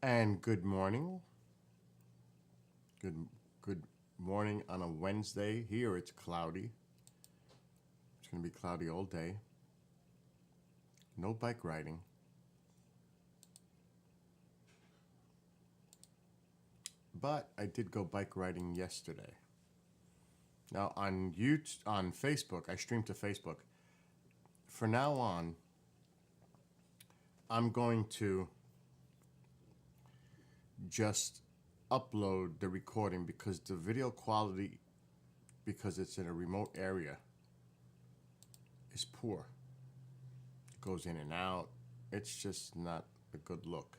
And good morning. Good good morning on a Wednesday. Here it's cloudy. It's going to be cloudy all day. No bike riding. But I did go bike riding yesterday. Now on on Facebook, I stream to Facebook. For now on, I'm going to just upload the recording because the video quality, because it's in a remote area, is poor. It goes in and out. It's just not a good look.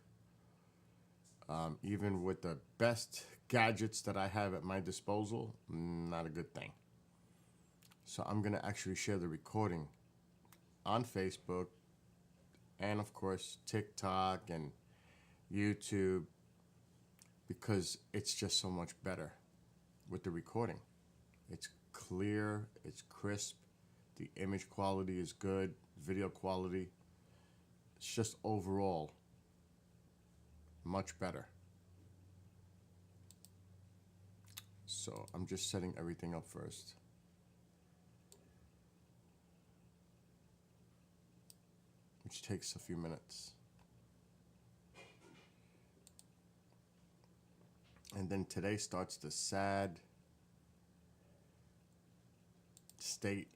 Even with the best gadgets that I have at my disposal, not a good thing. So I'm going to actually share the recording on Facebook and, of course, TikTok and YouTube because it's just so much better with the recording. It's clear, it's crisp, the image quality is good, video quality. It's just overall much better. So I'm just setting everything up first. Which takes a few minutes. And then today starts the sad state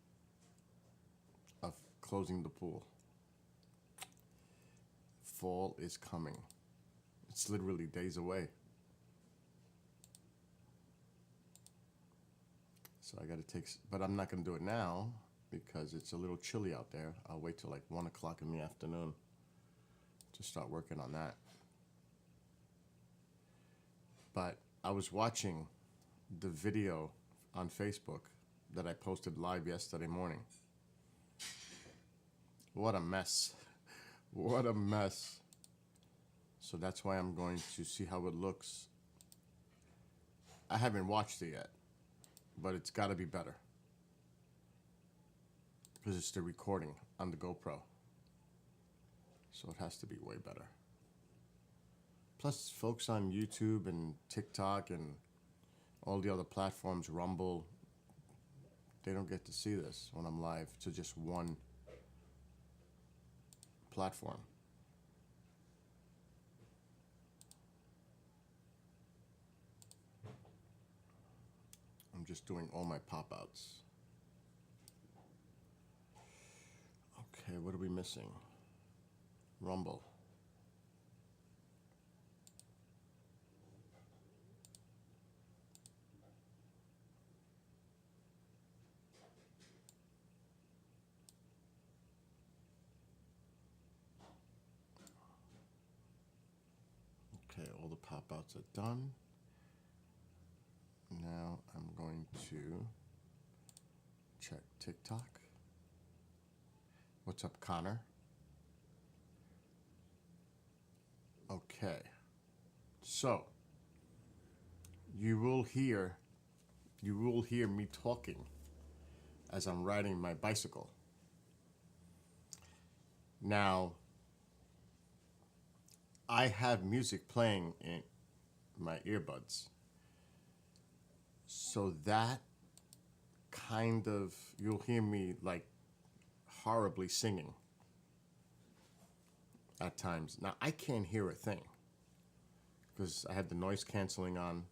of closing the pool. Fall is coming. It's literally days away. So I gotta take, but I'm not gonna do it now because it's a little chilly out there. I'll wait till like 1 o'clock in the afternoon to start working on that. But I was watching the video on Facebook that I posted live yesterday morning. What a mess. What a mess. So that's why I'm going to see how it looks. I haven't watched it yet, but it's got to be better because it's the recording on the GoPro. So it has to be way better. Plus, folks on YouTube and TikTok and all the other platforms, Rumble, they don't get to see this when I'm live to just one platform. I'm just doing all my pop-outs. Okay, what are we missing? Rumble. Okay, all the pop-outs are done. Now I'm going to check TikTok. What's up, Connor? Okay. So, you will hear me talking as I'm riding my bicycle. Now, I have music playing in my earbuds. So that kind of, you'll hear me like horribly singing at times. Now, I can't hear a thing because I had the noise canceling on.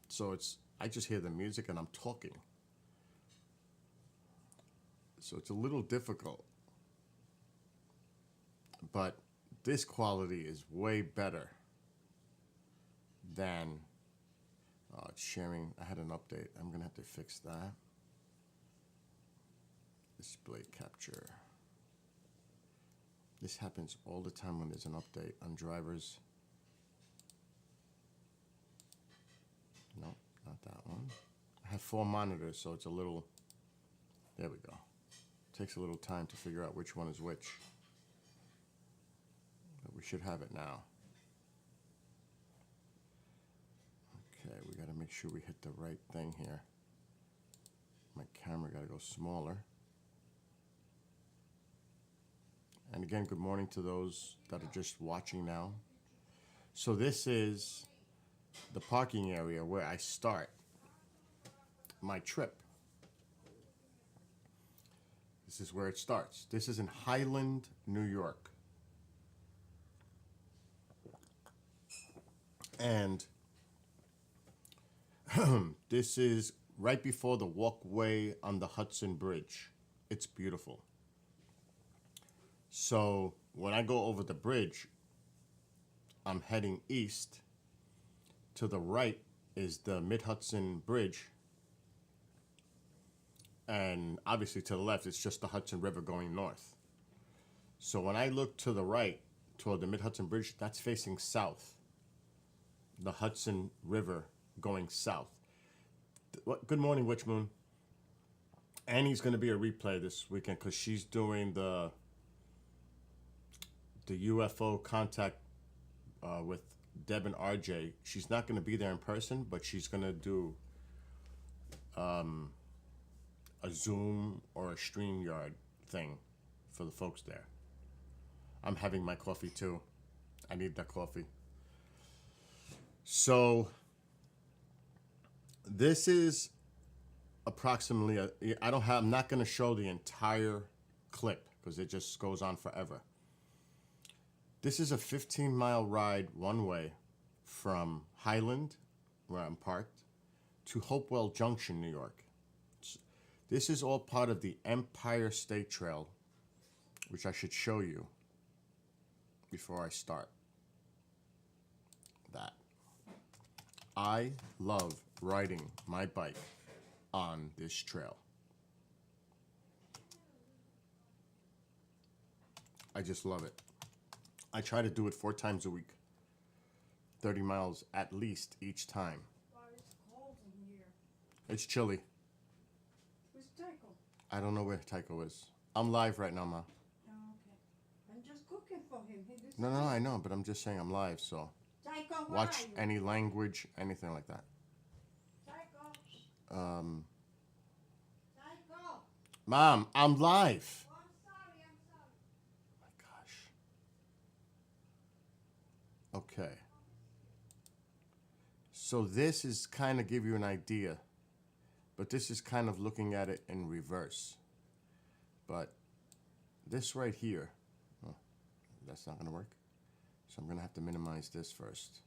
So I just hear the music and I'm talking. So it's a little difficult. But this quality is way better than it's sharing. I had an update. I'm going to have to fix that. Display capture. This happens all the time when there's an update on drivers. No, not that one. I have 4 monitors, so it's a little, there we go. It takes a little time to figure out which one is which. But we should have it now. Okay, we got to make sure we hit the right thing here. My camera got to go smaller. And again, good morning to those that are just watching now. So this is the parking area where I start my trip. This is where it starts. This is in Highland, New York. And this is right before the walkway on the Hudson Bridge. It's beautiful. So when I go over the bridge, I'm heading east. To the right is the Mid-Hudson Bridge. And obviously to the left, it's just the Hudson River going north. So when I look to the right toward the Mid-Hudson Bridge, that's facing south. The Hudson River going south. Good morning, Witch Moon. Annie's going to be a replay this weekend because she's doing the UFO contact with Deb and RJ. She's not going to be there in person, but she's going to do a Zoom or a StreamYard thing for the folks there. I'm having my coffee too. I need that coffee. So this is approximately I'm not going to show the entire clip because it just goes on forever. This is a 15-mile ride one way from Highland, where I'm parked, to Hopewell Junction, New York. This is all part of the Empire State Trail, which I should show you before I start that. I love riding my bike on this trail. I just love it. I try to do it 4 times a week. 30 miles at least each time. Well, it's cold in here. It's chilly. Where's Tycho? I don't know where Tycho is. I'm live right now, Ma. Oh, okay. I'm just cooking for him. No, I know, but I'm just saying I'm live, so Tycho, where watch are you? any language, anything like that. Tycho. Tycho. Mom, I'm live. Oh, I'm sorry. My gosh. Okay. So this is kind of give you an idea, but this is kind of looking at it in reverse. But this right here, oh, that's not going to work. So I'm going to have to minimize this first.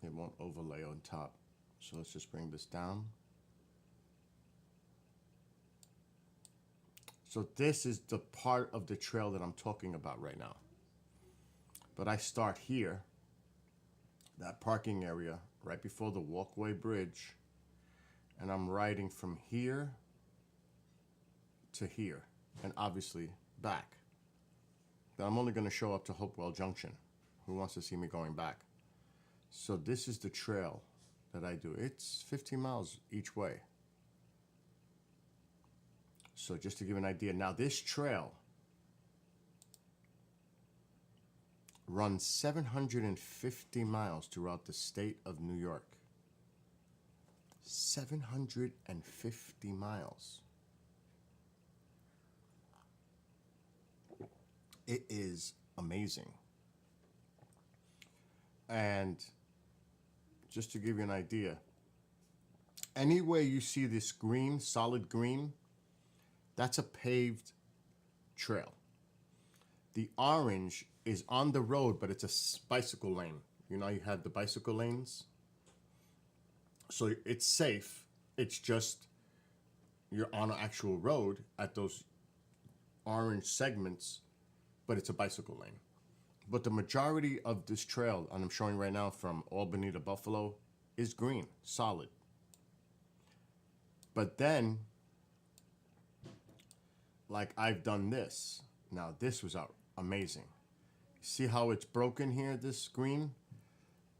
It won't overlay on top. So let's just bring this down. So this is the part of the trail that I'm talking about right now. But I start here, that parking area, right before the walkway bridge, and I'm riding from here to here, and obviously back. But I'm only going to show up to Hopewell Junction. Who wants to see me going back? So this is the trail that I do. It's 15 miles each way. So just to give an idea, now this trail runs 750 miles throughout the state of New York. 750 miles. It is amazing. And just to give you an idea, anywhere you see this green, solid green, that's a paved trail. The orange is on the road, but it's a bicycle lane. You know, you have the bicycle lanes. So it's safe. It's just you're on an actual road at those orange segments, but it's a bicycle lane. But the majority of this trail, and I'm showing right now from Albany to Buffalo, is green, solid. But then, like I've done this. Now this was amazing. See how it's broken here, this green?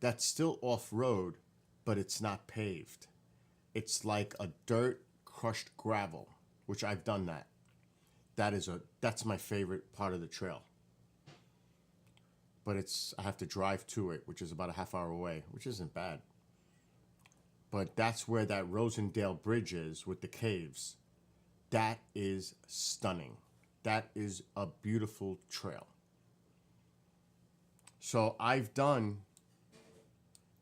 That's still off-road, but it's not paved. It's like a dirt crushed gravel, which I've done that. That's my favorite part of the trail. But I have to drive to it, which is about a half hour away, which isn't bad. But that's where that Rosendale Bridge is with the caves. That is stunning. That is a beautiful trail. So I've done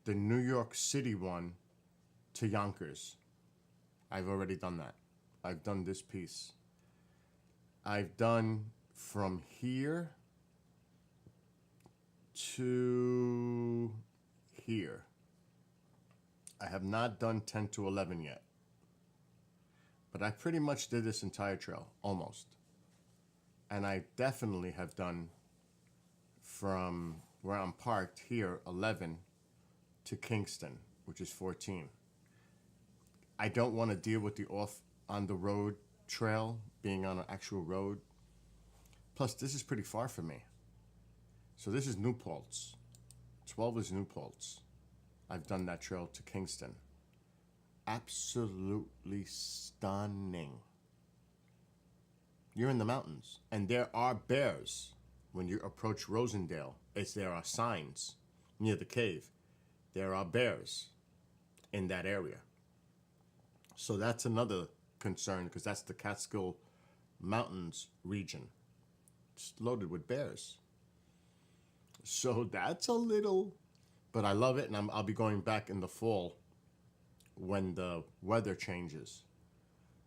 the New York City one to Yonkers. I've already done that. I've done this piece. I've done from here to here. I have not done 10 to 11 yet. But I pretty much did this entire trail, almost. And I definitely have done from where I'm parked here, 11, to Kingston, which is 14. I don't want to deal with the off on the road trail, being on an actual road. Plus, this is pretty far for me. So this is New Paltz. 12 is New Paltz. I've done that trail to Kingston. Absolutely stunning. You're in the mountains, and there are bears when you approach Rosendale. There are signs near the cave. There are bears in that area. So that's another concern, because that's the Catskill Mountains region. It's loaded with bears. So that's a little, but I love it, and I'll be going back in the fall when the weather changes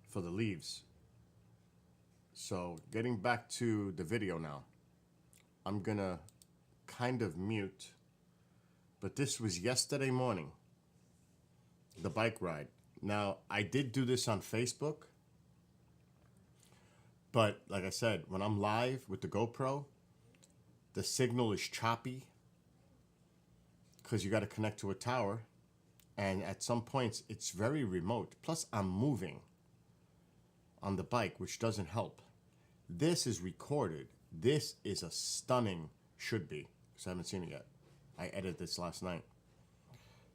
for the leaves. So getting back to the video now, I'm gonna kind of mute, but this was yesterday morning, the bike ride. Now, I did do this on Facebook, but like I said, when I'm live with the GoPro, the signal is choppy because you got to connect to a tower, and at some points it's very remote. Plus, I'm moving on the bike, which doesn't help. This is recorded. This is a stunning, should be, because I haven't seen it yet. I edited this last night.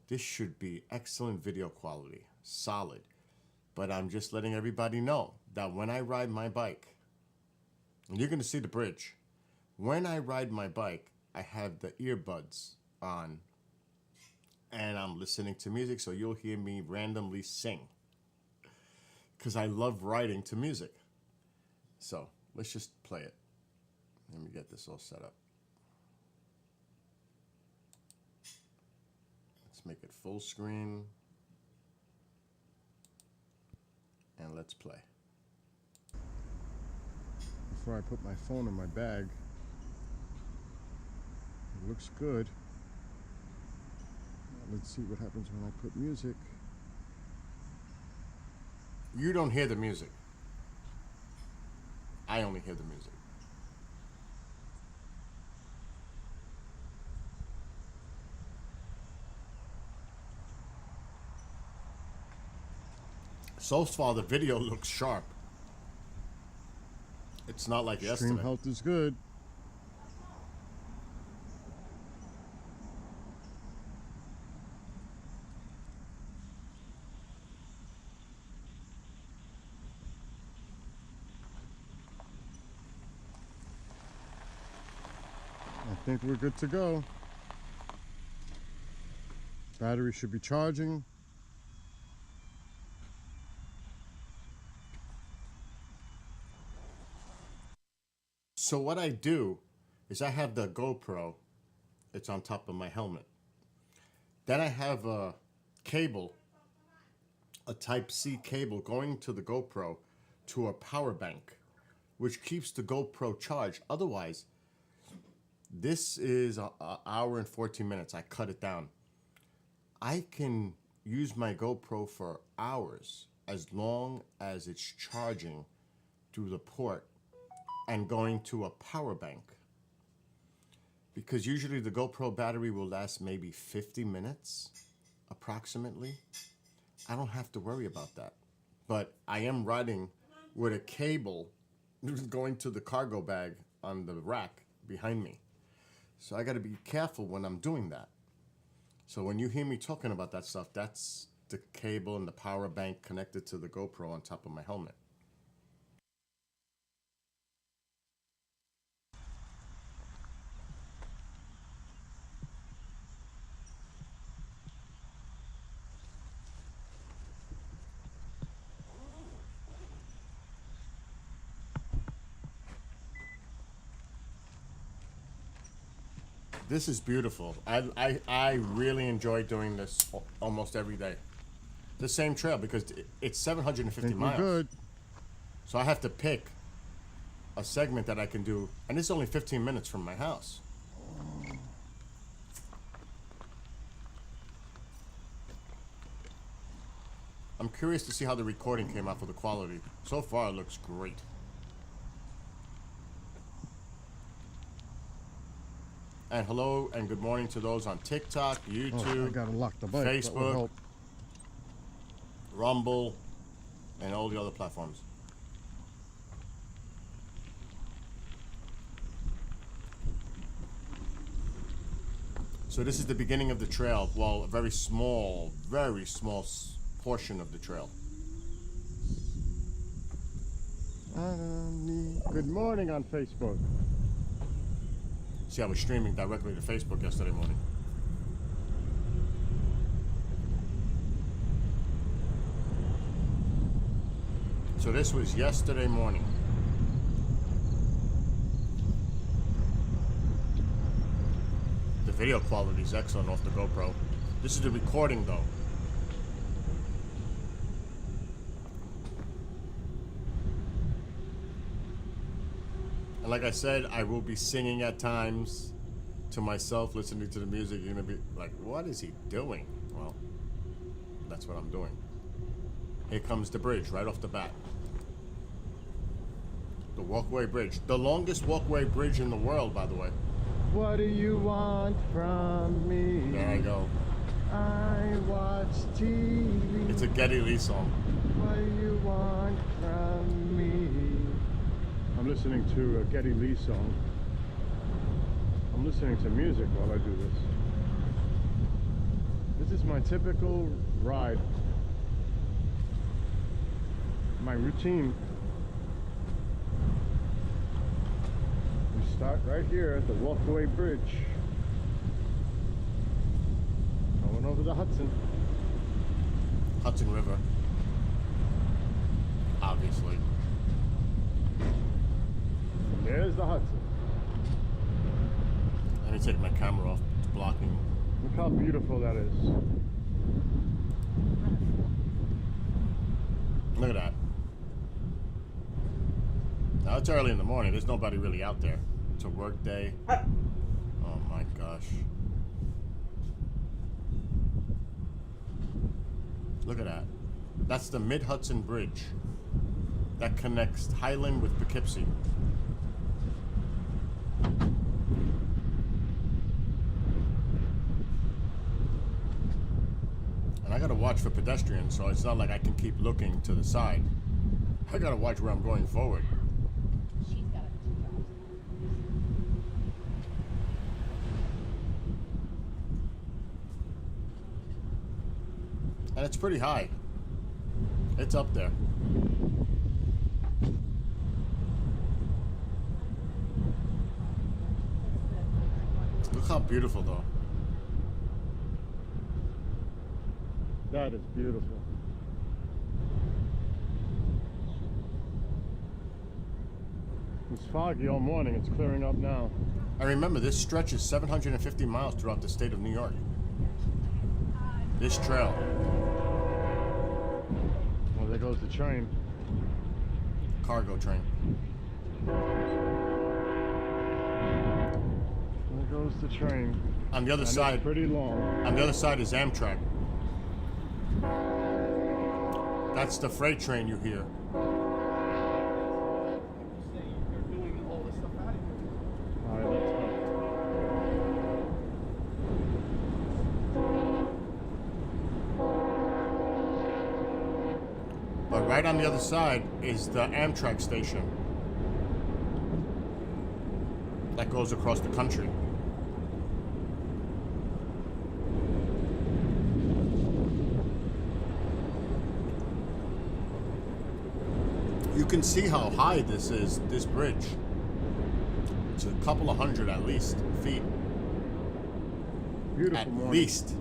This should be excellent video quality, solid. But I'm just letting everybody know that when I ride my bike, and you're going to see the bridge, when I ride my bike, I have the earbuds on, and I'm listening to music, so you'll hear me randomly sing, because I love riding to music. So let's just play it. Let me get this all set up. Let's make it full screen. And let's play. Before I put my phone in my bag, it looks good. Let's see what happens when I put music. You don't hear the music. I only hear the music. So far, the video looks sharp. It's not like yesterday. Stream health is good. I think we're good to go. Battery should be charging. So what I do is I have the GoPro. It's on top of my helmet. Then I have a cable, a Type-C cable going to the GoPro to a power bank, which keeps the GoPro charged. Otherwise, this is an hour and 14 minutes. I cut it down. I can use my GoPro for hours as long as it's charging through the port and going to a power bank. Because usually the GoPro battery will last maybe 50 minutes, approximately. I don't have to worry about that. But I am riding with a cable going to the cargo bag on the rack behind me. So I got to be careful when I'm doing that. So when you hear me talking about that stuff, that's the cable and the power bank connected to the GoPro on top of my helmet. This is beautiful. I really enjoy doing this almost every day. The same trail because it's 750 Think we're miles. good. So I have to pick a segment that I can do, and it's only 15 minutes from my house. I'm curious to see how the recording came out for the quality. So far, it looks great. And hello and good morning to those on TikTok, Oh, I YouTube, gotta lock the bike. That would Facebook. help. Rumble, and all the other platforms. So this is the beginning of the trail. Well, a very small portion of the trail. Good morning on Facebook. See, I was streaming directly to Facebook yesterday morning. So this was yesterday morning. The video quality is excellent off the GoPro. This is the recording though. And like I said, I will be singing at times to myself, listening to the music. You're gonna be like, what is he doing? Well, that's what I'm doing. Here comes the bridge right off the bat. The walkway bridge. The longest walkway bridge in the world, by the way. What do you want from me? There I go. I watch TV. It's a Geddy Lee song. What do you want from me? I'm listening to a Geddy Lee song. I'm listening to music while I do this. This is my typical ride. My routine. We start right here at the Walkway Bridge. Going over the Hudson. Hudson River. Obviously. There's the Hudson. Let me take my camera off. It's blocking. Look how beautiful that is. Look at that. Now it's early in the morning. There's nobody really out there. It's a work day. Oh my gosh. Look at that. That's the Mid-Hudson Bridge that connects Highland with Poughkeepsie. And I gotta watch for pedestrians, so it's not like I can keep looking to the side. I gotta watch where I'm going forward. She's got it. And it's pretty high. It's up there. Look how beautiful though. That is beautiful. It's foggy all morning. It's clearing up now. And remember, this stretch is 750 miles throughout the state of New York. This trail. Well, there goes the train. Cargo train. There goes the train. On the other And side, it's pretty long. on the other side is Amtrak. That's the freight train you hear. All right, let's go. But right on the other side is the Amtrak station that goes across the country. You can see how high this is, this bridge. It's a couple of hundred at least feet. Beautiful At morning. least.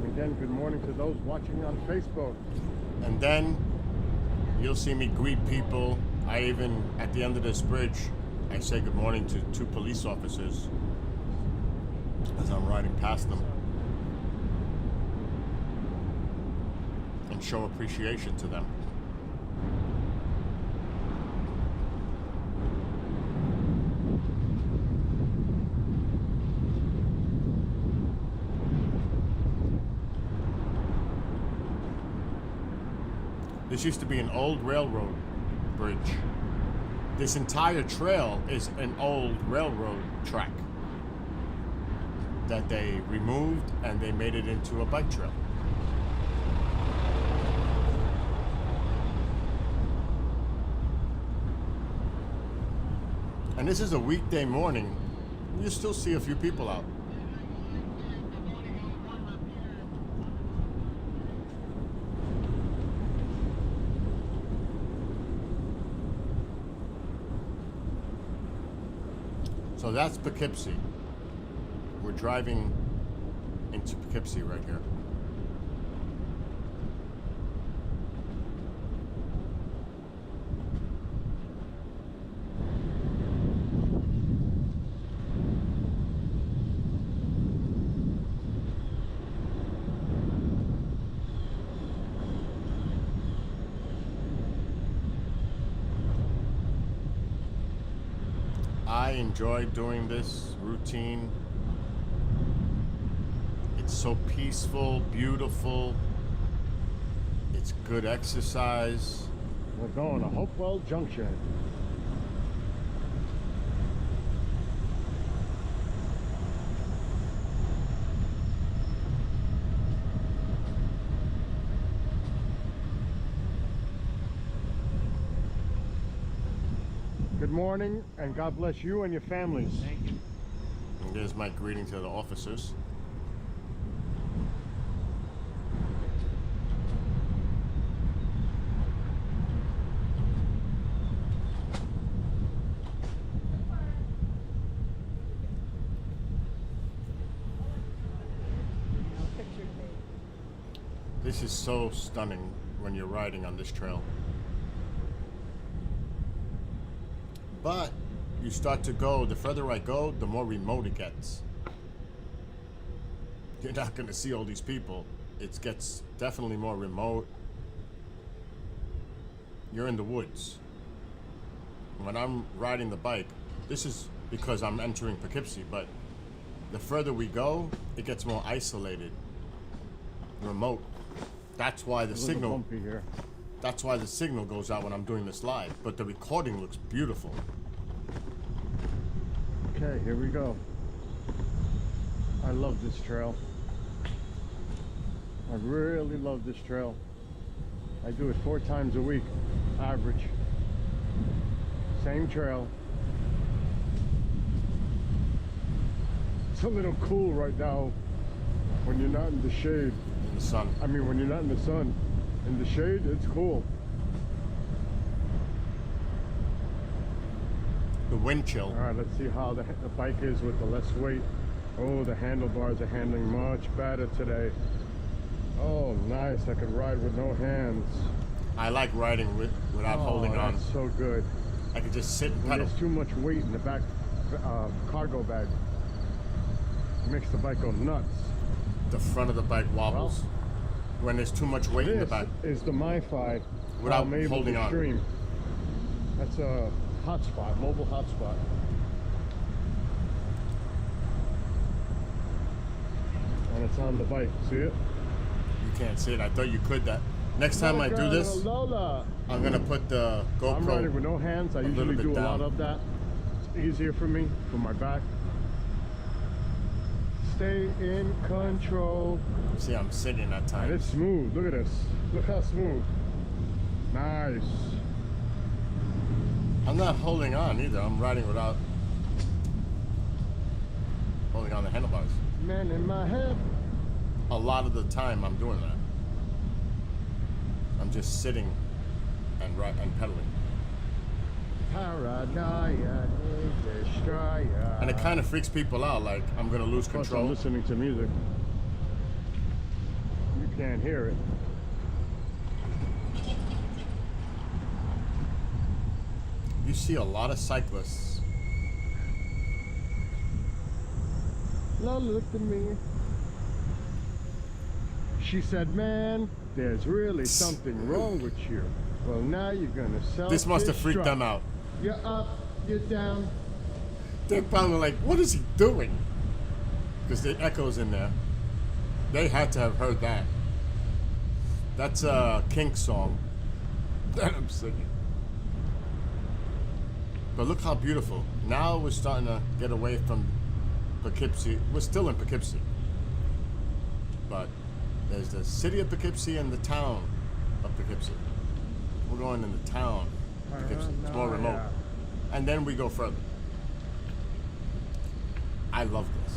And again, good morning to those watching on Facebook. And then you'll see me greet people. I even, at the end of this bridge, I say good morning to 2 police officers as I'm riding past them. And show appreciation to them. This used to be an old railroad bridge. This entire trail is an old railroad track that they removed and they made it into a bike trail. And this is a weekday morning. You still see a few people out. So that's Poughkeepsie. We're driving into Poughkeepsie right here. I enjoy doing this routine. It's so peaceful, beautiful. It's good exercise. We're going to Hopewell Junction. Good morning, and God bless you and your families. Thank you. And there's my greeting to the officers. This is so stunning when you're riding on this trail. But you start to go, the further I go, the more remote it gets. You're not going to see all these people. It gets definitely more remote. You're in the woods. When I'm riding the bike, this is because I'm entering Poughkeepsie, but the further we go, it gets more isolated, remote. That's why the signal. Bumpy here. That's why the signal goes out when I'm doing this live. But the recording looks beautiful. Okay, here we go. I love this trail. I really love this trail. I do it 4 times a week, average. Same trail. It's a little cool right now when you're not in the shade. In the sun. I mean, when you're not in the sun. In the shade, it's cool. The wind chill. All right, let's see how the bike is with the less weight. Oh, the handlebars are handling much better today. Oh, nice. I can ride with no hands. I like riding without holding on. That's so good. I could just sit and When pedal. there's too much weight in the back cargo bag, it makes the bike go nuts. The front of the bike wobbles. When there's too much weight in the This back. is the MiFi Without I'm able holding to on. stream. That's a hotspot, mobile hotspot. And it's on the bike. See it? You can't see it. I thought you could that. Next time I do this, Lola. I'm going to put the I'm riding with GoPro. no hands. I a little usually bit do a lot down. of that. It's easier for me, for my back. Stay in control. See, I'm sitting at And times. it's smooth. Look at this. Look how smooth. Nice. I'm not holding on either. I'm riding without holding on the handlebars. Man in my head. A lot of the time I'm doing that. I'm just sitting and pedaling. Paranoia is destroyer. And it kind of freaks people out, like I'm going to lose Plus, I'm control. listening to music. You can't hear it. you see a lot of cyclists. Lola looked at me. She said, man, there's really something wrong with you. Well, now you're gonna This must have freaked self-destruct. them out. You're up, you're down. They're probably like, what is he doing? Because the echoes in there. They had to have heard that. That's a Kink song that I'm singing. But look how beautiful. Now we're starting to get away from Poughkeepsie. We're still in Poughkeepsie. But there's the city of Poughkeepsie and the town of Poughkeepsie. We're going in the town of Poughkeepsie. It's more remote. And then we go further. I love this.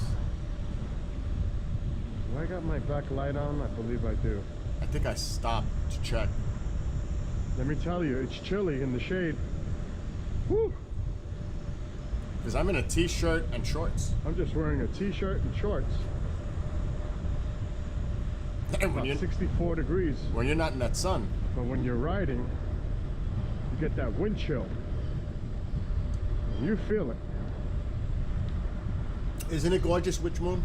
Do I got my back light on? I believe I do. I think I stopped to check. Let me tell you, it's chilly in the shade. Whew! Because I'm in a t-shirt and shorts. I'm just wearing a t-shirt and shorts. And About 64 degrees. when you're not in that sun, But when you're riding, you get that wind chill. And you feel it. isn't it gorgeous, Witch Moon?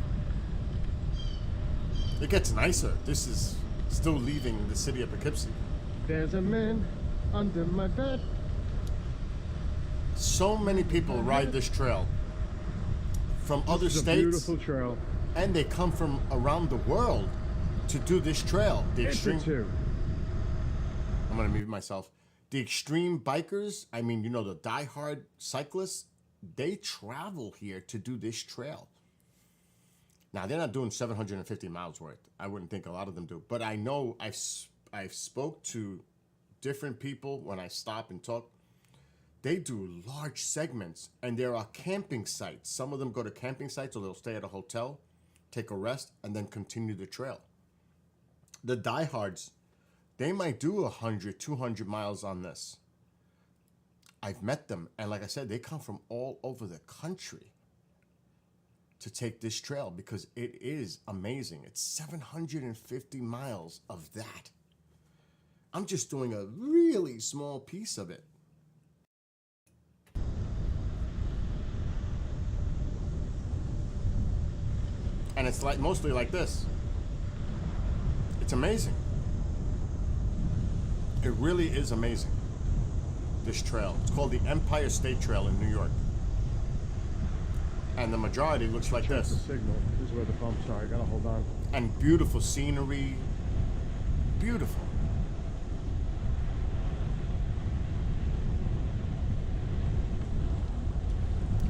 It gets nicer. This is still leaving the city of Poughkeepsie. There's a man under my bed. So many people ride this trail from other It's a states, beautiful trail. and they come from around the world to do this trail. The extreme. Extreme. I'm gonna mute myself. The extreme bikers, I mean, you know, the diehard cyclists, they travel here to do this trail. Now they're not doing 750 miles worth. I wouldn't think a lot of them do, but I know I've spoke to different people when I stop and talk. They do large segments, and there are camping sites. Some of them go to camping sites, or they'll stay at a hotel, take a rest, and then continue the trail. The diehards, they might do 100, 200 miles on this. I've met them, and like I said, they come from all over the country to take this trail because it is amazing. It's 750 miles of that. I'm just doing a really small piece of it. And it's like mostly like this. It's amazing. It really is amazing. This trail. It's called the Empire State Trail in New York. And the majority looks like Check the this. signal. This is where the bumps are. I gotta hold on. And beautiful scenery. Beautiful.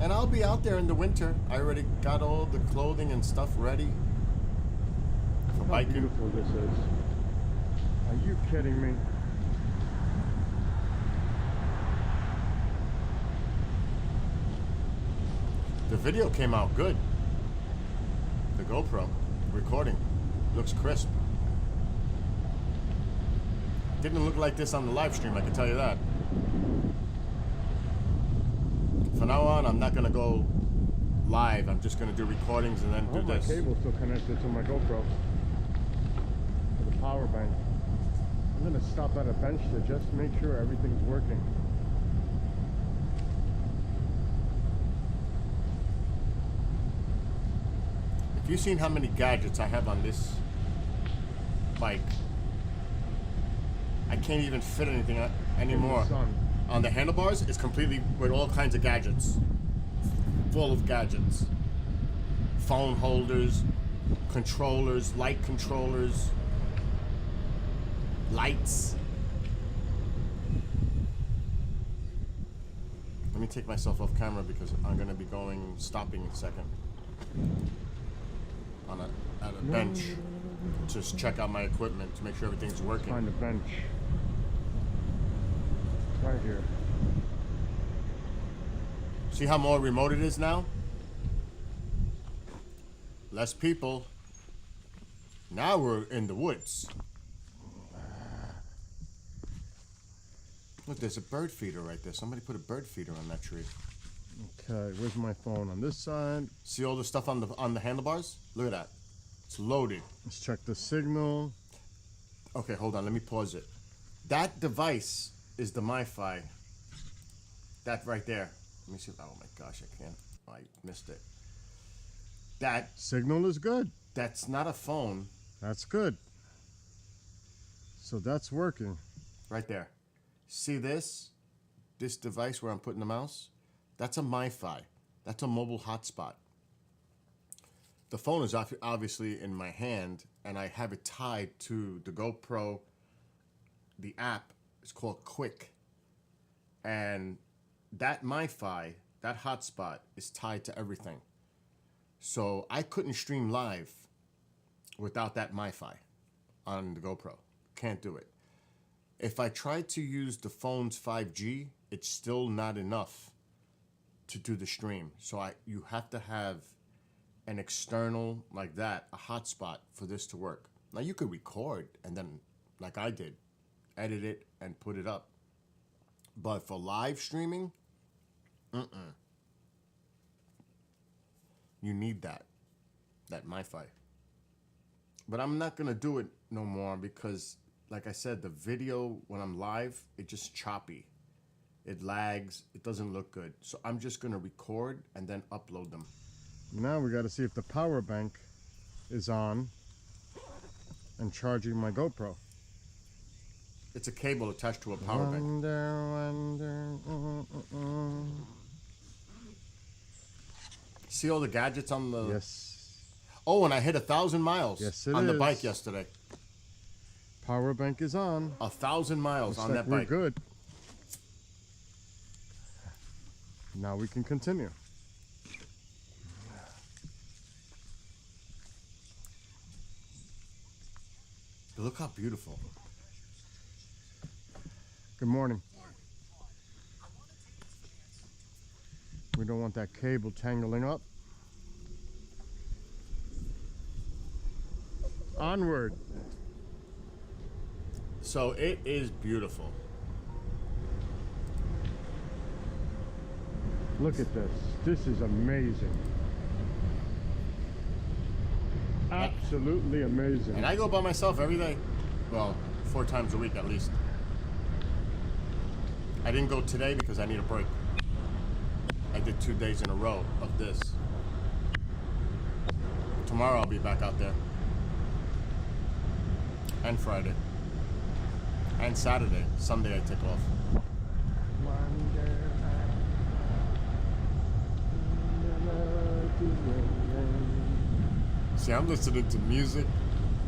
And I'll be out there in the winter. I already got all the clothing and stuff ready for How biking. beautiful this is. Are you kidding me? The video came out good. The GoPro recording looks crisp. Didn't look like this on the live stream, I can tell you that. From now on, I'm not gonna go live. I'm just gonna do recordings and then I do hope my this. cable's still connected to my GoPro. To the power bank. I'm gonna stop at a bench to just make sure everything's working. If you've seen how many gadgets I have on this bike, I can't even fit anything anymore. Sun. On the handlebars, it's completely with all kinds of gadgets. Full of gadgets. Phone holders, controllers, light controllers, lights. Let me take myself off camera because I'm going to be stopping in a second. At a bench. Just check out my equipment to make sure everything's working. Find a bench. Right here. See how more remote it is now? Less people. Now we're in the woods. Look, there's a bird feeder right there. Somebody put a bird feeder on that tree. Okay, where's my phone? On this side. See all the stuff on the handlebars? Look at that. It's loaded. Let's check the signal. Okay, hold on. Let me pause it. That device is the MiFi. That right there. Let me see. Oh my gosh, I can't. I missed it. That Signal is good. that's not a phone. That's good. So that's working. Right there. See this? This device where I'm putting the mouse? That's a MiFi. That's a mobile hotspot. The phone is obviously in my hand, and I have it tied to the GoPro. The app is called Quick. And that MiFi, that hotspot, is tied to everything. So I couldn't stream live without that MiFi on the GoPro. Can't do it. If I try to use the phone's 5G, it's still not enough to do the stream. So you have to have an external like that, a hotspot for this to work. Now you could record and then, like I did, edit it and put it up. But for live streaming, you need that MiFi. But I'm not gonna do it no more because, like I said, the video when I'm live, it just choppy. It lags. It doesn't look good. So I'm just gonna record and then upload them. Now we got to see if the power bank is on and charging my GoPro. It's a cable attached to a power bank. See all the gadgets on the... Yes. Oh, and I hit 1,000 miles on the bike yesterday. Power bank is on. 1,000 miles Looks on like that we're bike. good. Now we can continue. Look how beautiful. Good morning. We don't want that cable tangling up. Onward. So it is beautiful. Look at this. This is amazing. Absolutely amazing. And I go by myself every day. Well, 4 times a week at least. I didn't go today because I need a break. I did 2 days in a row of this. Tomorrow I'll be back out there. And Friday. And Saturday. Sunday I take off. See, I'm listening to music.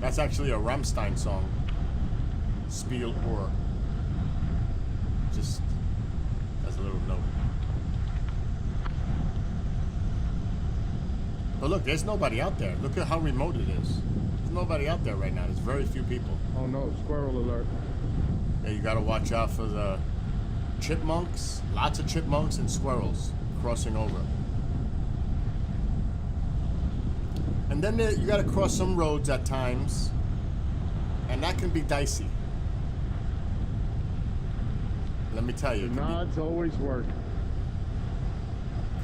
That's actually a Rammstein song. Spiel Ohr. Just as a little note. But look, there's nobody out there. Look at how remote it is. There's nobody out there right now. There's very few people. Oh no, squirrel alert. Yeah, you gotta watch out for the chipmunks. Lots of chipmunks and squirrels crossing over. And then you gotta cross some roads at times. And that can be dicey. Let me tell you. The nods always work.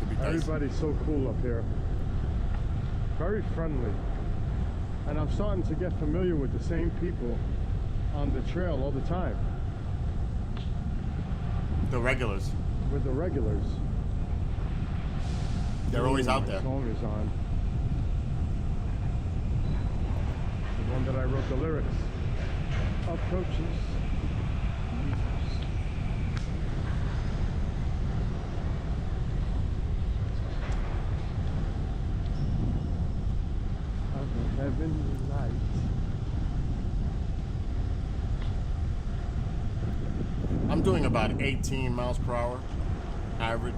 Could be dicey. Everybody's so cool up here. Very friendly. And I'm starting to get familiar with the same people on the trail all the time. The regulars. With the regulars. They're always out there. The song is on. The one that I wrote the lyrics. Approaches. Of the heavenly light. I'm doing about 18 miles per hour, average,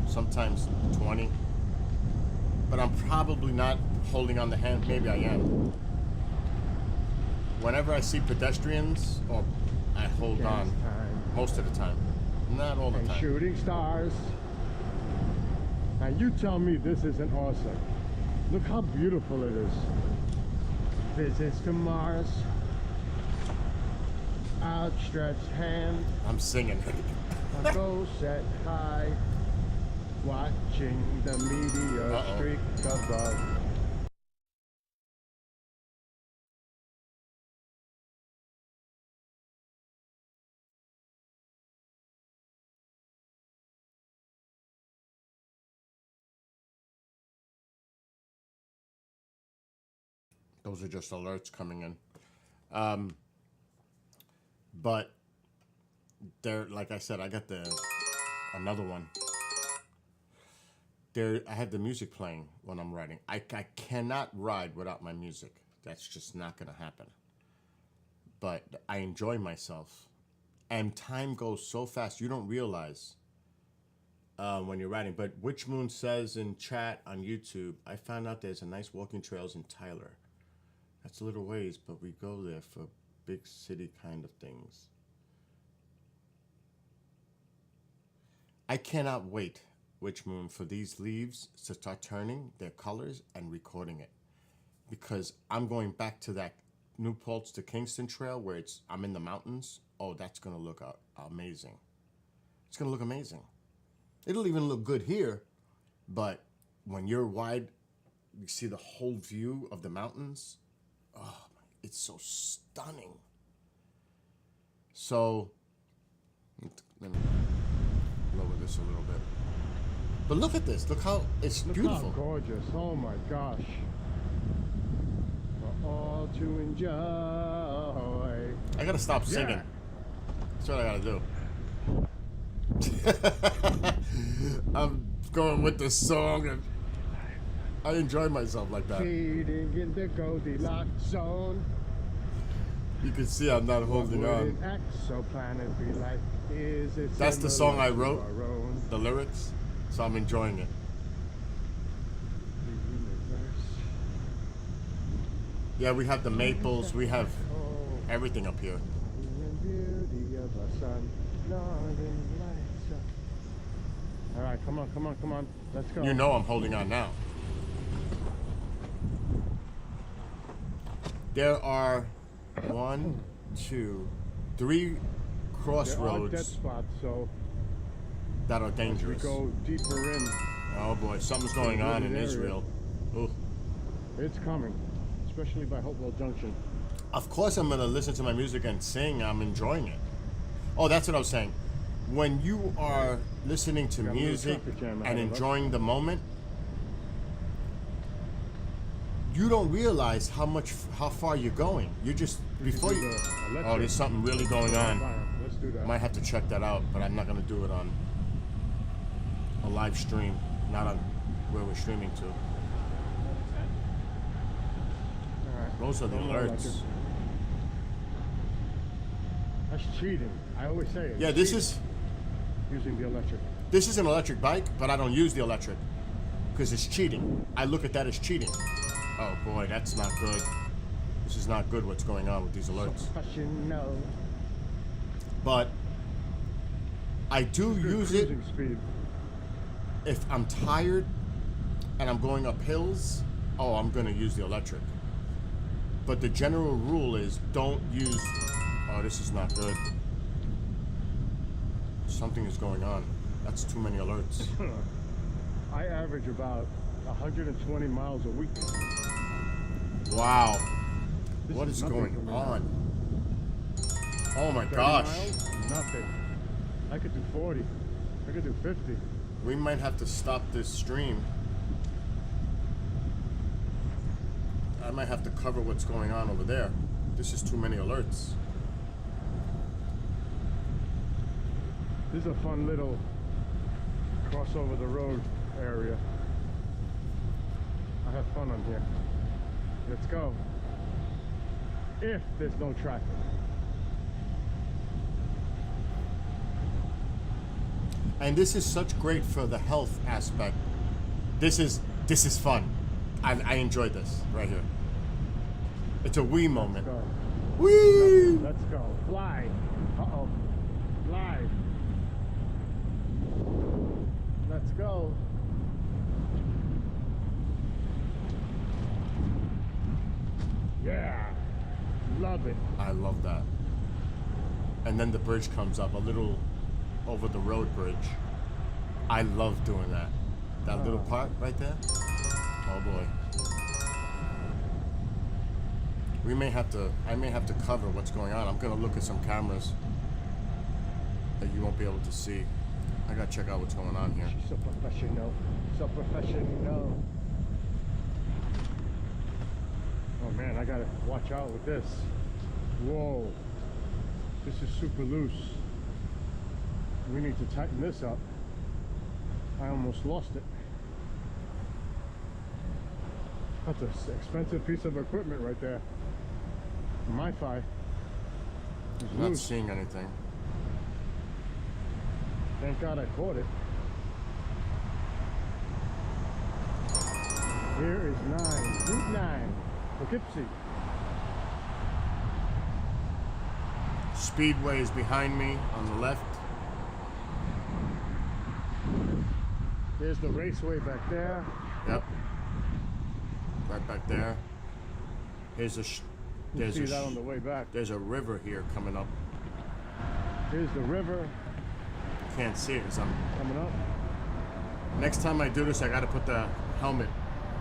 sometimes 20. But I'm probably not holding on the hand. Maybe I am. Whenever I see pedestrians, I hold on Time. most of the time. Not all the And time. shooting stars. Now you tell me this isn't awesome. Look how beautiful it is. Visits to Mars. Outstretched hand. I'm singing. A bow set high. Watching the meteor Uh-oh. streak above. Those are just alerts coming in. But there, like I said, I got another one. There, I have the music playing when I'm riding. I cannot ride without my music. That's just not gonna happen. But I enjoy myself, and time goes so fast you don't realize when you're riding. But Witch Moon says in chat on YouTube, I found out there's a nice walking trails in Tyler. That's a little ways, but we go there for big city kind of things. I cannot wait, Witch Moon, for these leaves to start turning their colors and recording it. Because I'm going back to that New Paltz to Kingston trail where I'm in the mountains. Oh, that's going to look amazing. It's going to look amazing. It'll even look good here, but when you're wide, you see the whole view of the mountains. Oh, it's so stunning. So, let me lower this a little bit. But look at this. Look how it's beautiful. Look how gorgeous. Oh my gosh. For all to enjoy. I gotta stop singing. That's what I gotta do. I'm going with the song and I enjoy myself like that. Feeding in the Goldilocks zone. You can see I'm not holding on. Exoplanet be like? Is it That's the song I wrote, our own the lyrics, so I'm enjoying it. universe? Yeah, we have the maples, we have Oh, everything up here. the beauty of the sun, northern lights. All right, come on. Let's go. You know I'm holding on now. There are 1, 2, 3 there are dead crossroads spots, so that are as we dangerous. go deeper in, Oh boy, something's going on in Israel. Ooh. it's coming, especially by Hopewell Junction. Of course I'm gonna listen to my music and sing. I'm enjoying it. Oh, that's what I was saying. When you are listening to Got a little music traffic jam and ahead of us. enjoying the moment, you don't realize how far you're going. You just before do you. the electric. Oh, there's something really going on. Let's do that. Might have to check that out, but I'm not gonna do it on a live stream, not on where we're streaming to. All right. Those are the No more alerts. electric. That's cheating. I always say it. Yeah, this is using the electric. an electric bike, but I don't use the electric because it's cheating. I look at that as cheating. Oh boy, that's not good. This is not good what's going on with these alerts. Professional. But I do Good use it cruising speed. if I'm tired and I'm going up hills. Oh, I'm gonna use the electric. But the general rule is don't use. Oh, this is not good. Something is going on. That's too many alerts. I average about 120 miles a week. Wow. This What is nothing going for me. on? Oh my 30 gosh. miles? Nothing. I could do 40. I could do 50. We might have to stop this stream. I might have to cover what's going on over there. This is too many alerts. This is a fun little cross over the road area. I have fun on here. Let's go. If there's no traffic. And this is such great for the health aspect. This is fun. I enjoyed this right here. It's a wee moment. Go. Wee! Let's go. Fly. Uh-oh. Fly. Let's go. Yeah. Love it. I love that. And then the bridge comes up, a little over the road bridge. I love doing that. That little part right there. Oh boy. I may have to cover what's going on. I'm gonna look at some cameras that you won't be able to see. I gotta check out what's going on here. She's so professional. So professional. Oh man, I gotta watch out with this. Whoa. This is super loose. We need to tighten this up. I almost lost it. That's an expensive piece of equipment right there. Mi-Fi. It's I'm not loose. seeing anything. Thank God I caught it. Here is 9, Route 9, Poughkeepsie. Speedway is behind me on the left. There's the raceway back there. Yep. Right back there. Here's a. You There's see a. that on the way back. There's a river here coming up. Here's the river Can't see it 'cause I'm. coming up. Next time I do this, I got to put the helmet,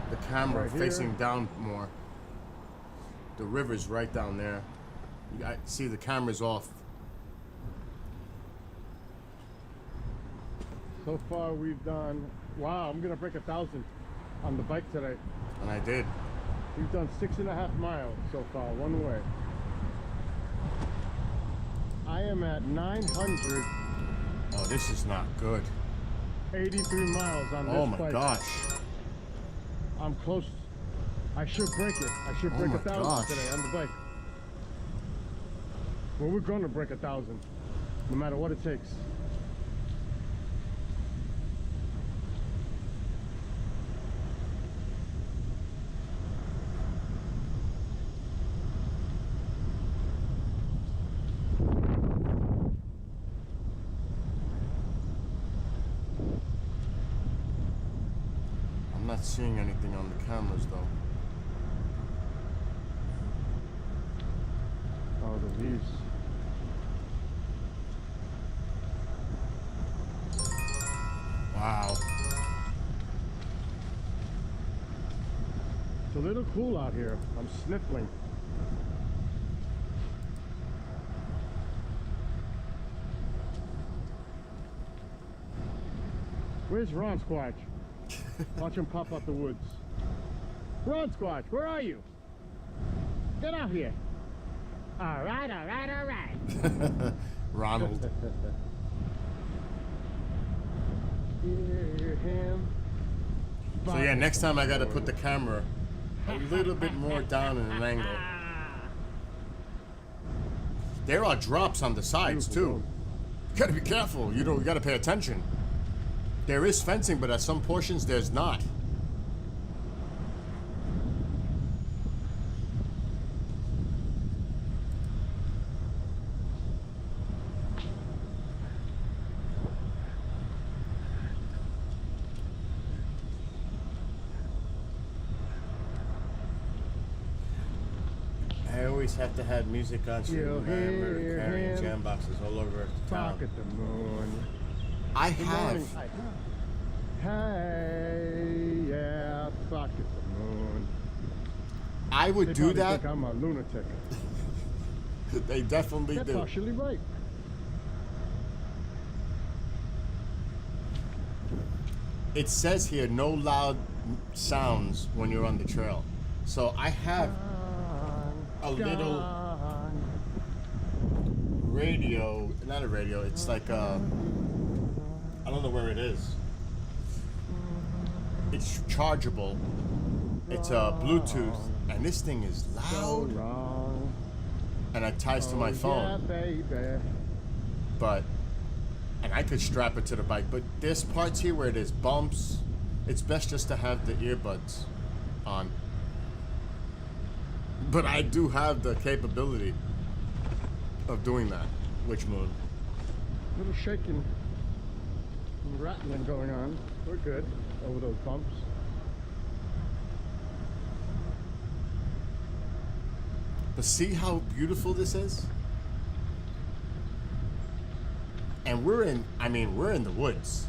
the camera Right here. facing down more. The river's right down there. I see the camera's off. So far we've done, wow, I'm gonna break 1,000 on the bike today. And I did. We've done 6.5 miles so far, one way. I am at 983 Oh, this is not good. miles on this Oh my bike. gosh. I'm close. I should break it. I should Oh break my 1,000 gosh. today on the bike. Well, we're gonna break 1,000, no matter what it takes. I'm not seeing anything on the cameras though. Oh, the leaves. Wow. It's a little cool out here. I'm sniffling. Where's Ron Squatch? Watch him pop out the woods. Ron Squatch, where are you? Get out here. All right, all right, all right. Ronald. Hear him. So yeah, next time I gotta put the camera a little bit more down in an angle. There are drops on the sides Beautiful too. You gotta be careful. You gotta pay attention. There is fencing, but at some portions there's not. I always have to have music on so You'll remember hear carrying him jam boxes all over town. Talk at the moon. I Good have. morning. Hey, yeah, talk at the moon. I would They do probably that. think I'm a lunatic. They definitely They're do. partially right. It says here no loud sounds when you're on the trail. So I have a little radio, not a radio, it's like I don't know where it is. It's chargeable. It's a Bluetooth, and this thing is So loud, wrong. and it ties to my Yeah, phone. baby. And I could strap it to the bike, but there's parts here where there's bumps. It's best just to have the earbuds on. But I do have the capability of doing that. Which moon? Little shaking and rattling going on. We're good over those bumps. But see how beautiful this is? And we're in the woods.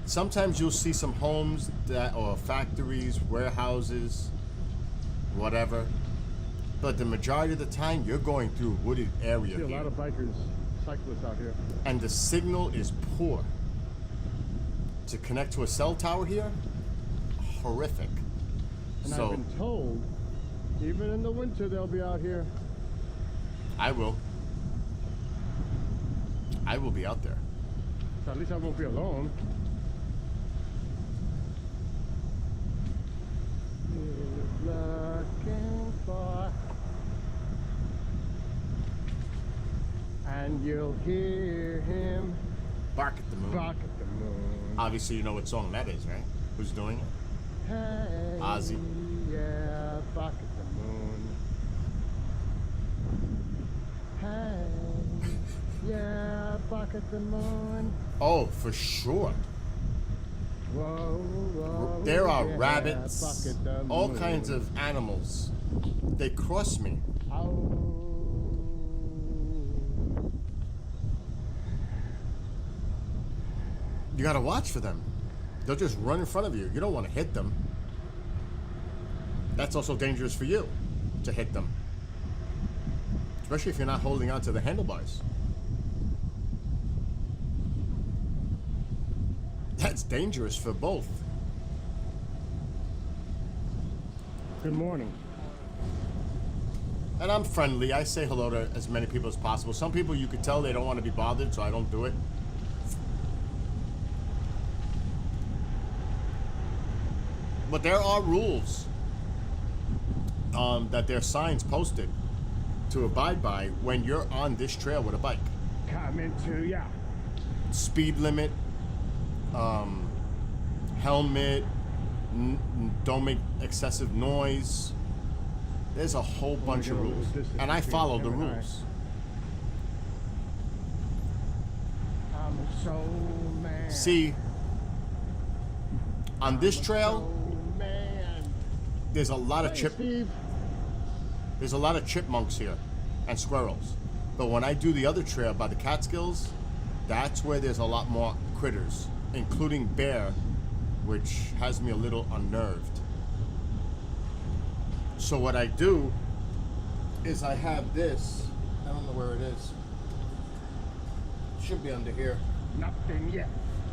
Sometimes you'll see some homes or factories, warehouses, whatever. But the majority of the time, you're going through a wooded area See a here. lot of bikers, cyclists out here. And the signal is poor. To connect to a cell tower here, horrific. And So I've been told Even in the winter, they'll be out here. I will. I will be out there. So at least I won't be alone. He's looking for, and you'll hear him Bark at the moon. bark at the moon. Obviously, you know what song that is, right? Who's doing it? Hey, Ozzy. yeah, bark at the moon. Hey, yeah, bark at the moon. Oh, for sure. Whoa, whoa, There are yeah, rabbits, bark at the all moon. kinds of animals. They cross me. Oh. You gotta watch for them. They'll just run in front of you. You don't want to hit them. That's also dangerous for you, to hit them. Especially if you're not holding on to the handlebars. That's dangerous for both. Good morning. And I'm friendly. I say hello to as many people as possible. Some people you could tell they don't want to be bothered, so I don't do it. But there are rules that there are signs posted to abide by when you're on this trail with a bike. Coming to ya. Speed limit, helmet, don't make excessive noise. There's a whole bunch of get a little rules. distance And I between follow the him and I. rules. I'm a soul man. See, on this I'm a trail, soul man. there's a lot of Hey, chip. Steve. There's a lot of chipmunks here and squirrels. But when I do the other trail by the Catskills, that's where there's a lot more critters, including bear, which has me a little unnerved. So what I do is I have this. I don't know where it is. Should be under here. Nothing yet.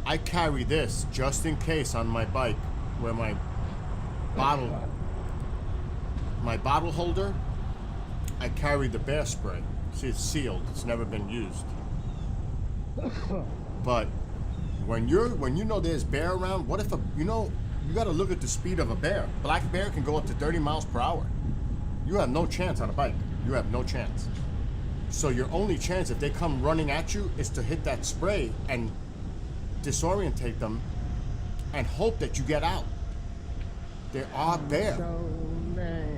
I carry this just in case on my bike where my bottle holder, I carry the bear spray. See, it's sealed. It's never been used. But when you know there's bear around, what if you got to look at the speed of a bear. Black bear can go up to 30 miles per hour. You have no chance on a bike. You have no chance. So your only chance if they come running at you is to hit that spray and disorientate them and hope that you get out. There are bear. Soul man.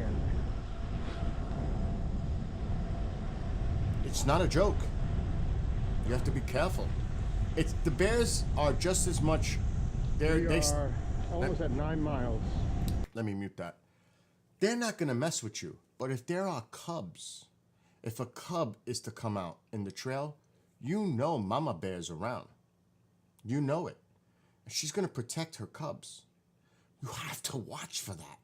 It's not a joke. You have to be careful. The bears are just as much. We are almost at 9 miles. Let me mute that. They're not gonna mess with you. But if there are cubs, if a cub is to come out in the trail, you know Mama Bear's around. You know it. And she's gonna protect her cubs. You have to watch for that.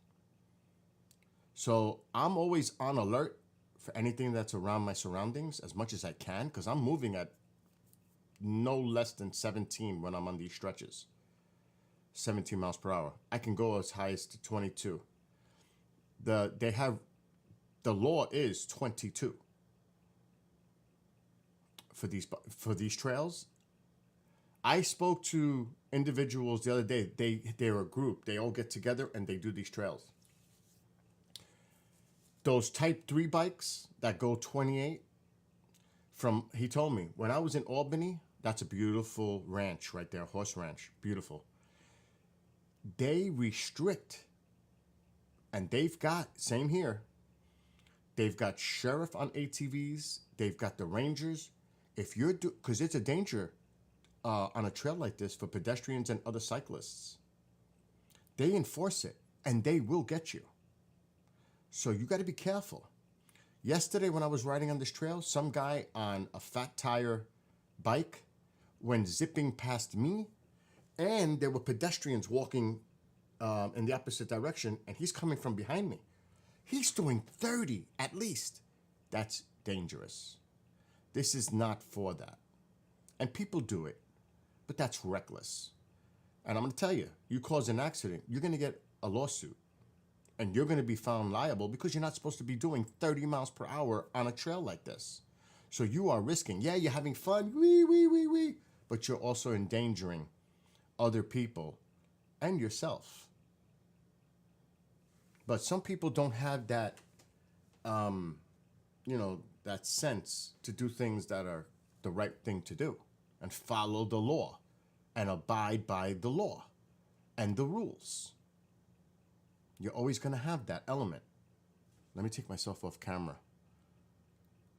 So I'm always on alert for anything that's around my surroundings as much as I can, because I'm moving at no less than 17 when I'm on these stretches. 17 miles per hour. I can go as high as to 22. The law is 22 for these trails. I spoke to individuals the other day. They're a group. They all get together and they do these trails. Those Type 3 bikes that go 28, he told me, when I was in Albany, that's a beautiful ranch right there, horse ranch, beautiful. They restrict, and they've got, same here, they've got sheriff on ATVs, they've got the rangers. If you're, because it's a danger on a trail like this for pedestrians and other cyclists. They enforce it, and they will get you. So you got to be careful. Yesterday when I was riding on this trail, some guy on a fat tire bike went zipping past me, and there were pedestrians walking in the opposite direction, and he's coming from behind me. He's doing 30 at least. That's dangerous. This is not for that. And people do it, but that's reckless. And I'm going to tell you, you cause an accident, you're going to get a lawsuit. And you're going to be found liable because you're not supposed to be doing 30 miles per hour on a trail like this. So you are risking, yeah, you're having fun, wee, but you're also endangering other people and yourself. But some people don't have that, that sense to do things that are the right thing to do and follow the law and abide by the law and the rules. You're always going to have that element. Let me take myself off camera.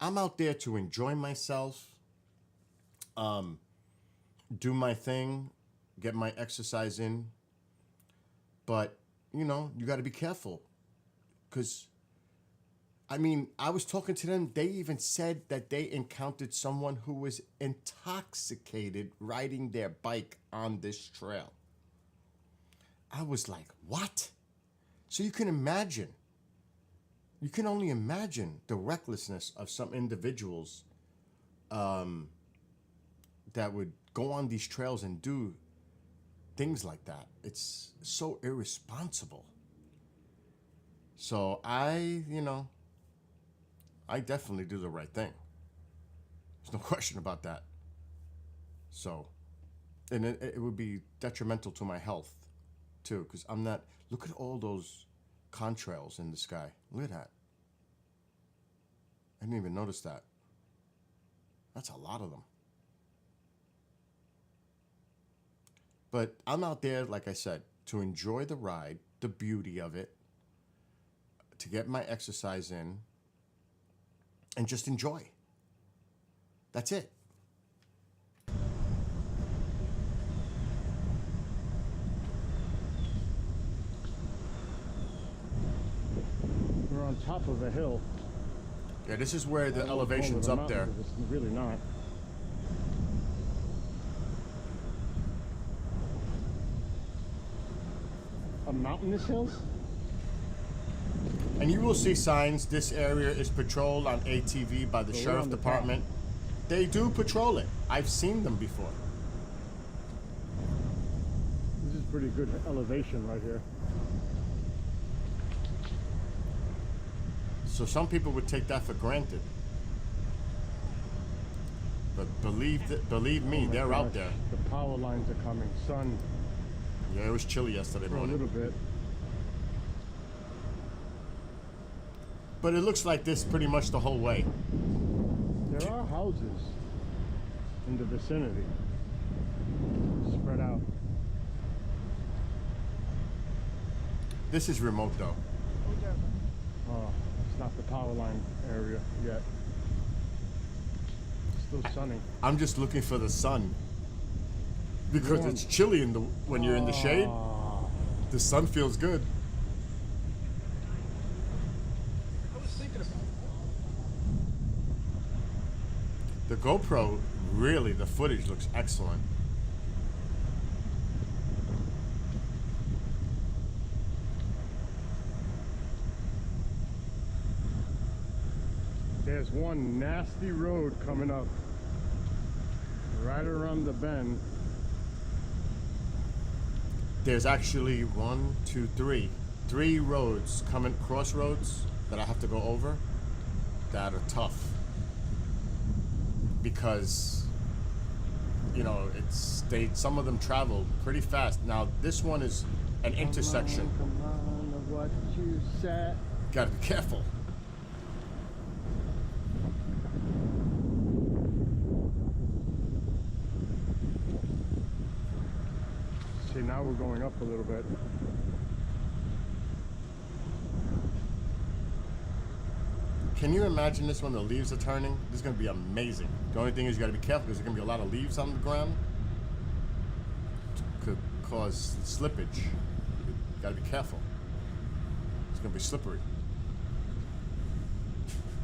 I'm out there to enjoy myself, do my thing, get my exercise in. But, you got to be careful. Because, I was talking to them. They even said that they encountered someone who was intoxicated riding their bike on this trail. I was like, what? So you can imagine. You can only imagine the recklessness of some individuals that would go on these trails and do things like that. It's so irresponsible. So I definitely do the right thing. There's no question about that. So, and it would be detrimental to my health too, because I'm not, look at all those contrails in the sky. Look at that. I didn't even notice that. That's a lot of them. But I'm out there, like I said, to enjoy the ride, the beauty of it, to get my exercise in, and just enjoy. That's it. We're on top of a hill. Yeah, this is where the elevation's up there. It's really not. A mountainous hills? And you will see signs. This area is patrolled on ATV by the So we're sheriff on the department. They do patrol it. I've seen them before. This is pretty good elevation right here. So some people would take that for granted. But believe me, Oh my they're out gosh, there. The power lines are coming. Sun Yeah, it was chilly yesterday for a morning. little bit. But it looks like this pretty much the whole way. There are houses in the vicinity, spread out. This is remote though. Oh, it's not the power line area yet. Still sunny. I'm just looking for the sun. Because it's chilly when you're in the shade. Ah, The sun feels good. The GoPro, really, the footage looks excellent. there's one nasty road coming up right around the bend. There's actually three roads crossroads that I have to go over that are tough because some of them travel pretty fast. Now this one is an intersection. Come on, what you said. Gotta be careful. See, now we're going up a little bit. Can you imagine this when the leaves are turning? This is going to be amazing. The only thing is you got to be careful because there's going to be a lot of leaves on the ground. Could cause slippage. You got to be careful. It's going to be slippery.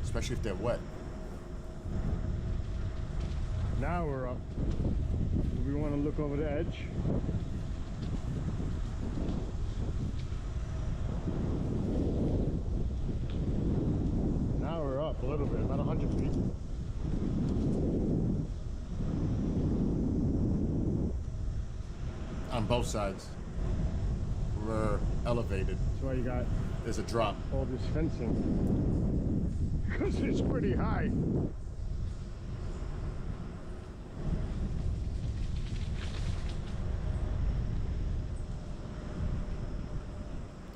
Especially if they're wet. Now we're up. Do we want to look over the edge? Now we're up a little bit, about 100 feet. On both sides. We're elevated. That's why you got there's a drop. all this fencing. Because it's pretty high.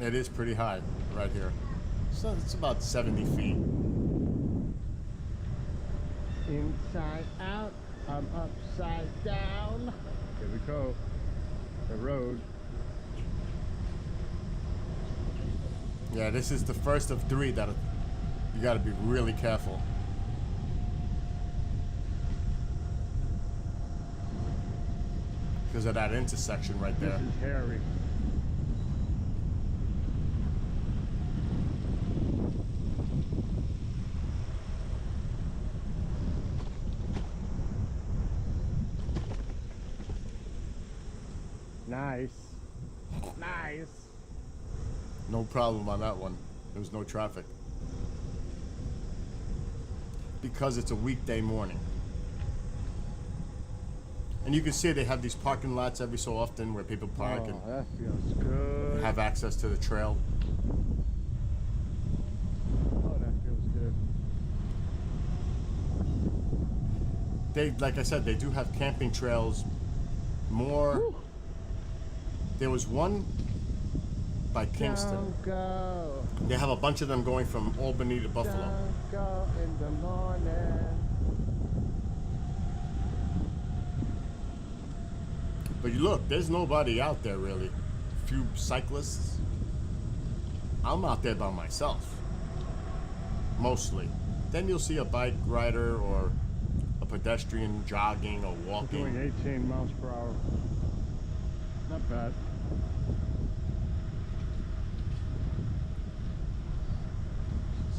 It is pretty high right here. So it's about 70 feet. Inside out, I'm upside down. Here we go. The road. Yeah, this is the first of 3 that you got to be really careful. Because of that intersection right This there. is hairy. Nice. Nice. No problem on that one. There was no traffic. Because it's a weekday morning. And you can see they have these parking lots every so often where people park Oh, and that feels good. have access to the trail. Oh, that feels good. They, like I said, they do have camping trails more. Whew. There was one by Kingston. Don't go. They have a bunch of them going from Albany to Buffalo. Don't go in the morning. But you look, there's nobody out there really. Few cyclists. I'm out there by myself. Mostly. Then you'll see a bike rider or a pedestrian jogging or walking. Doing 18 miles per hour. Not bad.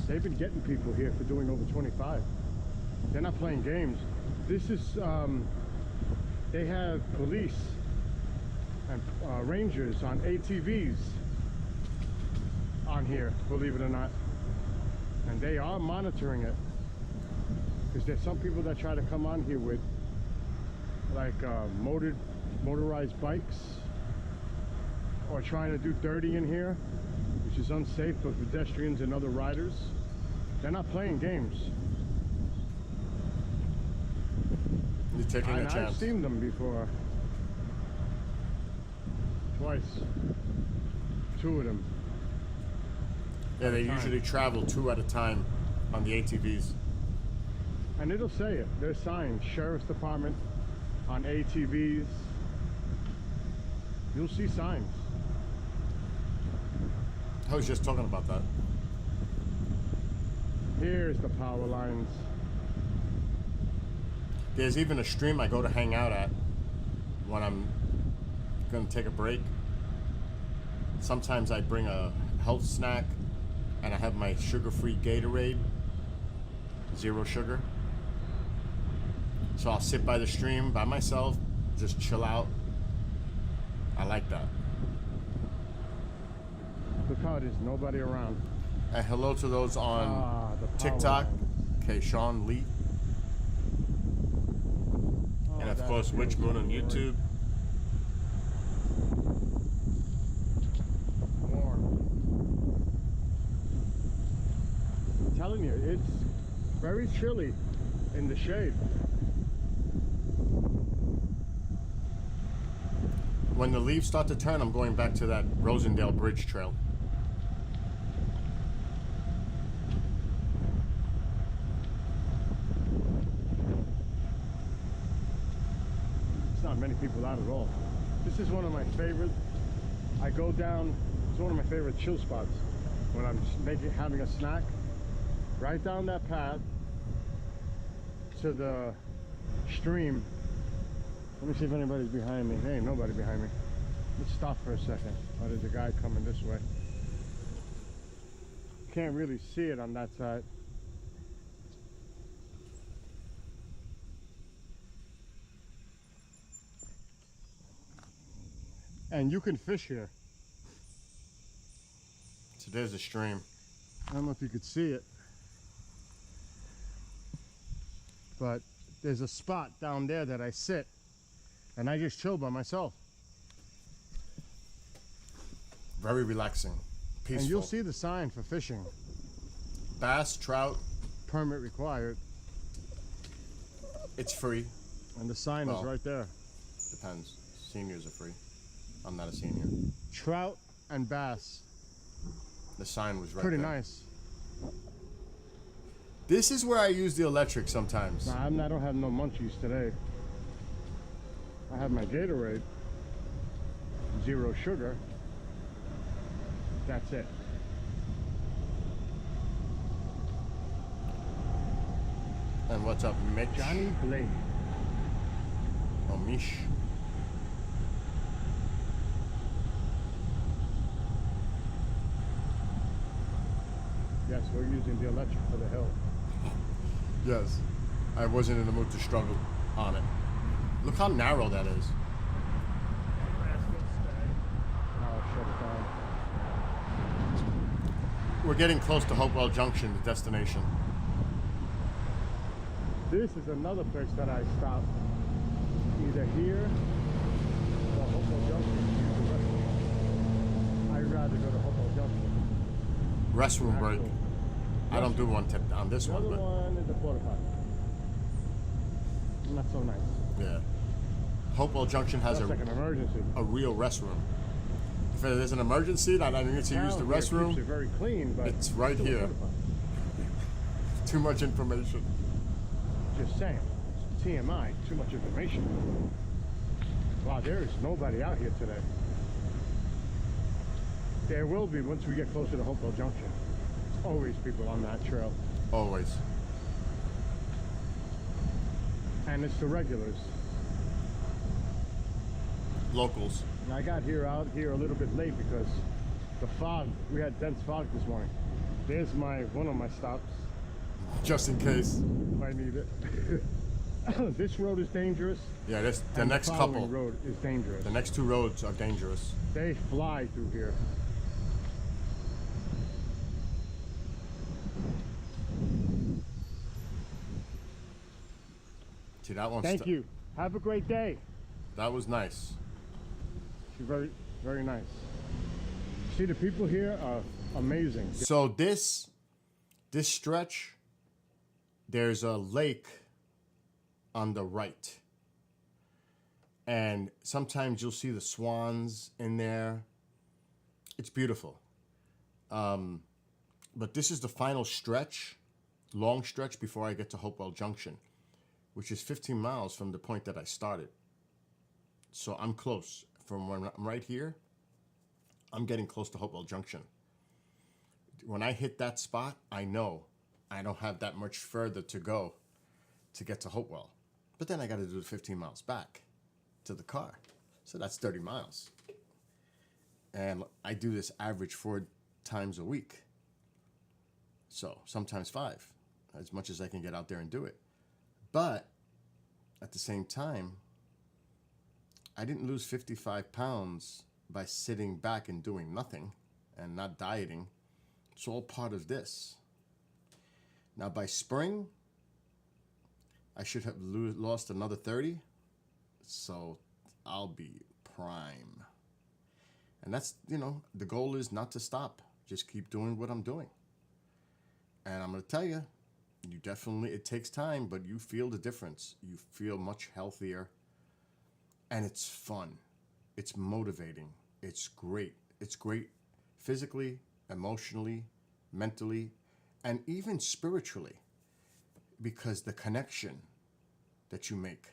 They've been getting people here for doing over 25. They're not playing games. This is, they have police and rangers on ATVs on here, believe it or not. And they are monitoring it. Because there's some people that try to come on here with like motorized bikes or trying to do dirty in here, which is unsafe for pedestrians and other riders. They're not playing games. You're taking a And I've chance. seen them before. Twice. 2 of them. Yeah, they time. usually travel 2 at a time on the ATVs. And it'll say it. There's signs. Sheriff's Department on ATVs. You'll see signs. I was just talking about that. Here's the power lines. There's even a stream I go to hang out at when I'm gonna take a break. Sometimes I bring a health snack and I have my sugar-free Gatorade, 0 sugar. So I'll sit by the stream by myself, just chill out. I like that. Look how it is. Nobody around. And hello to those on The power TikTok, lines. Kayshawn Lee, Oh, and of that course feels Witch Moon on great. YouTube. Warm. I'm telling you, it's very chilly in the shade. When the leaves start to turn, I'm going back to that Rosendale Bridge Trail. It's not many people out at all. This is one of my favorite. I go down. It's one of my favorite chill spots when I'm having a snack. Right down that path to the stream. Let me see if anybody's behind me. There ain't nobody behind me. Let's stop for a second. Oh, there's a guy coming this way. Can't really see it on that side. And you can fish here. So there's a stream. I don't know if you could see it, but there's a spot down there that I sit and I just chill by myself. Very relaxing. peaceful. And you'll see the sign for fishing. Bass, trout, Permit required. it's free. And the sign Well, is right there. Depends. Seniors are free. I'm not a senior. Trout and bass. The sign was right Pretty there. nice. This is where I use the electric sometimes. Nah, I don't have no munchies today. I have my Gatorade. 0 sugar. That's it. And what's up, Mitch? Johnny Blake. Oh, Mish. Yes, we're using the electric for the hill. Yes. I wasn't in the mood to struggle on it. Look how narrow that is. I'll shut it down. We're getting close to Hopewell Junction, the destination. This is another place that I stop. Either here or Hopewell Junction to use the restroom. I'd rather go to Hopewell Junction. Restroom break. Actual- I don't do one tip on this The one, other but one is the porta potty. Not so nice. yeah. Hopewell Junction has That's like an emergency. a real restroom. If there's an emergency that I need to use the Town here keeps restroom, it very clean, but it's right still a here. porta potty. Too much information. Just saying. TMI, too much information. Wow, there is nobody out here today. There will be once we get closer to Hopewell Junction. There's always people on that trail. Always. And it's the regulars. Locals. And I got out here a little bit late because the fog, we had dense fog this morning. There's one of my stops, Just in case. if I need it. This road is dangerous. Yeah, the and next the following couple. road is dangerous. The next 2 roads are dangerous. They fly through here. See, that one's Thank you. Have a great day. That was nice. She's very, very nice. See, the people here are amazing. So this stretch, there's a lake on the right. And sometimes you'll see the swans in there. It's beautiful. But this is the final stretch, long stretch before I get to Hopewell Junction, which is 15 miles from the point that I started. So I'm close. From when I'm right here, I'm getting close to Hopewell Junction. When I hit that spot, I know I don't have that much further to go to get to Hopewell. But then I got to do the 15 miles back to the car. So that's 30 miles. And I do this average 4 times a week. So sometimes 5, as much as I can get out there and do it. But at the same time, I didn't lose 55 pounds by sitting back and doing nothing and not dieting. It's all part of this. Now by spring, I should have lost another 30. So I'll be prime. And that's, the goal is not to stop. Just keep doing what I'm doing. And I'm going to tell you, it takes time, but you feel the difference. You feel much healthier. And it's fun. It's motivating. It's great. It's great physically, emotionally, mentally, and even spiritually, because the connection that you make.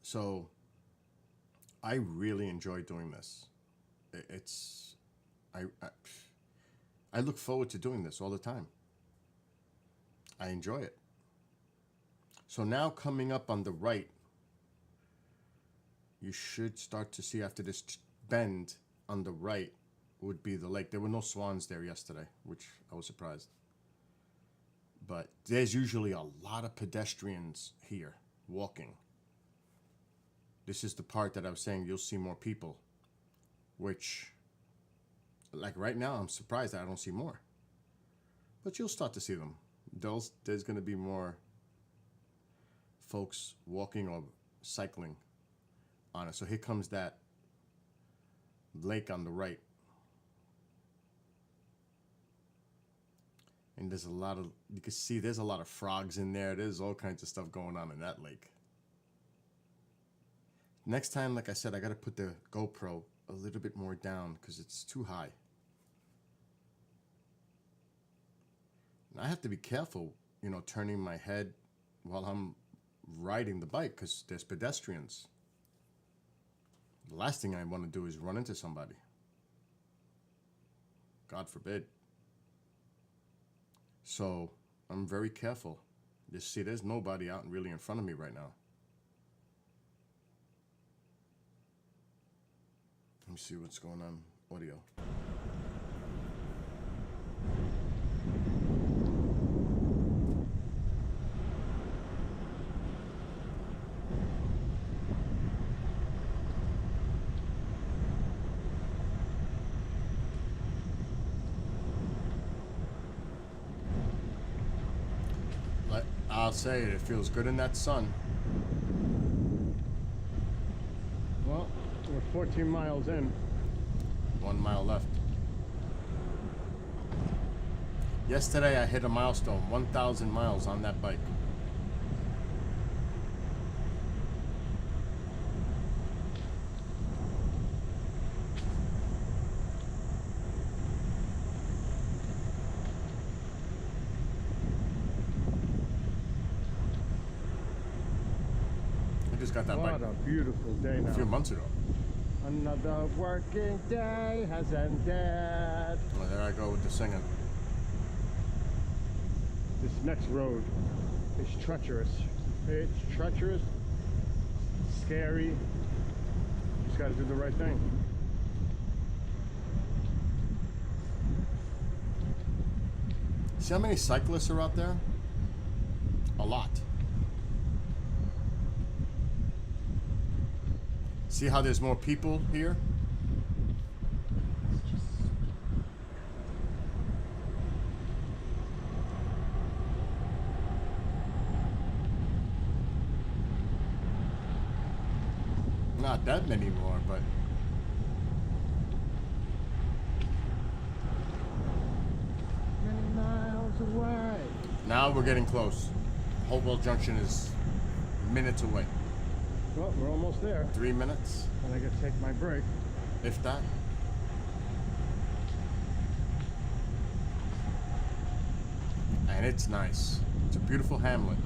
So I really enjoy doing this. I look forward to doing this all the time. I enjoy it. So now coming up on the right, you should start to see after this bend on the right would be the lake. There were no swans there yesterday, which I was surprised. But there's usually a lot of pedestrians here walking. This is the part that I was saying you'll see more people, which, like right now, I'm surprised that I don't see more. But you'll start to see them. There's going to be more folks walking or cycling on it. So here comes that lake on the right. And there's a lot of, you can see there's a lot of frogs in there. There's all kinds of stuff going on in that lake. Next time, like I said, I got to put the GoPro a little bit more down because it's too high. And I have to be careful, you know, turning my head while I'm riding the bike because there's pedestrians. The last thing I want to do is run into somebody. God forbid. So I'm very careful. You see, there's nobody out really in front of me right now. Let me see what's going on. Audio. I'll say it feels good in that sun. Well, we're 14 miles in. 1 mile left. Yesterday I hit a milestone, 1,000 miles on that bike. I just got that bike What a beautiful day a now. few months ago. Another working day has ended. Well, there I go with the singing. This next road is treacherous. It's treacherous, scary. Just got to do the right thing. See how many cyclists are out there? A lot. See how there's more people here? Not that many more, but Many miles away. now we're getting close. Hopewell Junction is minutes away. Well, we're almost there. 3 minutes, And I gotta take my break. if that. And it's nice. It's a beautiful hamlet.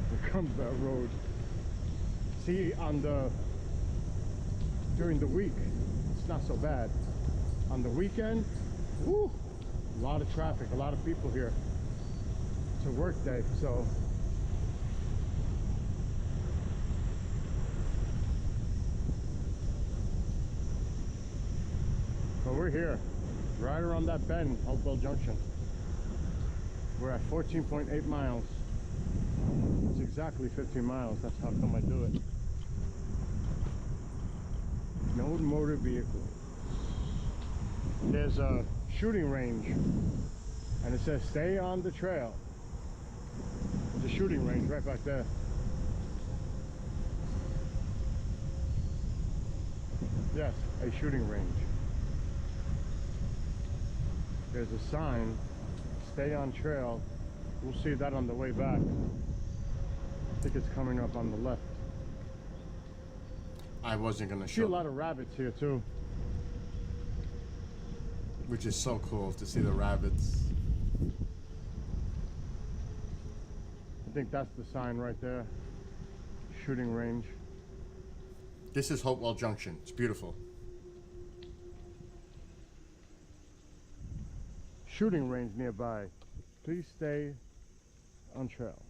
Here comes that road. See, during the week, it's not so bad. On the weekend, woo, a lot of traffic, a lot of people here. It's a work day, so. But we're here, right around that bend, Hopewell Junction. We're at 14.8 miles. It's exactly 15 miles, that's how come I do it. No motor vehicle. There's a shooting range, and it says stay on the trail. There's a shooting range right back there. Yes, a shooting range. There's a sign, stay on trail. We'll see that on the way back. I think it's coming up on the left. I wasn't gonna See a show, lot of rabbits here too. which is so cool to see the rabbits. I think that's the sign right there. Shooting range. This is Hopewell Junction. It's beautiful. Shooting range nearby. Please stay on trail.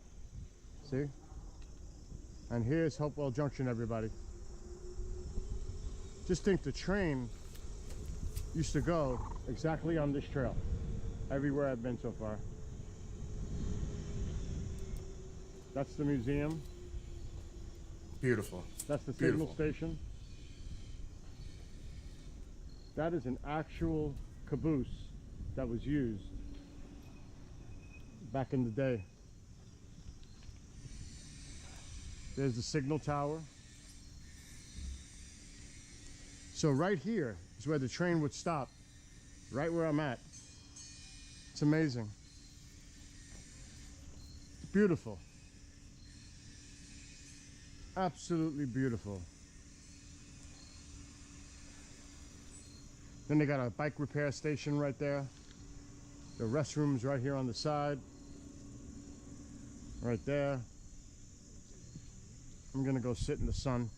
See? And here's Hopewell Junction, everybody. Just think the train used to go exactly on this trail. Everywhere I've been so far. That's the museum. Beautiful. That's the Beautiful. signal station. That is an actual caboose that was used back in the day. There's the signal tower. So right here is where the train would stop, right where I'm at. It's amazing. Beautiful. Absolutely beautiful. Then they got a bike repair station right there. The restrooms right here on the side. Right there. I'm gonna go sit in the sun.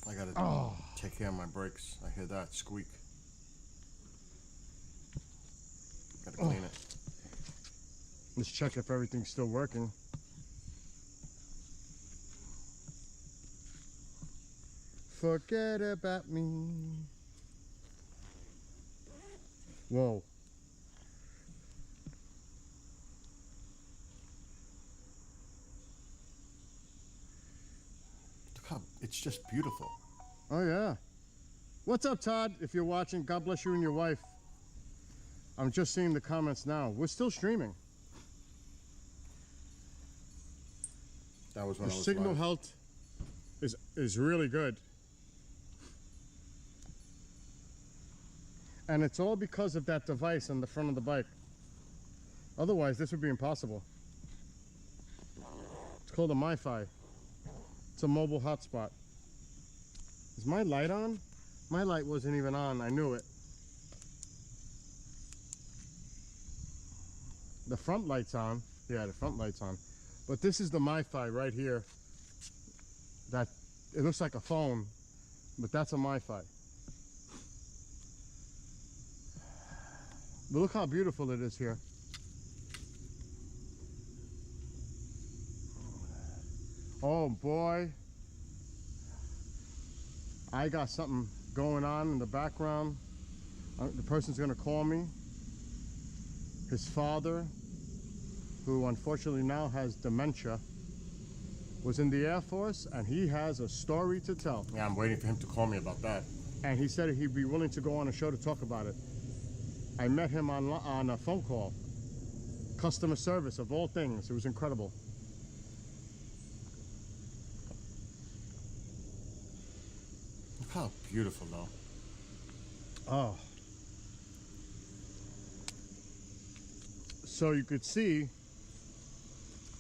I gotta take care of my brakes. I hear that squeak. Gotta clean it. Let's check if everything's still working. Forget about me. Whoa. Look how it's just beautiful. Oh yeah. What's up, Todd? If you're watching, God bless you and your wife. I'm just seeing the comments now. We're still streaming. That was when The I was signal live. health is really good. And it's all because of that device on the front of the bike. Otherwise, this would be impossible. It's called a MiFi. It's a mobile hotspot. Is my light on? My light wasn't even on. I knew it. The front light's on. Yeah, the front light's on. But this is the MiFi right here. That it looks like a phone, but that's a MiFi. But look how beautiful it is here. Oh boy. I got something going on in the background. The person's gonna call me. His father, who unfortunately now has dementia, was in the Air Force, and he has a story to tell. Yeah, I'm waiting for him to call me about that. And he said he'd be willing to go on a show to talk about it. I met him on a phone call. Customer service, of all things. It was incredible. Look how beautiful, though. Oh. So you could see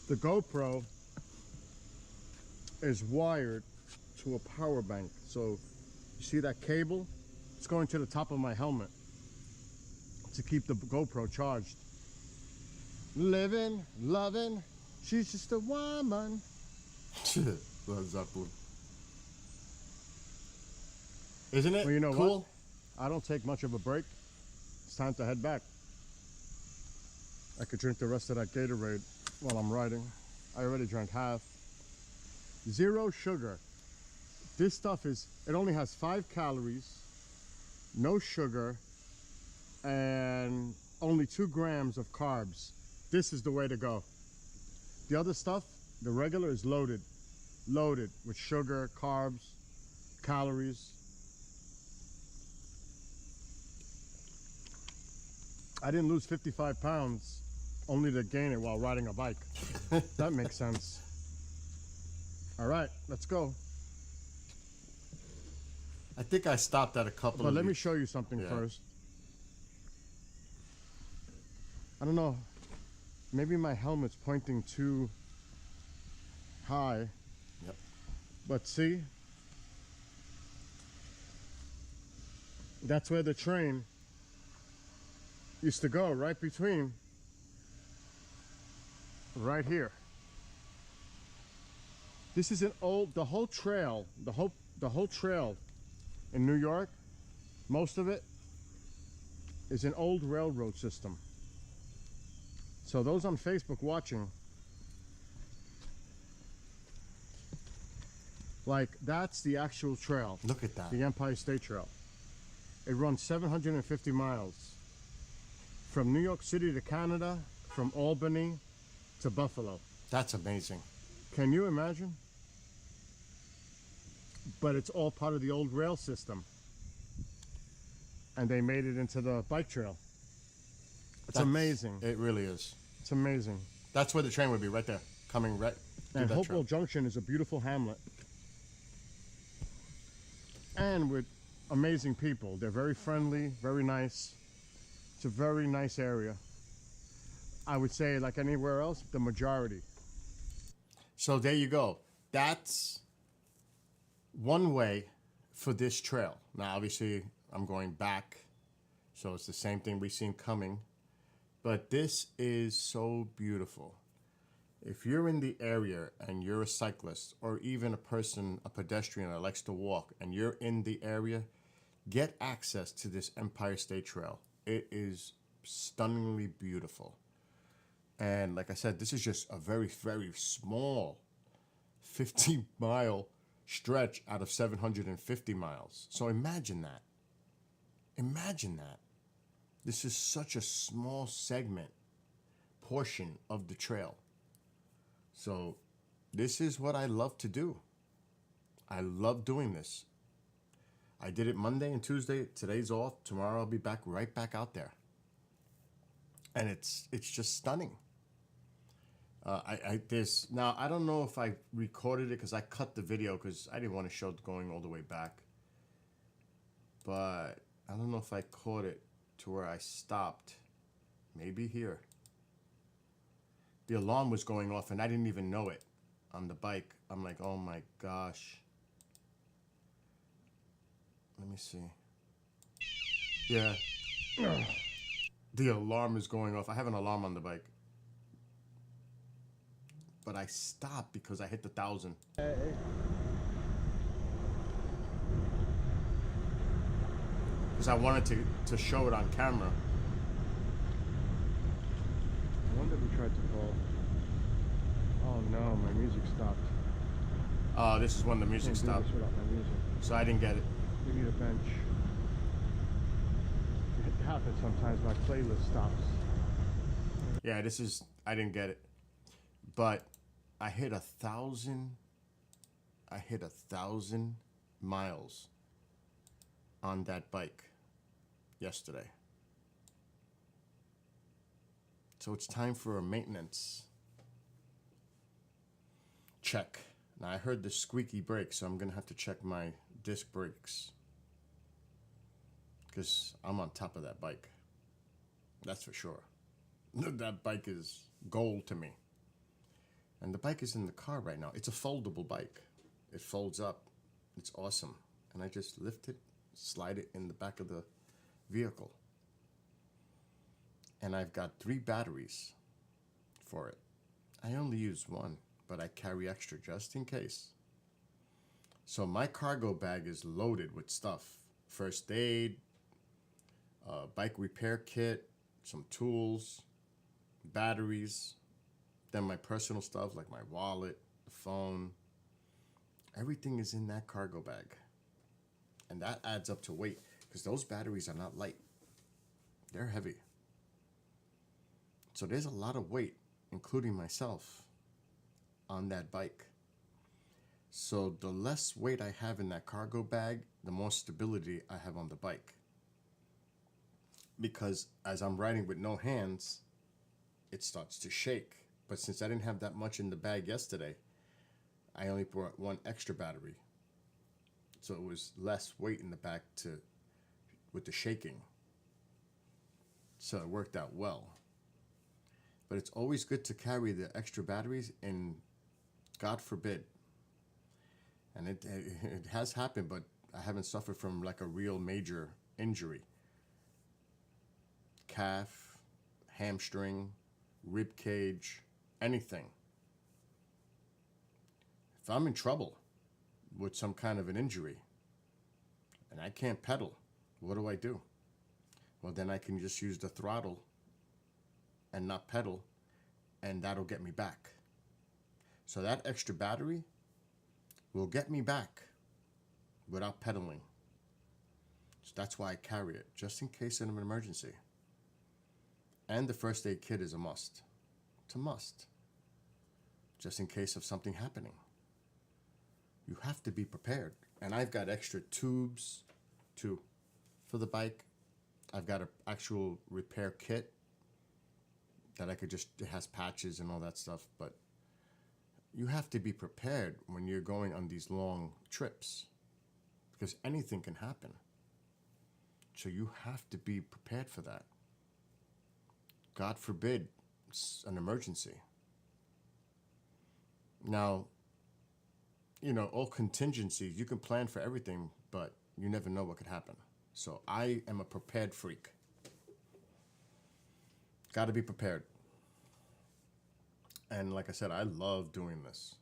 the GoPro is wired to a power bank. So you see that cable? It's going to the top of my helmet to keep the GoPro charged. Living, loving, she's just a woman. Led Zeppelin. Isn't it Well, you know cool? what? I don't take much of a break. It's time to head back. I could drink the rest of that Gatorade while I'm riding. I already drank half. 0 sugar. This stuff it only has 5 calories, no sugar, and only 2 grams of carbs. This is the way to go. The other stuff, the regular, is loaded with sugar, carbs, calories. I didn't lose 55 pounds only to gain it while riding a bike. That makes sense. All right, let's go. I think I stopped at a couple But of let me these. show you something Yeah. first. I don't know. Maybe my helmet's pointing too high. Yep. But see? That's where the train used to go, right between, right here. This is an old, the whole trail in New York, most of it is an old railroad system. So those on Facebook watching, like that's the actual trail, Look at that. the Empire State Trail. It runs 750 miles from New York City to Canada, from Albany to Buffalo. That's amazing. Can you imagine? But it's all part of the old rail system. and they made it into the bike trail. It's That's- amazing. It really is. It's amazing. That's where the train would be, right there, coming right through And that Hopewell trail. Junction is a beautiful hamlet. And with amazing people. They're very friendly, very nice. It's a very nice area. I would say, like anywhere else, the majority. So there you go. That's one way for this trail. Now, obviously, I'm going back, so it's the same thing we've seen coming. But this is so beautiful. If you're in the area and you're a cyclist or even a pedestrian that likes to walk, and you're in the area, get access to this Empire State Trail. It is stunningly beautiful. And like I said, this is just a very, very small 50-mile stretch out of 750 miles. So imagine that. Imagine that. This is such a small segment, portion of the trail. So this is what I love to do. I love doing this. I did it Monday and Tuesday. Today's off. Tomorrow I'll be back, right back out there. And it's just stunning. Now I don't know if I recorded it because I cut the video because I didn't want to show it going all the way back. But I don't know if I caught it to where I stopped. Maybe here. The alarm was going off and I didn't even know it on the bike. I'm like, oh my gosh. Let me see. Yeah. The alarm is going off. I have an alarm on the bike. But I stopped because I hit the 1,000. Because I wanted to show it on camera. I wonder if we tried to call. Oh no, my music stopped. This is when the music Can't do stopped. this without my music. So I didn't get it. We need a bench. It happens sometimes. My playlist stops. Yeah, I didn't get it. But I hit 1,000. I hit 1,000 miles on that bike yesterday. So it's time for a maintenance check. Now I heard the squeaky brake, so I'm gonna have to check my disc brakes because I'm on top of that bike. That's for sure. That bike is gold to me. And the bike is in the car right now. It's a foldable bike. It folds up. It's awesome. And I just lift it, slide it in the back of the vehicle. And I've got 3 batteries for it. I only use one, but I carry extra just in case. So my cargo bag is loaded with stuff. First aid, bike repair kit, some tools, batteries, then my personal stuff like my wallet, the phone. Everything is in that cargo bag. And that adds up to weight because those batteries are not light. They're heavy. So there's a lot of weight, including myself, on that bike. So the less weight I have in that cargo bag, the more stability I have on the bike. Because as I'm riding with no hands, it starts to shake. But since I didn't have that much in the bag yesterday, I only brought 1 extra battery. So it was less weight in the back with the shaking. So it worked out well. But it's always good to carry the extra batteries in, God forbid. And it has happened, but I haven't suffered from like a real major injury. Calf, hamstring, rib cage, anything. If I'm in trouble with some kind of an injury and I can't pedal, what do? Well, then I can just use the throttle and not pedal, and that'll get me back. So that extra battery will get me back without pedaling. So that's why I carry it, just in case of an emergency. And the first aid kit is a must. It's a must. Just in case of something happening. You have to be prepared. And I've got extra tubes too for the bike I've got an actual repair kit that I could just, it has patches and all that stuff, but you have to be prepared when you're going on these long trips because anything can happen. So you have to be prepared for that. God forbid it's an emergency. Now, you know, all contingencies, you can plan for everything, but you never know what could happen. So I am a prepared freak. Got to be prepared. And like I said, I love doing this.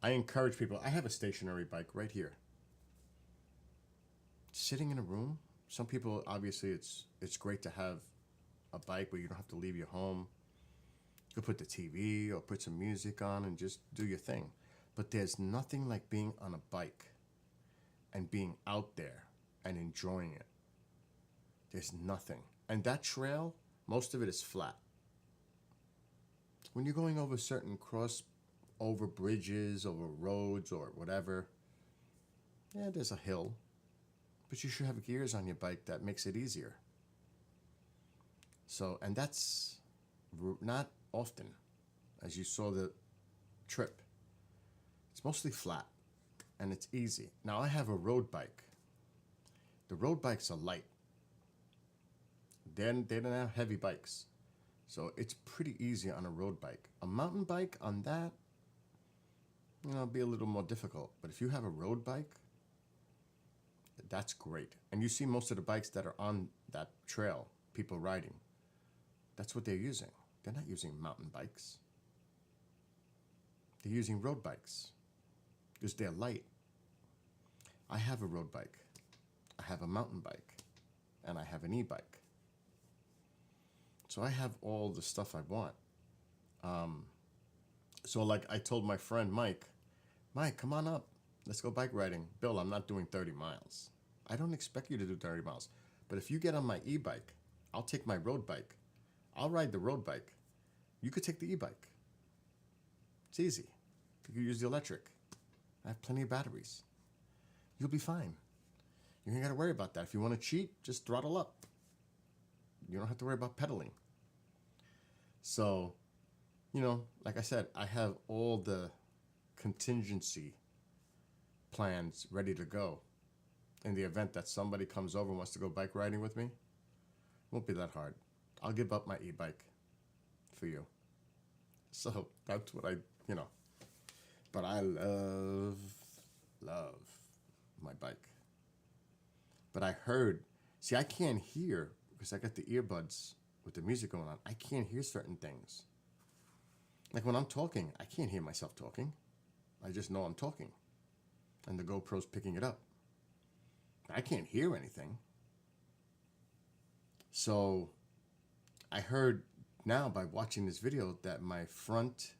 I encourage people. I have a stationary bike right here. Sitting in a room. Some people, obviously, it's great to have a bike where you don't have to leave your home. You could put the TV or put some music on and just do your thing. But there's nothing like being on a bike and being out there and enjoying it. There's nothing. And that trail, most of it is flat. When you're going over certain over bridges, over roads or whatever, yeah, there's a hill. But you should have gears on your bike that makes it easier. So, and that's not often, as you saw the trip. It's mostly flat and it's easy. Now I have a road bike. The road bikes are light. Then they don't have heavy bikes. So it's pretty easy on a road bike. A mountain bike on that, you know, be a little more difficult. But if you have a road bike, that's great. And you see most of the bikes that are on that trail, people riding, that's what they're using. They're not using mountain bikes. They're using road bikes because they're light. I have a road bike. I have a mountain bike. And I have an e-bike. So I have all the stuff I want. So like I told my friend Mike, come on up. Let's go bike riding. Bill, I'm not doing 30 miles. I don't expect you to do 30 miles. But if you get on my e-bike, I'll take my road bike. I'll ride the road bike. You could take the e-bike. It's easy. You can use the electric. I have plenty of batteries. You'll be fine. You ain't got to worry about that. If you want to cheat, just throttle up. You don't have to worry about pedaling. So, you know, like I said, I have all the contingency plans ready to go in the event that somebody comes over and wants to go bike riding with me. Won't be that hard. I'll give up my e-bike for you. So that's what you know. But I love my bike. But I heard, see, I can't hear because I got the earbuds with the music going on. I can't hear certain things. Like when I'm talking, I can't hear myself talking. I just know I'm talking. And the GoPro's picking it up. I can't hear anything. So I heard now by watching this video that my front,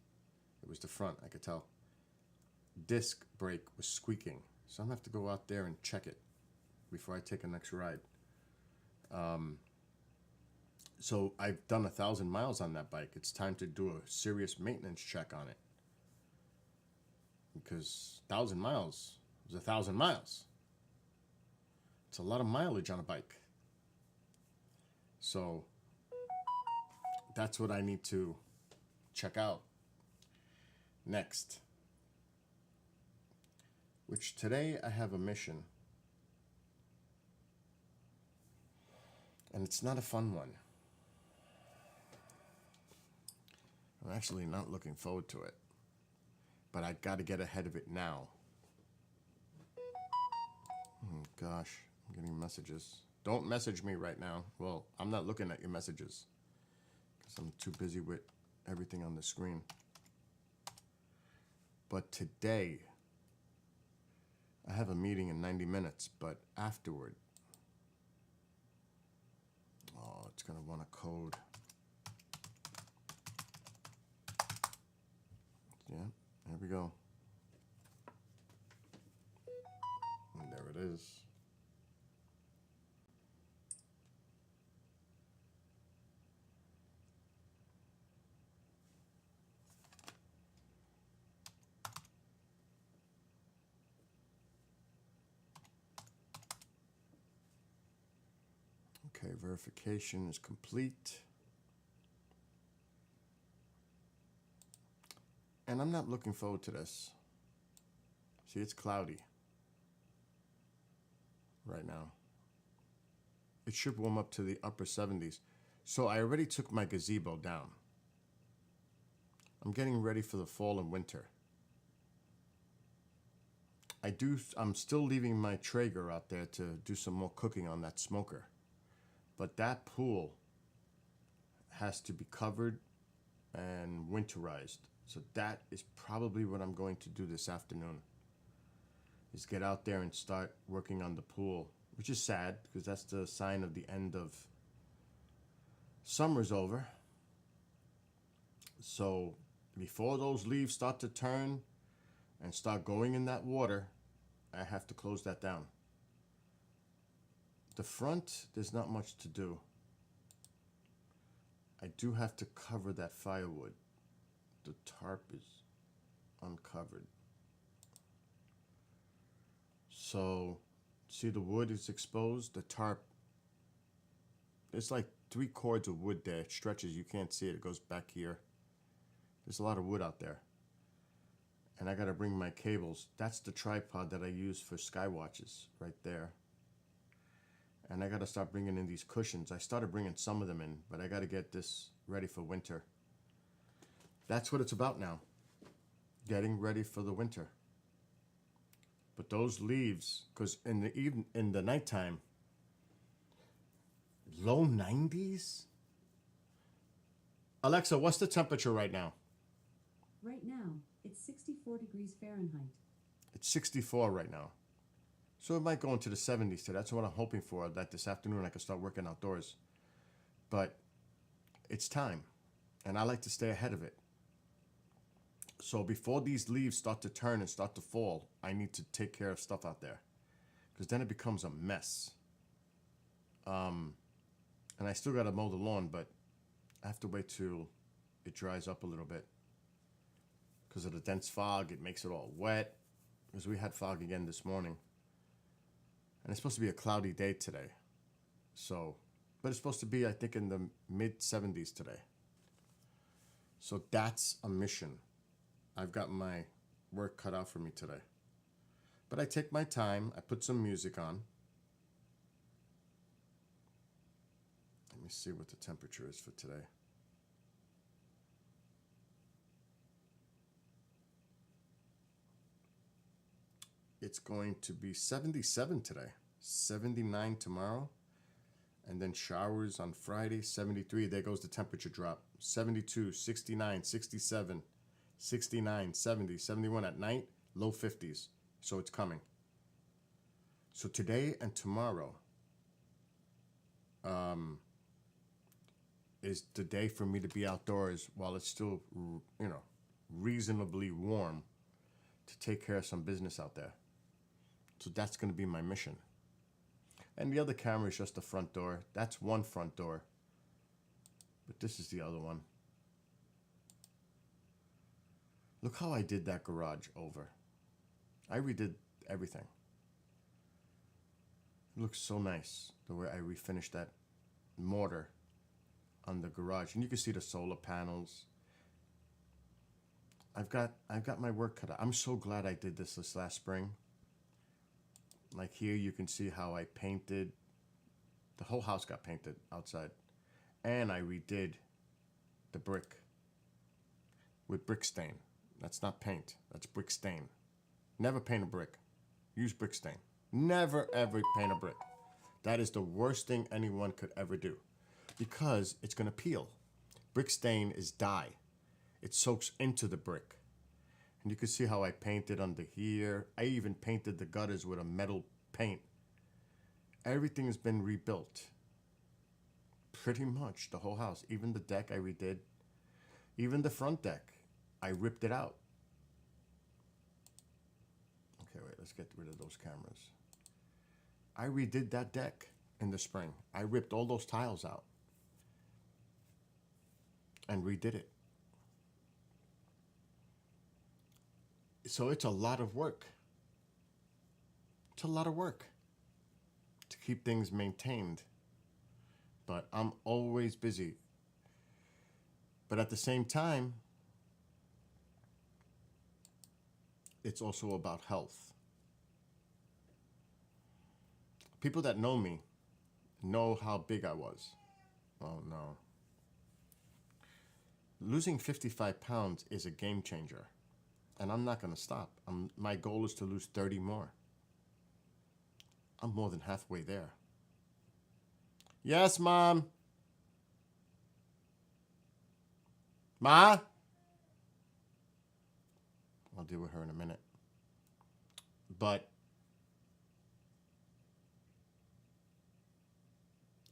it was the front, I could tell, disc brake was squeaking. So I'm going to have to go out there and check it before I take a next ride. So I've done 1,000 miles on that bike. It's time to do a serious maintenance check on it. Because 1,000 miles is 1,000 miles. It's a lot of mileage on a bike. So that's what I need to check out next. Which today I have a mission. And it's not a fun one. I'm actually not looking forward to it. But I got to get ahead of it now. Oh gosh, I'm getting messages. Don't message me right now. Well, I'm not looking at your messages because I'm too busy with everything on the screen. But today, I have a meeting in 90 minutes, but afterward, oh, it's going to want a code. Yeah, there we go. And there it is. Okay, verification is complete. And I'm not looking forward to this. See, it's cloudy right now. It should warm up to the upper 70s. So I already took my gazebo down. I'm getting ready for the fall and winter. I'm still leaving my Traeger out there to do some more cooking on that smoker. But that pool has to be covered and winterized. So that is probably what I'm going to do this afternoon. Is get out there and start working on the pool, which is sad because that's the sign of the end of summer's over. So before those leaves start to turn and start going in that water, I have to close that down. The front, there's not much to do. I do have to cover that firewood. The tarp is uncovered. So, see the wood is exposed? The tarp, it's like 3 cords of wood there. It stretches, you can't see it. It goes back here. There's a lot of wood out there. And I gotta bring my cables. That's the tripod that I use for Skywatches right there. And I gotta start bringing in these cushions. I started bringing some of them in, but I gotta get this ready for winter. That's what it's about now. Getting ready for the winter. But those leaves, because in the nighttime, low 90s? Alexa, what's the temperature right now? Right now, it's 64 degrees Fahrenheit. It's 64 right now. So it might go into the 70s today. That's what I'm hoping for, that this afternoon I can start working outdoors. But it's time, and I like to stay ahead of it. So before these leaves start to turn and start to fall, I need to take care of stuff out there, because then it becomes a mess. And I still got to mow the lawn, but I have to wait till it dries up a little bit. Because of the dense fog, it makes it all wet. Because we had fog again this morning. And it's supposed to be a cloudy day today. So, but it's supposed to be, I think, in the mid 70s today. So that's a mission. I've got my work cut out for me today. But I take my time. I put some music on. Let me see what the temperature is for today. It's going to be 77 today, 79 tomorrow, and then showers on Friday, 73. There goes the temperature drop. 72, 69, 67, 69, 70, 71 at night, low 50s. So it's coming. So today and tomorrow is the day for me to be outdoors while it's still, reasonably warm, to take care of some business out there. So that's going to be my mission. And the other camera is just the front door. That's one front door. But this is the other one. Look how I did that garage over. I redid everything. It looks so nice the way I refinished that mortar on the garage. And you can see the solar panels. I've got my work cut out. I'm so glad I did this last spring. Like here, you can see how I painted. The whole house got painted outside. And I redid the brick with brick stain. That's not paint. That's brick stain. Never paint a brick. Use brick stain. Never, ever paint a brick. That is the worst thing anyone could ever do, because it's going to peel. Brick stain is dye. It soaks into the brick. And you can see how I painted under here. I even painted the gutters with a metal paint. Everything has been rebuilt. Pretty much the whole house. Even the deck I redid. Even the front deck, I ripped it out. Okay, wait, let's get rid of those cameras. I redid that deck in the spring. I ripped all those tiles out and redid it. So it's a lot of work. It's a lot of work to keep things maintained. but I'm always busy. But at the same time, it's also about health. People that know me know how big I was. Oh no. Losing 55 pounds is a game changer. And I'm not going to stop. My goal is to lose 30 more. I'm more than halfway there. Yes, Mom. Ma? I'll deal with her in a minute. But,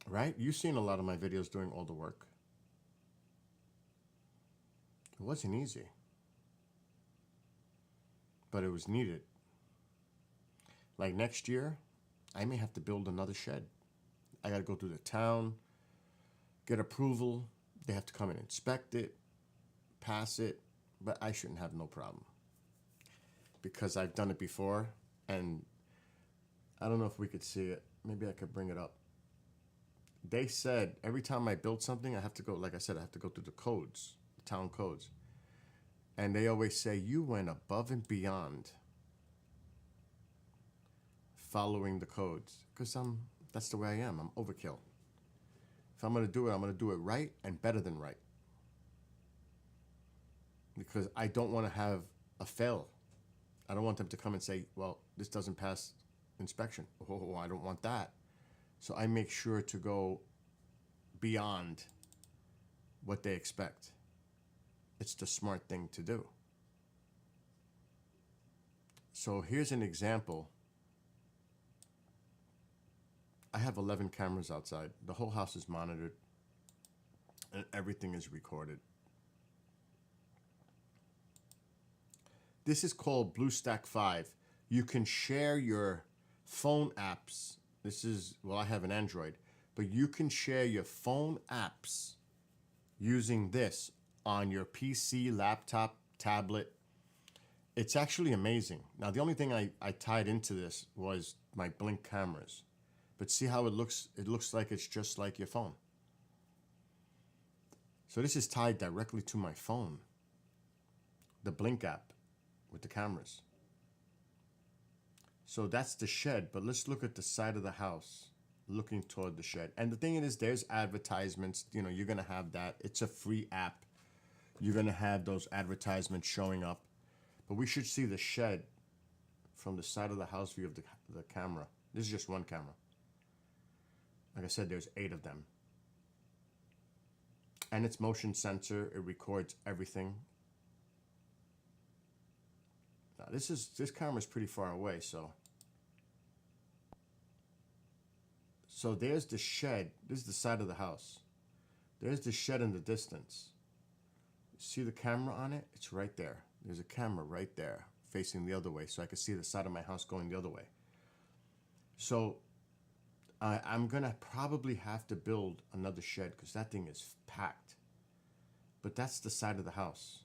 right? You've seen a lot of my videos doing all the work. It wasn't easy. But it was needed. Like next year, I may have to build another shed. I got to go through the town, get approval. They have to come and inspect it, pass it, but I shouldn't have no problem because I've done it before, and I don't know if we could see it. Maybe I could bring it up. They said every time I build something, I have to go, like I said, I have to go through the codes, the town codes. And they always say, you went above and beyond following the codes. Because that's the way I am. I'm overkill. If I'm going to do it, I'm going to do it right and better than right. Because I don't want to have a fail. I don't want them to come and say, well, this doesn't pass inspection. Oh, I don't want that. So I make sure to go beyond what they expect. It's the smart thing to do. So here's an example. I have 11 cameras outside. The whole house is monitored and everything is recorded. This is called BlueStack 5. You can share your phone apps. This is, well, I have an Android, but you can share your phone apps using this on your PC, laptop, tablet. It's actually amazing. Now, the only thing I tied into this was my Blink cameras. But see how it looks? It looks like it's just like your phone. So this is tied directly to my phone. The Blink app with the cameras. So that's the shed, but let's look at the side of the house, looking toward the shed. And the thing is, there's advertisements. You know, you're going to have that. It's a free app. You're going to have those advertisements showing up. But we should see the shed from the side of the house view of the camera. This is just one camera. Like I said, there's 8 of them. And it's motion sensor. It records everything. Now, this camera is pretty far away, so there's the shed. This is the side of the house. There's the shed in the distance. See the camera on it? It's right there. There's a camera right there facing the other way, so I can see the side of my house going the other way. So I'm going to probably have to build another shed because that thing is packed. But that's the side of the house.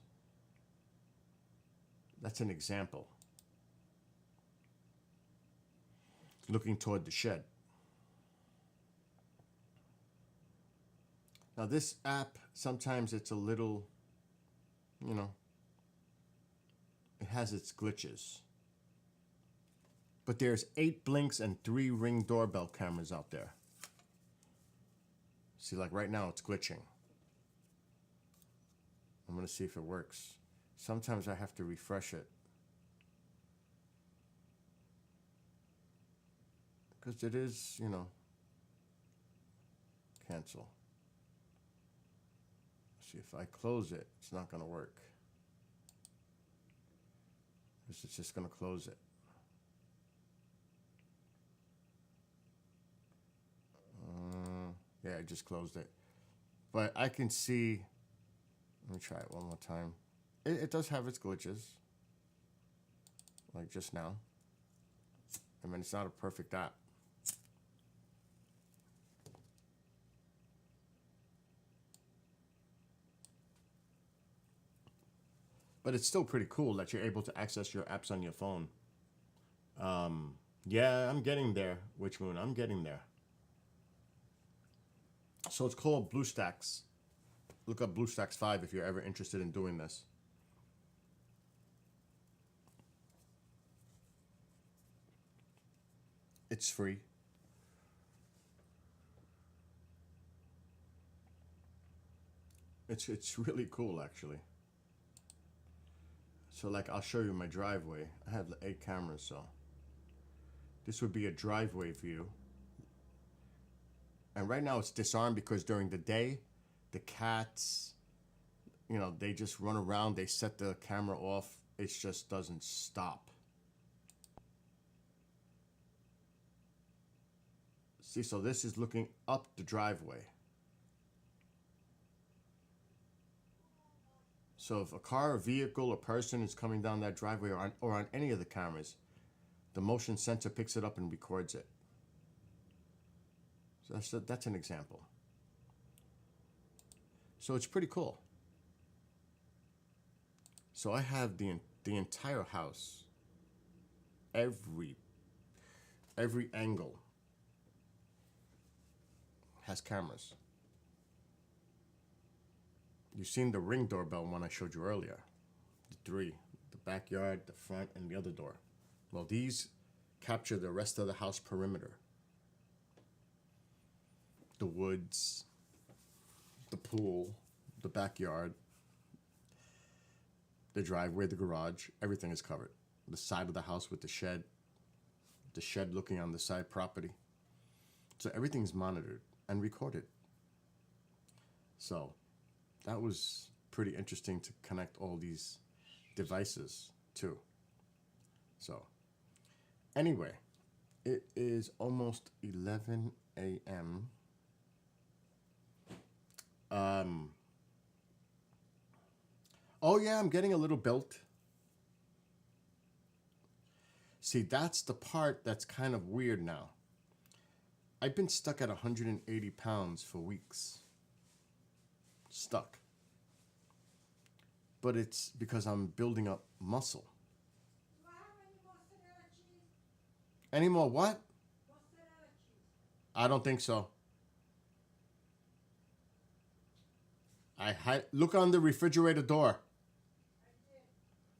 That's an example. Looking toward the shed. Now this app, sometimes it's a little, you know, it has its glitches. But there's 8 Blinks and 3 Ring doorbell cameras out there. See, like right now it's glitching. I'm going to see if it works. Sometimes I have to refresh it. Because it is, you know, cancel. See, if I close it, it's not going to work. It's just going to close it. Yeah, I just closed it. But I can see, let me try it one more time. It does have its glitches, like just now. I mean, it's not a perfect app. But it's still pretty cool that you're able to access your apps on your phone. Yeah, I'm getting there, Witch Moon. I'm getting there. So it's called BlueStacks. Look up BlueStacks 5 if you're ever interested in doing this. It's free. It's really cool actually. So like I'll show you my driveway. I have 8 cameras, so this would be a driveway view. And right now it's disarmed because during the day, the cats, you know, they just run around, they set the camera off, it just doesn't stop. See, so this is looking up the driveway. So if a car, a vehicle, a person is coming down that driveway or on any of the cameras, the motion sensor picks it up and records it. So that's an example. So it's pretty cool. So I have the entire house, every angle has cameras. You've seen the Ring doorbell one I showed you earlier. The 3, the backyard, the front, and the other door. Well, these capture the rest of the house perimeter. The woods, the pool, the backyard, the driveway, the garage, everything is covered. The side of the house with the shed looking on the side property. So everything's monitored and recorded. So that was pretty interesting to connect all these devices to. So anyway, it is almost 11 a.m. Oh yeah, I'm getting a little built. See, that's the part that's kind of weird now. I've been stuck at 180 pounds for weeks. Stuck. But it's because I'm building up muscle. Do I have any mozzarella cheese? Any more what? Mozzarella cheese. I don't think so. Look on the refrigerator door. I did.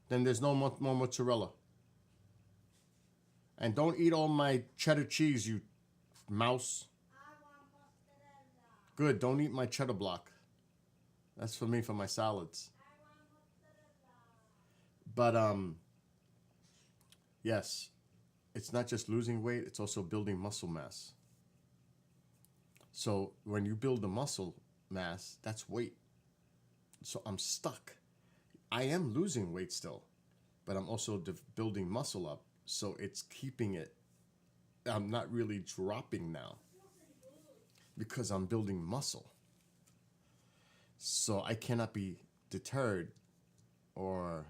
Then there's no more mozzarella. And don't eat all my cheddar cheese, you mouse. I want mozzarella. Good, don't eat my cheddar block. That's for me, for my salads. I want mozzarella. But yes, it's not just losing weight, it's also building muscle mass. So when you build the muscle mass, that's weight. So I'm stuck. I am losing weight still, but I'm also building muscle up. So it's keeping it. I'm not really dropping now because I'm building muscle. So I cannot be deterred or,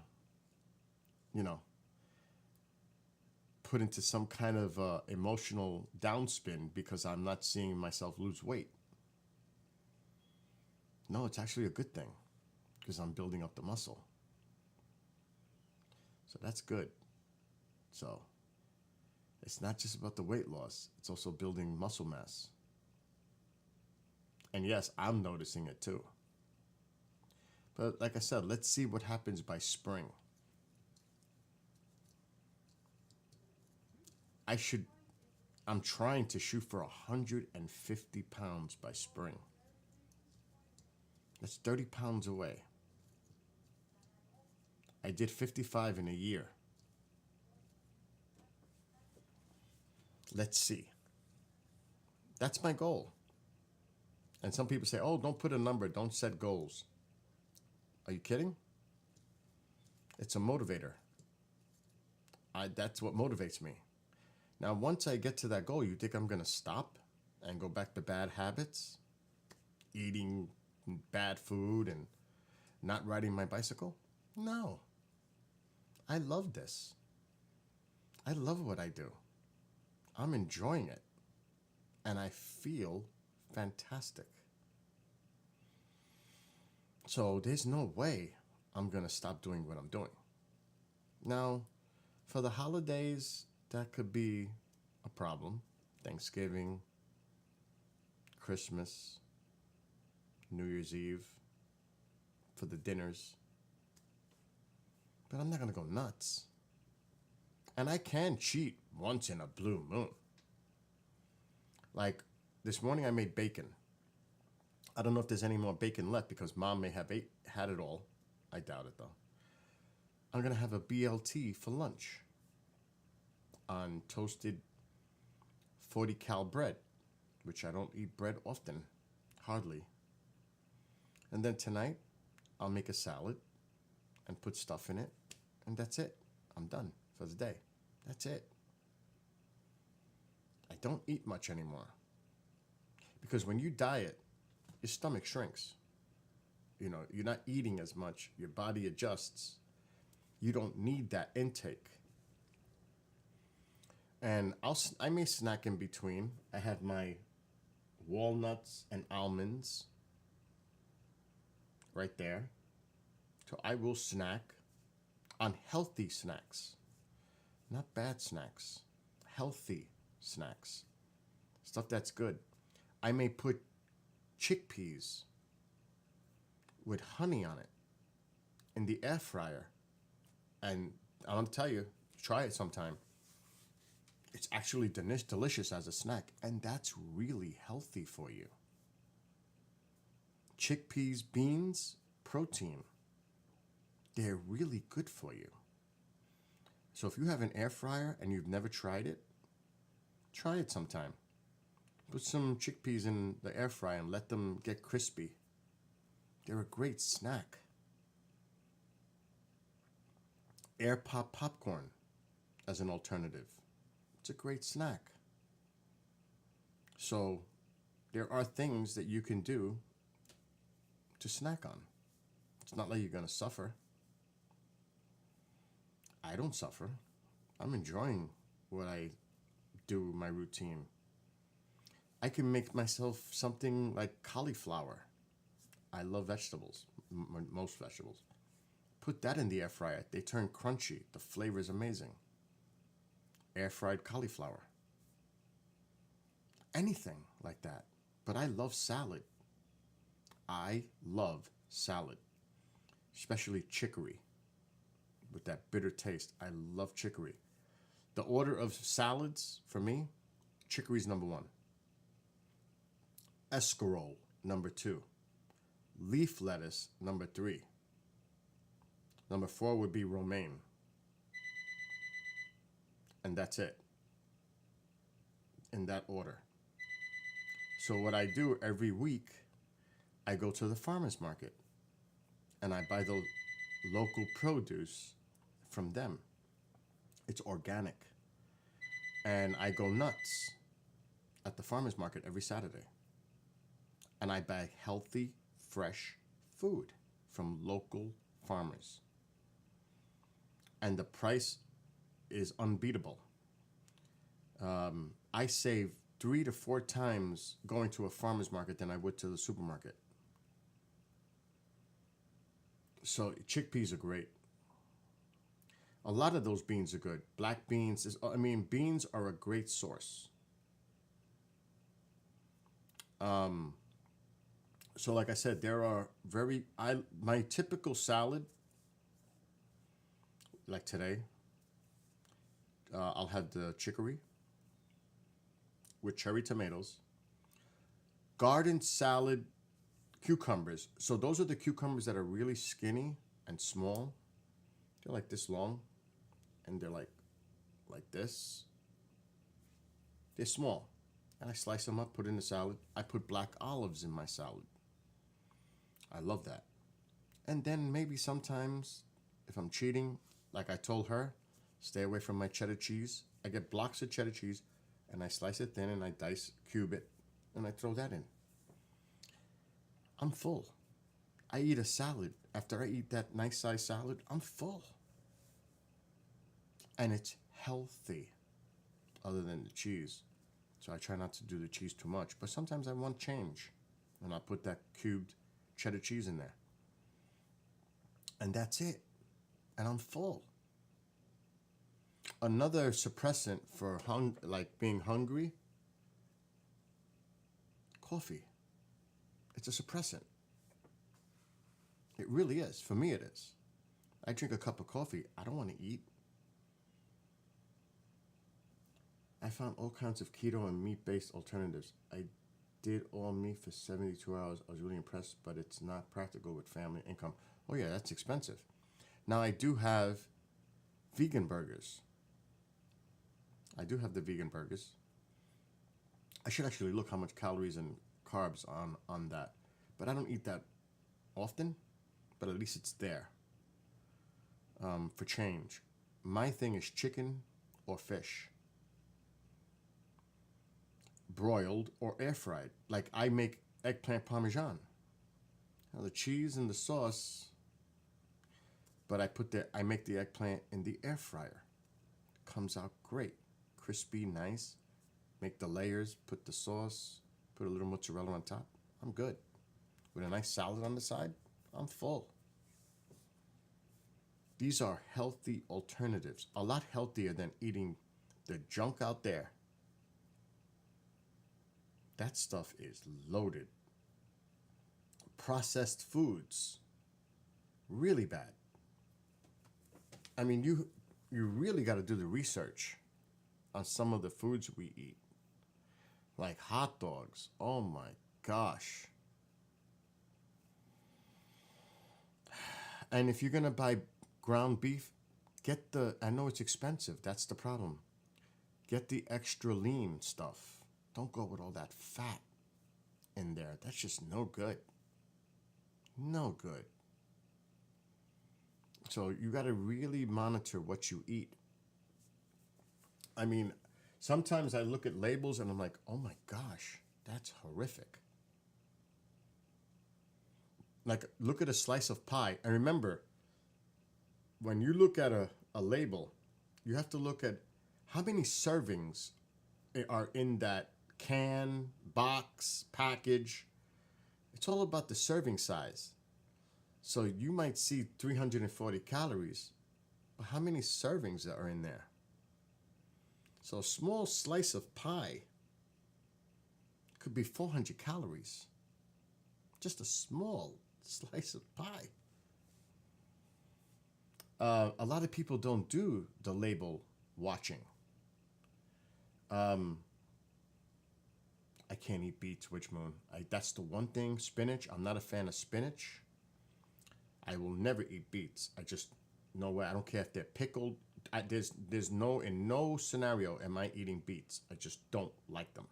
put into some kind of emotional downspin because I'm not seeing myself lose weight. No, it's actually a good thing because I'm building up the muscle. So that's good. So it's not just about the weight loss, it's also building muscle mass. And yes, I'm noticing it too. But like I said, let's see what happens by spring. I'm trying to shoot for 150 pounds by spring. That's 30 pounds away. I did 55 in a year. Let's see. That's my goal. And some people say, oh, don't put a number, don't set goals. Are you kidding? It's a motivator. That's what motivates me. Now, once I get to that goal, you think I'm going to stop and go back to bad habits? Eating bad food and not riding my bicycle? No. I love this. I love what I do. I'm enjoying it. And I feel fantastic. So there's no way I'm going to stop doing what I'm doing. Now, for the holidays, that could be a problem. Thanksgiving, Christmas, New Year's Eve, for the dinners. But I'm not going to go nuts. And I can cheat once in a blue moon. Like this morning I made bacon. I don't know if there's any more bacon left because Mom may have had it all. I doubt it though. I'm going to have a BLT for lunch on toasted 40 cal bread, which I don't eat bread often, hardly. And then tonight, I'll make a salad and put stuff in it, and that's it. I'm done for the day. That's it. I don't eat much anymore. Because when you diet, your stomach shrinks. You know, you're not eating as much. Your body adjusts. You don't need that intake. And I may snack in between. I have my walnuts and almonds right there. So I will snack on healthy snacks, not bad snacks, healthy snacks, stuff that's good. I may put chickpeas with honey on it in the air fryer. And I'm going to tell you, try it sometime. It's actually delicious as a snack, and that's really healthy for you. Chickpeas, beans, protein. They're really good for you. So if you have an air fryer and you've never tried it, try it sometime. Put some chickpeas in the air fryer and let them get crispy. They're a great snack. Air pop popcorn as an alternative. It's a great snack. So there are things that you can do to snack on. It's not like you're going to suffer. I don't suffer. I'm enjoying what I do, my routine. I can make myself something like cauliflower. I love vegetables, most vegetables. Put that in the air fryer. They turn crunchy. The flavor is amazing. Air fried cauliflower. Anything like that. But I love salad. I love salad. Especially chicory. With that bitter taste. I love chicory. The order of salads for me, chicory's number 1. Escarole, number 2. Leaf lettuce, number 3. Number 4 would be romaine. And that's it. In that order. So what I do every week, I go to the farmer's market and I buy the local produce from them. It's organic. And I go nuts at the farmer's market every Saturday. And I buy healthy, fresh food from local farmers. And the price is unbeatable. I save 3 to 4 times going to a farmer's market than I would to the supermarket. So chickpeas are great. A lot of those beans are good. Black beans, beans are a great source. So like I said, there are my typical salad, like today, I'll have the chicory with cherry tomatoes, garden salad cucumbers. So those are the cucumbers that are really skinny and small. They're like this long, and they're like this. They're small. And I slice them up, put in the salad. I put black olives in my salad. I love that. And then maybe sometimes, if I'm cheating, like I told her, stay away from my cheddar cheese. I get blocks of cheddar cheese, and I slice it thin, and I cube it, and I throw that in. I'm full. I eat a salad. After I eat that nice size salad, I'm full. And it's healthy, other than the cheese. So I try not to do the cheese too much. But sometimes I want change, and I put that cubed cheddar cheese in there. And that's it. And I'm full. Another suppressant for being hungry, coffee. It's a suppressant. It really is. For me, it is. I drink a cup of coffee. I don't want to eat. I found all kinds of keto and meat-based alternatives. I did all meat for 72 hours. I was really impressed, but it's not practical with family income. Oh yeah, that's expensive. Now I do have vegan burgers. I do have the vegan burgers. I should actually look how much calories and carbs on that. But I don't eat that often, but at least it's there for change. My thing is chicken or fish. Broiled or air fried. Like I make eggplant parmesan. Now the cheese and the sauce, but I make the eggplant in the air fryer. Comes out great. Crispy, nice. Make the layers, put the sauce, put a little mozzarella on top. I'm good. With a nice salad on the side, I'm full. These are healthy alternatives. A lot healthier than eating the junk out there. That stuff is loaded. Processed foods, really bad. I mean, you really got to do the research on some of the foods we eat. Like hot dogs. Oh my gosh. And if you're going to buy ground beef, I know it's expensive. That's the problem. Get the extra lean stuff. Don't go with all that fat in there. That's just no good. No good. So you got to really monitor what you eat. I mean, sometimes I look at labels and I'm like, oh my gosh, that's horrific. Like, look at a slice of pie. And remember, when you look at a label, you have to look at how many servings are in that can, box, package. It's all about the serving size. So you might see 340 calories, but how many servings are in there? So a small slice of pie could be 400 calories. Just a small slice of pie. A lot of people don't do the label watching. I can't eat beets, Witch Moon. That's the one thing. Spinach. I'm not a fan of spinach. I will never eat beets. I just, no way. I don't care if they're pickled. There's in no scenario am I eating beets. I just don't like them.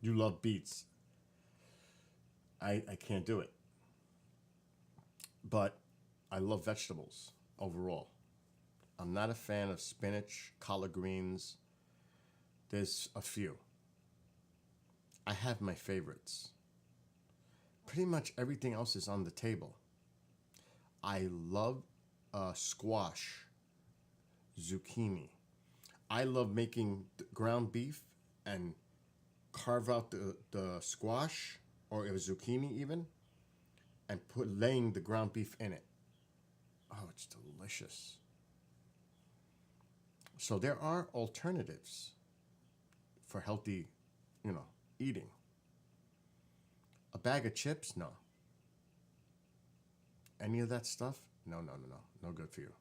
You love beets. I can't do it. But I love vegetables overall. I'm not a fan of spinach, collard greens. There's a few. I have my favorites. Pretty much everything else is on the table. I love squash, zucchini. I love making ground beef and carve out the squash or a zucchini even and laying the ground beef in it. Oh, it's delicious. So there are alternatives for healthy, eating. A bag of chips? No. Any of that stuff? No. No good for you.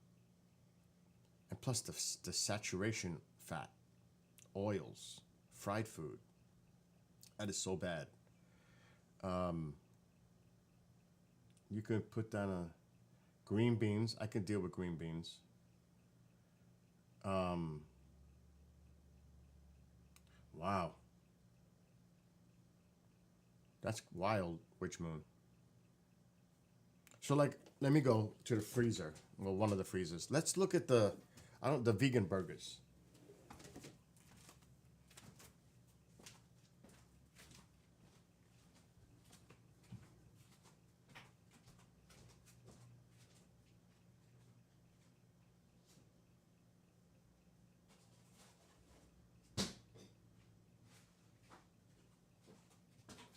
And plus the saturation fat, oils, fried food. That is so bad. You can put down green beans. I can deal with green beans. Wow. That's wild, Witch Moon. So, let me go to the freezer. Well, one of the freezers. Let's look at the vegan burgers.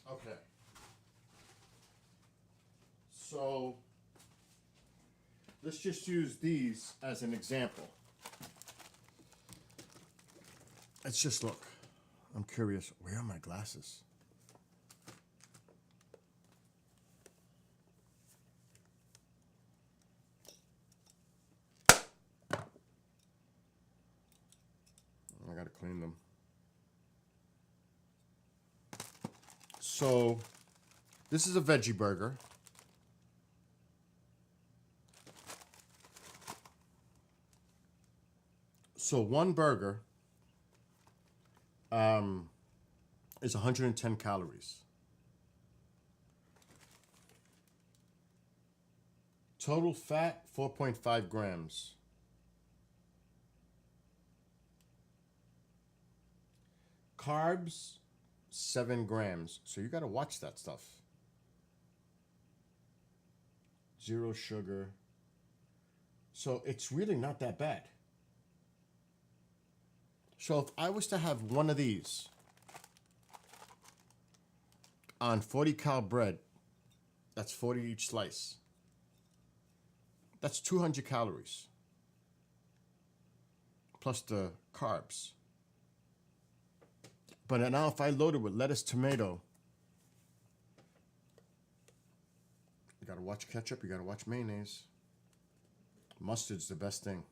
Okay. So let's just use these as an example. Let's just look. I'm curious. Where are my glasses? clean them. So, this is a veggie burger. So one burger is 110 calories. Total fat, 4.5 grams. Carbs, 7 grams. So you got to watch that stuff. Zero sugar. So it's really not that bad. So if I was to have one of these on 40 cal bread, that's 40 each slice. That's 200 calories. Plus the carbs. But now if I load it with lettuce, tomato, you gotta watch ketchup, you gotta watch mayonnaise. Mustard's the best thing.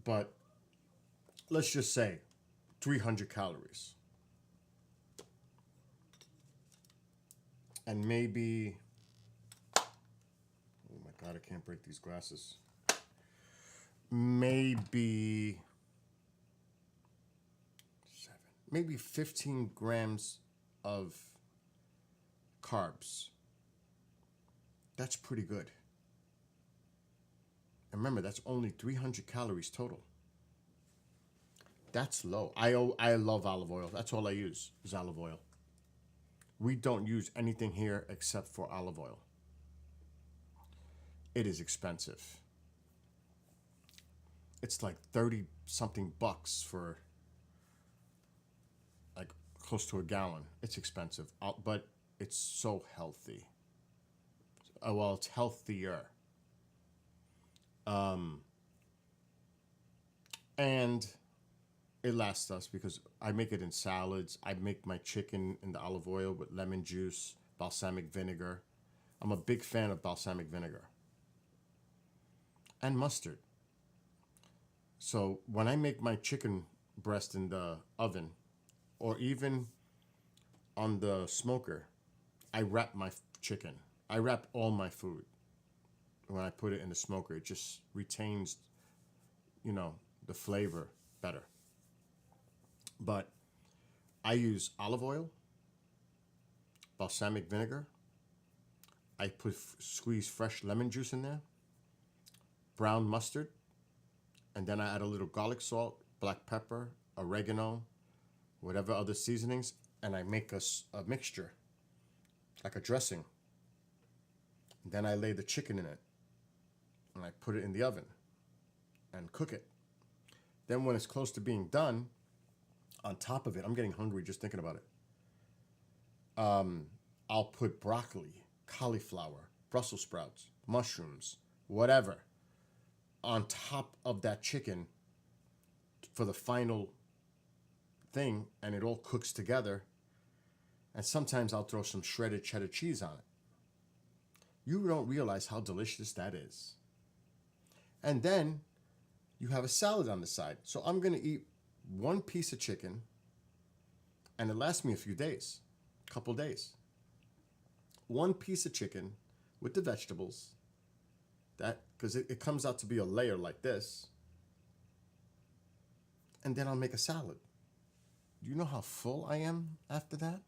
But let's just say 300 calories. And maybe, oh my God, I can't break these glasses. Maybe 15 grams of carbs. That's pretty good. And remember, that's only 300 calories total. That's low. I love olive oil. That's all I use is olive oil. We don't use anything here except for olive oil. It is expensive. It's like 30 something bucks for like close to a gallon. It's expensive, but it's so healthy. Well, it's healthier. And it lasts us because I make it in salads. I make my chicken in the olive oil with lemon juice, balsamic vinegar. I'm a big fan of balsamic vinegar. And mustard. So when I make my chicken breast in the oven, or even on the smoker, I wrap my chicken. I wrap all my food. When I put it in the smoker, it just retains, the flavor better. But I use olive oil, balsamic vinegar. I squeeze fresh lemon juice in there, brown mustard, and then I add a little garlic salt, black pepper, oregano, whatever other seasonings, and I make a mixture, like a dressing. Then I lay the chicken in it, and I put it in the oven and cook it. Then when it's close to being done, on top of it, I'm getting hungry just thinking about it. I'll put broccoli, cauliflower, Brussels sprouts, mushrooms, whatever, on top of that chicken for the final thing, and it all cooks together. And sometimes I'll throw some shredded cheddar cheese on it. You don't realize how delicious that is. And then you have a salad on the side. So I'm going to eat one piece of chicken, and it lasts me a few days, a couple days. One piece of chicken with the vegetables, because it comes out to be a layer like this, and then I'll make a salad. Do you know how full I am after that?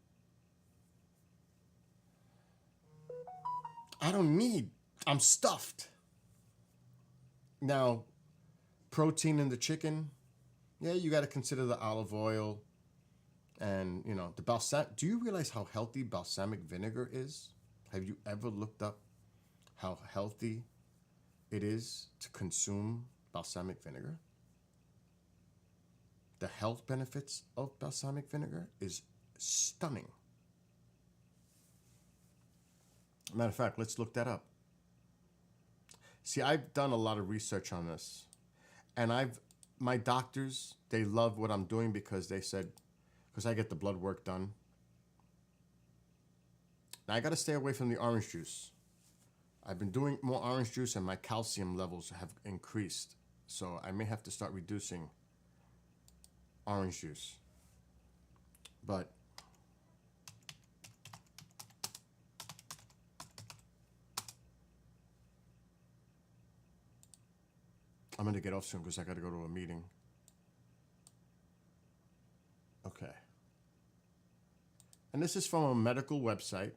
I'm stuffed. Now, protein in the chicken, yeah, you got to consider the olive oil and, the balsamic. Do you realize how healthy balsamic vinegar is? Have you ever looked up how healthy it is to consume balsamic vinegar? The health benefits of balsamic vinegar is stunning. Matter of fact, let's look that up. See, I've done a lot of research on this, and my doctors, they love what I'm doing because they said, because I get the blood work done. Now, I got to stay away from the orange juice. I've been doing more orange juice, and my calcium levels have increased, so I may have to start reducing orange juice. But I'm going to get off soon because I got to go to a meeting. Okay. And this is from a medical website,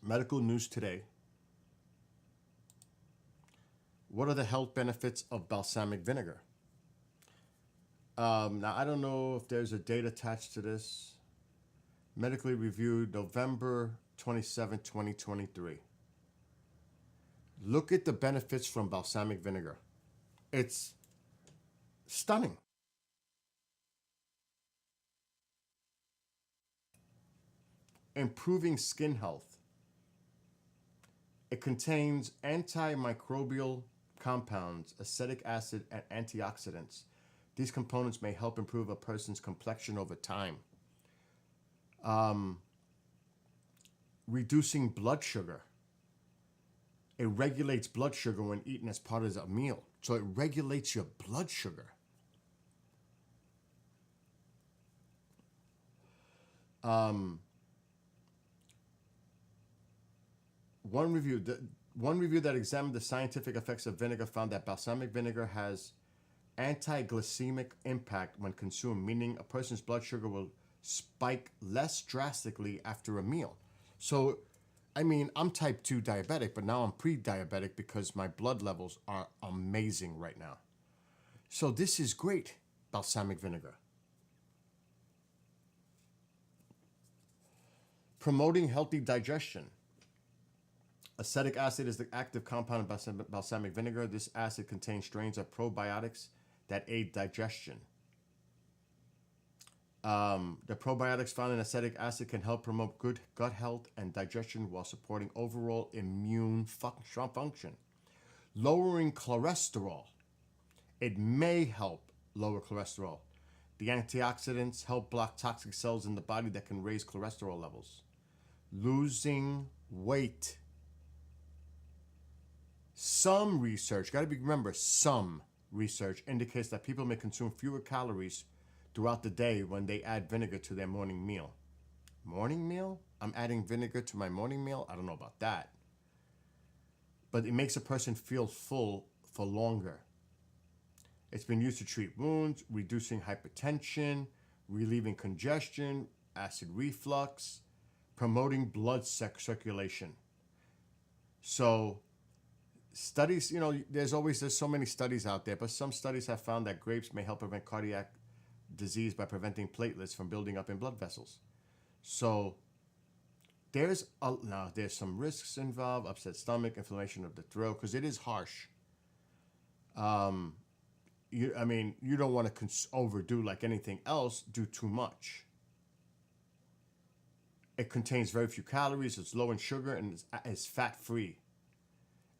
Medical News Today. What are the health benefits of balsamic vinegar? Now, I don't know if there's a date attached to this. Medically reviewed November 27, 2023. Look at the benefits from balsamic vinegar. It's stunning. Improving skin health. It contains antimicrobial compounds, acetic acid, and antioxidants. These components may help improve a person's complexion over time. Reducing blood sugar. It regulates blood sugar when eaten as part of a meal. So it regulates your blood sugar. One review that examined the scientific effects of vinegar found that balsamic vinegar has anti-glycemic impact when consumed, meaning a person's blood sugar will spike less drastically after a meal. So, I mean, I'm type 2 diabetic, but now I'm pre-diabetic because my blood levels are amazing right now. So this is great, balsamic vinegar. Promoting healthy digestion. Acetic acid is the active compound of balsamic vinegar. This acid contains strains of probiotics that aid digestion. The probiotics found in acetic acid can help promote good gut health and digestion while supporting overall immune function. Lowering cholesterol. It may help lower cholesterol. The antioxidants help block toxic cells in the body that can raise cholesterol levels. Losing weight. Some research, remember, some research indicates that people may consume fewer calories throughout the day when they add vinegar to their morning meal. Morning meal? I'm adding vinegar to my morning meal? I don't know about that. But it makes a person feel full for longer. It's been used to treat wounds, reducing hypertension, relieving congestion, acid reflux, promoting blood circulation. So studies, there's so many studies out there, but some studies have found that grapes may help prevent cardiac disease by preventing platelets from building up in blood vessels. So there's some risks involved: upset stomach, inflammation of the throat, because it is harsh. You don't want to overdo like anything else, do too much. It contains very few calories, it's low in sugar, and it's fat-free.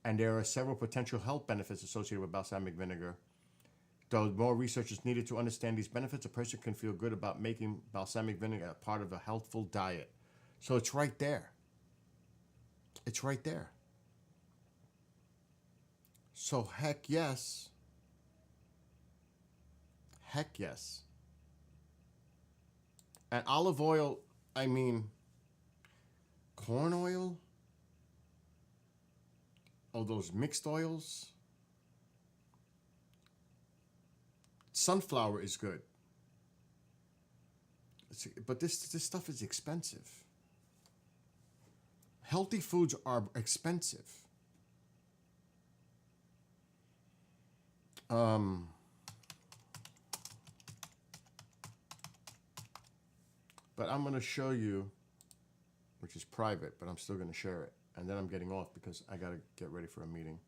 And there are several potential health benefits associated with balsamic vinegar. Though more research is needed to understand these benefits, a person can feel good about making balsamic vinegar a part of a healthful diet. So it's right there. It's right there. So heck yes. Heck yes. And olive oil, corn oil, all those mixed oils. Sunflower is good. But this stuff is expensive. Healthy foods are expensive. But I'm going to show you, which is private, but I'm still going to share it. And then I'm getting off because I got to get ready for a meeting.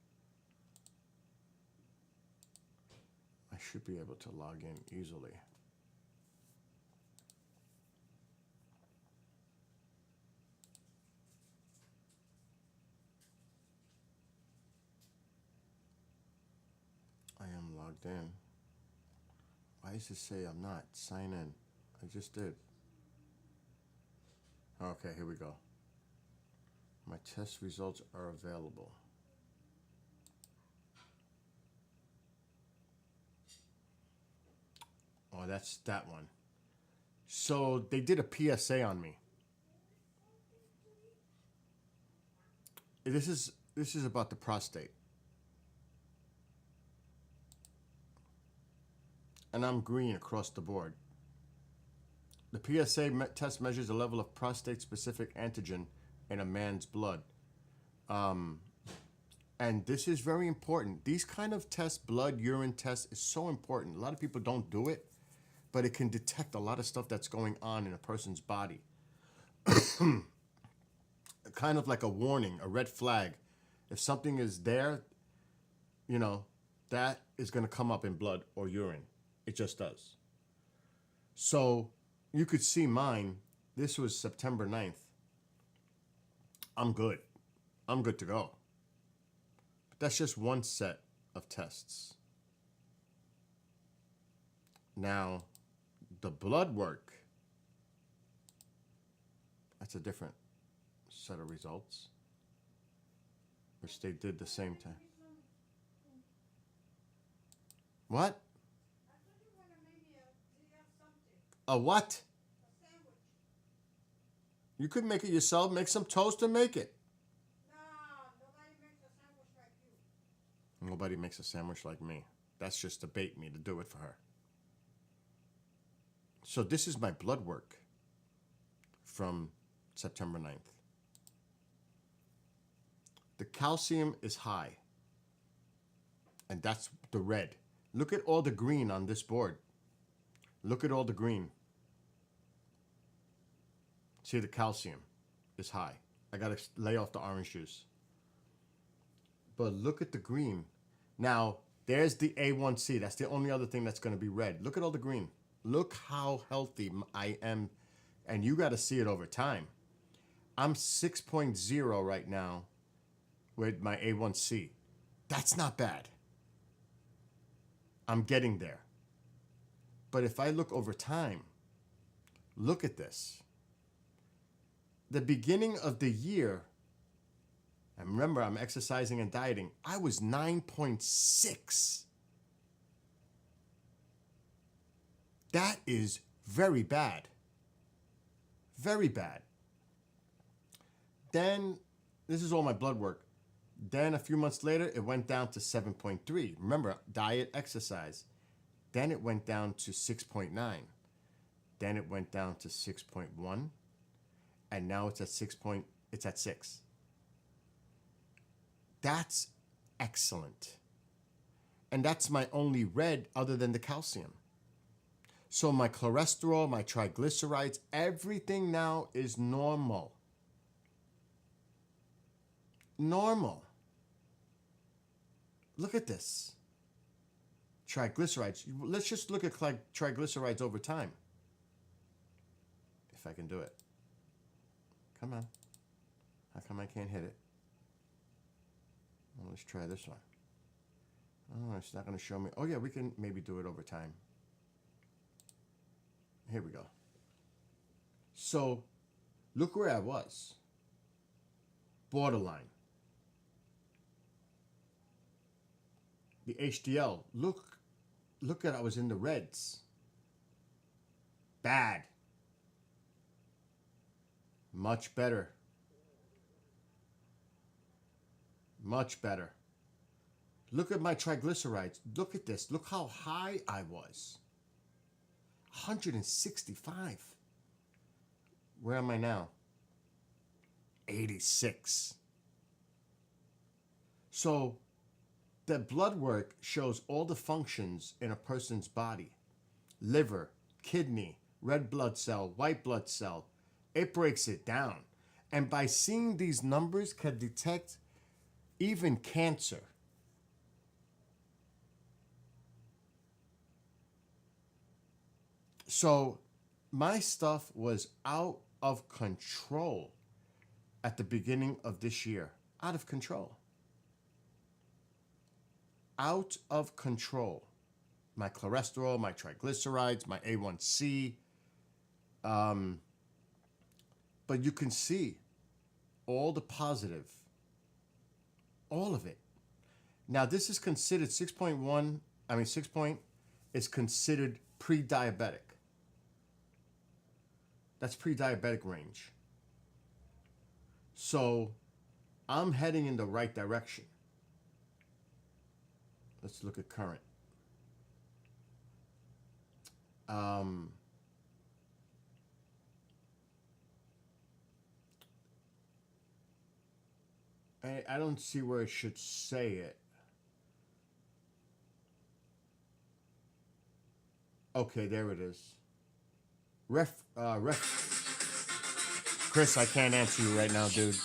I should be able to log in easily. I am logged in. Why does it say I'm not? Sign in. I just did. Okay, here we go. My test results are available. Oh, that's that one. So they did a PSA on me. This is about the prostate. And I'm green across the board. The PSA test measures the level of prostate-specific antigen in a man's blood. And this is very important. These kind of tests, blood, urine tests, is so important. A lot of people don't do it, but it can detect a lot of stuff that's going on in a person's body. Kind of like a warning, a red flag. If something is there, you know, that is going to come up in blood or urine. It just does. So you could see mine. This was September 9th. I'm good. I'm good to go. But that's just one set of tests. Now, the blood work, that's a different set of results, which they did the same time. What? I thought you were gonna make me something. A what? A sandwich. You could make it yourself. Make some toast and make it. No, nobody makes a sandwich like you. Nobody makes a sandwich like me. That's just to bait me to do it for her. So this is my blood work from September 9th. The calcium is high. And that's the red. Look at all the green on this board. Look at all the green. See, the calcium is high. I got to lay off the orange juice. But look at the green. Now, there's the A1C. That's the only other thing that's going to be red. Look at all the green. Look how healthy I am. And you got to see it over time. I'm 6.0 right now with my A1C. That's not bad. I'm getting there. But if I look over time, look at this. The beginning of the year, and remember, I'm exercising and dieting, I was 9.6. That is very bad. Very bad. Then, this is all my blood work. Then a few months later, it went down to 7.3. Remember, diet, exercise. Then it went down to 6.9. Then it went down to 6.1. And now it's at 6. That's excellent. And that's my only red other than the calcium. So my cholesterol, my triglycerides, everything now is normal. Normal. Look at this. Triglycerides. Let's just look at triglycerides over time. If I can do it. Come on. How come I can't hit it? Well, let's try this one. Oh, it's not going to show me. Oh, yeah, we can maybe do it over time. Here we go. So, look where I was. Borderline. The HDL, look at I was in the reds. Bad. Much better. Much better. Look at my triglycerides. Look at this. Look how high I was. 165. Where am I now? 86. So, the blood work shows all the functions in a person's body. Liver, kidney, red blood cell, white blood cell. It breaks it down. And by seeing these numbers can detect even cancer. So my stuff was out of control at the beginning of this year. Out of control. Out of control. My cholesterol, my triglycerides, my A1C. But you can see all the positive. All of it. Now, this is considered 6 point is considered pre-diabetic. That's pre-diabetic range. So I'm heading in the right direction. Let's look at current. I don't see where it should say it. Okay, there it is. Chris, I can't answer you right now, dude.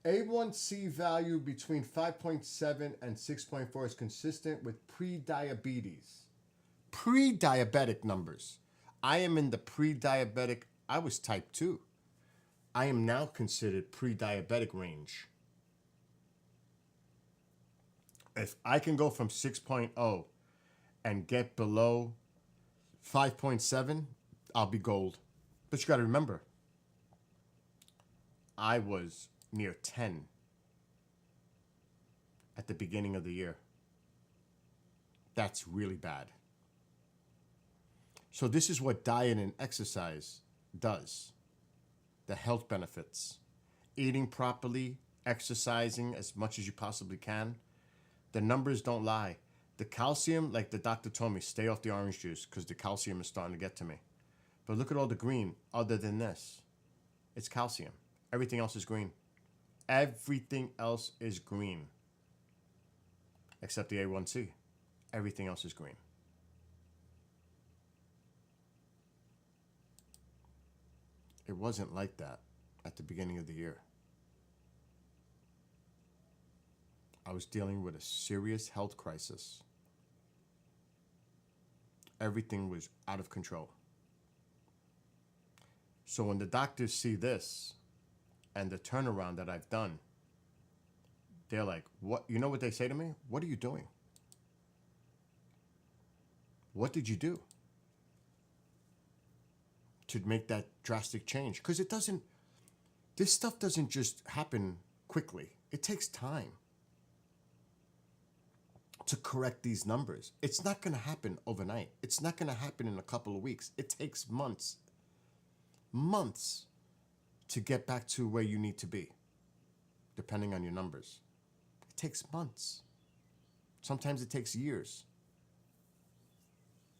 A1C value between 5.7 and 6.4 is consistent with pre-diabetes. Pre-diabetic numbers. I am in the pre-diabetic. I was type 2. I am now considered pre-diabetic range. If I can go from 6.0 and get below 5.7, I'll be gold. But you got to remember, I was near 10 at the beginning of the year. That's really bad. So this is what diet and exercise does. The health benefits. Eating properly, exercising as much as you possibly can. The numbers don't lie. The calcium, like the doctor told me, stay off the orange juice because the calcium is starting to get to me. But look at all the green other than this. It's calcium. Everything else is green. Everything else is green. Except the A1C. Everything else is green. It wasn't like that at the beginning of the year. I was dealing with a serious health crisis. Everything was out of control. So when the doctors see this and the turnaround that I've done, they're like, what? You know what they say to me? What are you doing? What did you do to make that drastic change? Because this stuff doesn't just happen quickly. It takes time to correct these numbers. It's not going to happen overnight. It's not going to happen in a couple of weeks. It takes months to get back to where you need to be, depending on your numbers. It takes months. Sometimes it takes years.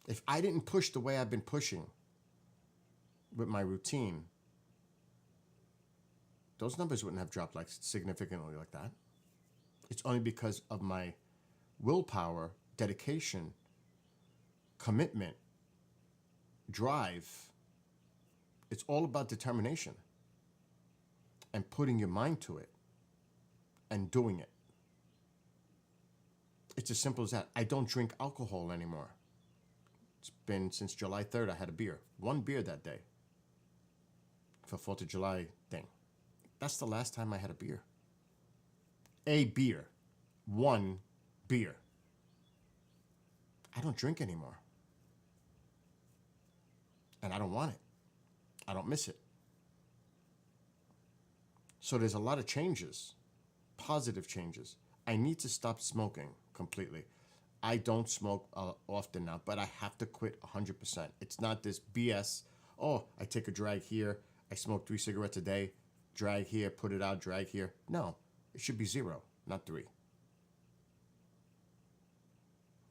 If I didn't push the way I've been pushing with my routine, those numbers wouldn't have dropped like significantly like that. It's only because of my willpower, dedication, commitment, drive. It's all about determination and putting your mind to it and doing it. It's as simple as that. I don't drink alcohol anymore. It's been since July 3rd. I had a beer. One beer that day for 4th of July thing. That's the last time I had a beer. A beer. One beer. I don't drink anymore. And I don't want it. I don't miss it. So there's a lot of changes, positive changes. I need to stop smoking completely. I don't smoke often now, but I have to quit 100%. It's not this BS, oh, I take a drag here, I smoke 3 cigarettes a day, drag here, put it out, drag here. No, it should be 0, not 3.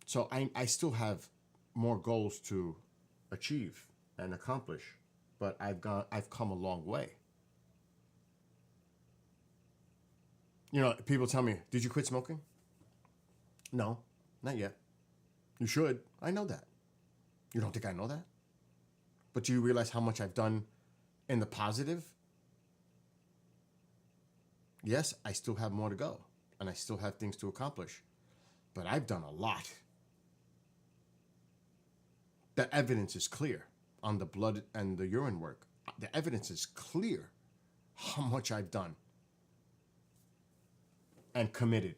So I still have more goals to achieve and accomplish, but I've come a long way. You know, people tell me, did you quit smoking? No, not yet. You should. I know that. You don't think I know that? But do you realize how much I've done in the positive? Yes, I still have more to go, and I still have things to accomplish, but I've done a lot. The evidence is clear on the blood and the urine work. The evidence is clear how much I've done and committed.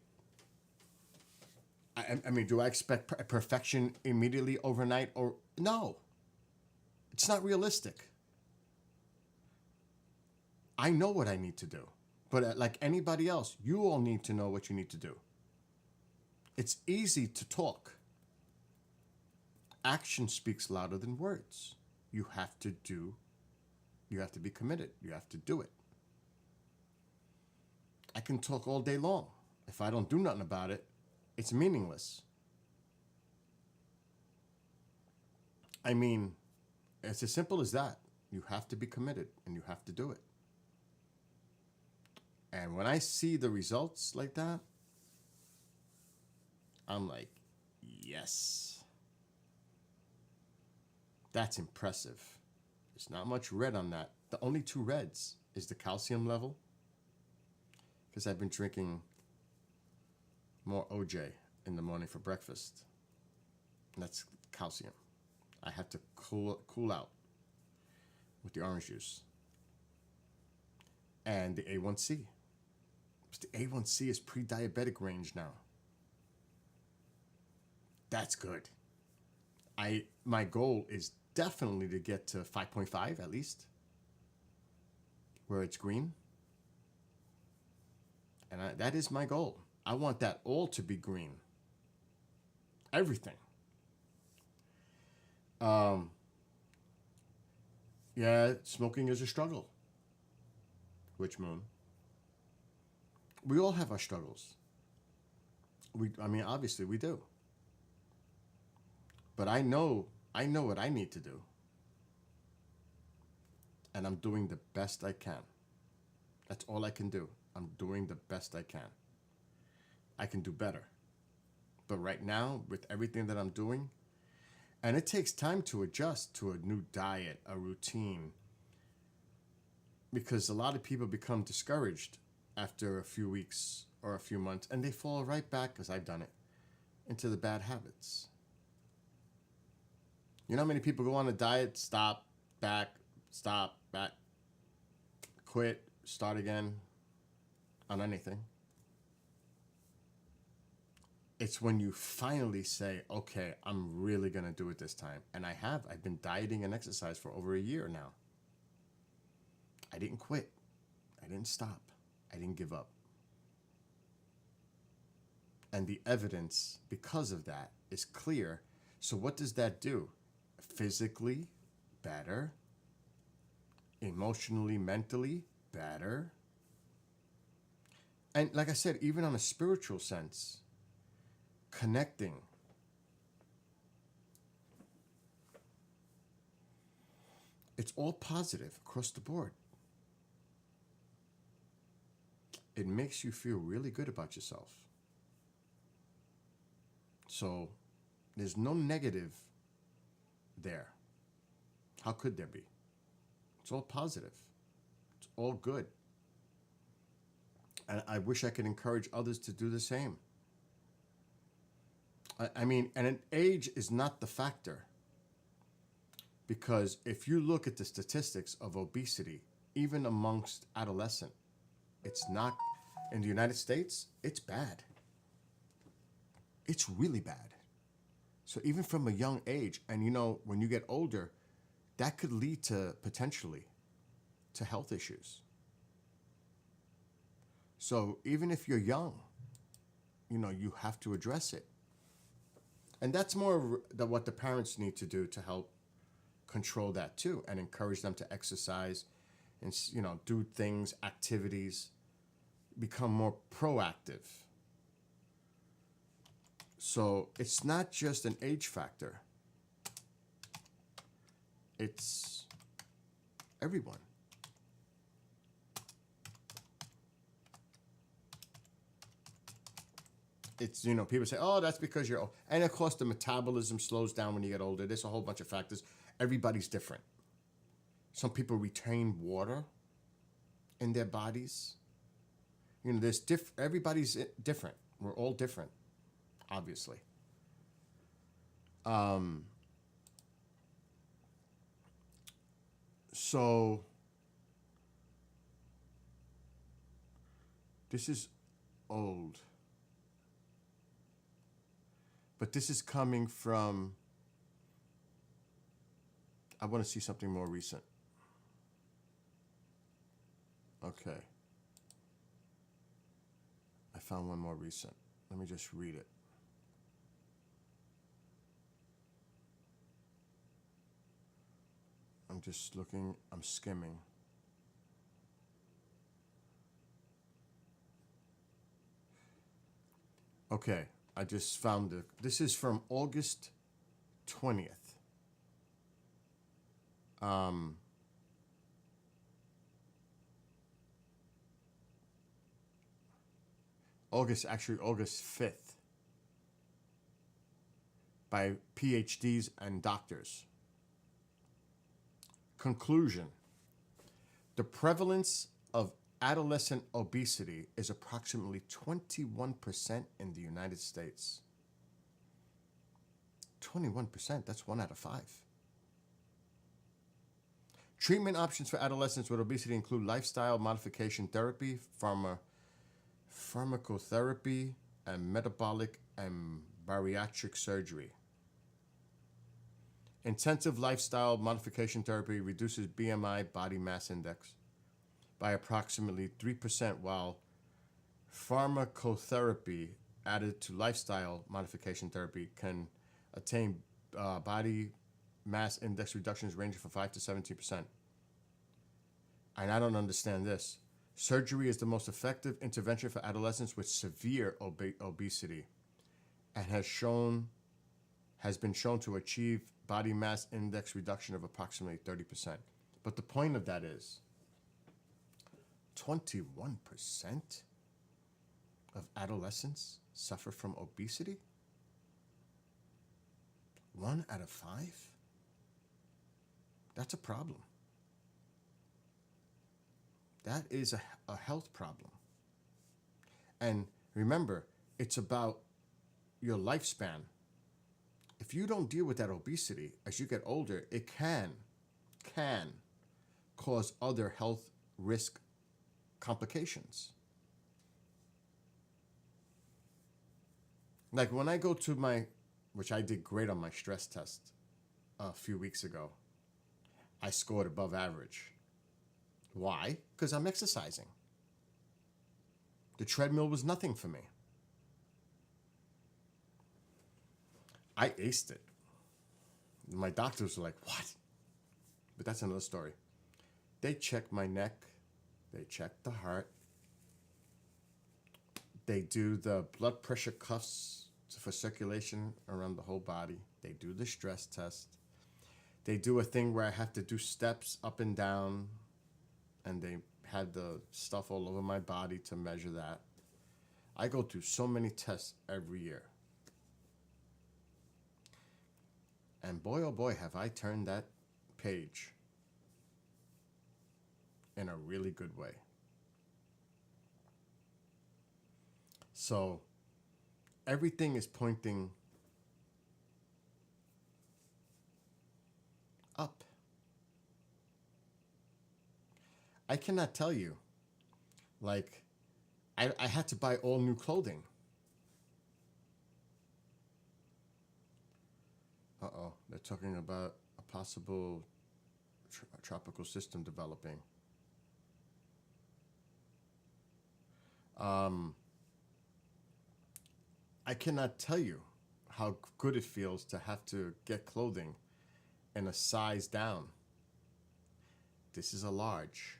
I mean, do I expect perfection immediately overnight? Or no, it's not realistic. I know what I need to do. But like anybody else, you all need to know what you need to do. It's easy to talk. Action speaks louder than words. You have to do, you have to be committed. You have to do it. I can talk all day long. If I don't do nothing about it, it's meaningless. I mean, it's as simple as that. You have to be committed and you have to do it. And when I see the results like that, I'm like, yes. That's impressive. There's not much red on that. The only two reds is the calcium level, because I've been drinking more OJ in the morning for breakfast. And that's calcium. I have to cool out with the orange juice. And the A1C. The A1C is pre-diabetic range now. That's good. My goal is definitely to get to 5.5 at least, where it's green. And that is my goal. I want that all to be green. Everything. Yeah, smoking is a struggle. Witch Moon. We all have our struggles. Obviously we do. But I know what I need to do. And I'm doing the best I can. That's all I can do. I'm doing the best I can. I can do better. But right now, with everything that I'm doing, and it takes time to adjust to a new diet, a routine, because a lot of people become discouraged after a few weeks or a few months, and they fall right back, because I've done it, into the bad habits. You know how many people go on a diet, stop, back, quit, start again on anything? It's when you finally say, okay, I'm really going to do it this time. And I have. I've been dieting and exercise for over a year now. I didn't quit. I didn't stop. I didn't give up. And the evidence, because of that, is clear. So what does that do? Physically, better. Emotionally, mentally, better. And like I said, even on a spiritual sense, connecting. It's all positive across the board. It makes you feel really good about yourself. So there's no negative there. How could there be? It's all positive. It's all good. And I wish I could encourage others to do the same. And an age is not the factor. Because if you look at the statistics of obesity, even amongst adolescents, it's not, in the United States, it's bad. It's really bad. So even from a young age, and when you get older, that could lead to, potentially, to health issues. So even if you're young, you have to address it. And that's more what the parents need to do to help control that too, and encourage them to exercise and, do things, activities, become more proactive. So it's not just an age factor. It's everyone. It's, people say, oh, that's because you're old. And of course, the metabolism slows down when you get older. There's a whole bunch of factors. Everybody's different. Some people retain water in their bodies. Everybody's different. We're all different, obviously. So this is old. But this is coming from, I want to see something more recent. Okay. found one more recent. Let me just read it. I'm just looking, I'm skimming. Okay, I just found it. This is from August 20th. August 5th, by PhDs and doctors. Conclusion: the prevalence of adolescent obesity is approximately 21% in the United States. 21%, that's 1 out of 5. Treatment options for adolescents with obesity include lifestyle modification therapy, pharmacotherapy, and metabolic and bariatric surgery. Intensive lifestyle modification therapy reduces BMI, body mass index, by approximately 3%, while pharmacotherapy added to lifestyle modification therapy can attain body mass index reductions ranging from 5 to 17%. And I don't understand this. Surgery is the most effective intervention for adolescents with severe obesity and has been shown to achieve body mass index reduction of approximately 30%. But the point of that is 21% of adolescents suffer from obesity? 1 out of 5? That's a problem. That is a health problem. And remember, it's about your lifespan. If you don't deal with that obesity as you get older, it can cause other health risk complications. Like when I go to which I did great on my stress test a few weeks ago, I scored above average. Why? Because I'm exercising. The treadmill was nothing for me. I aced it. My doctors were like, what? But that's another story. They checked my neck. They checked the heart. They do the blood pressure cuffs for circulation around the whole body. They do the stress test. They do a thing where I have to do steps up and down, and they had the stuff all over my body to measure that. I go through so many tests every year. And boy, oh boy, have I turned that page in a really good way. So everything is pointing up. I cannot tell you, like, I had to buy all new clothing. Uh-oh, they're talking about a possible tropical system developing. I cannot tell you how good it feels to have to get clothing in a size down. This is a large,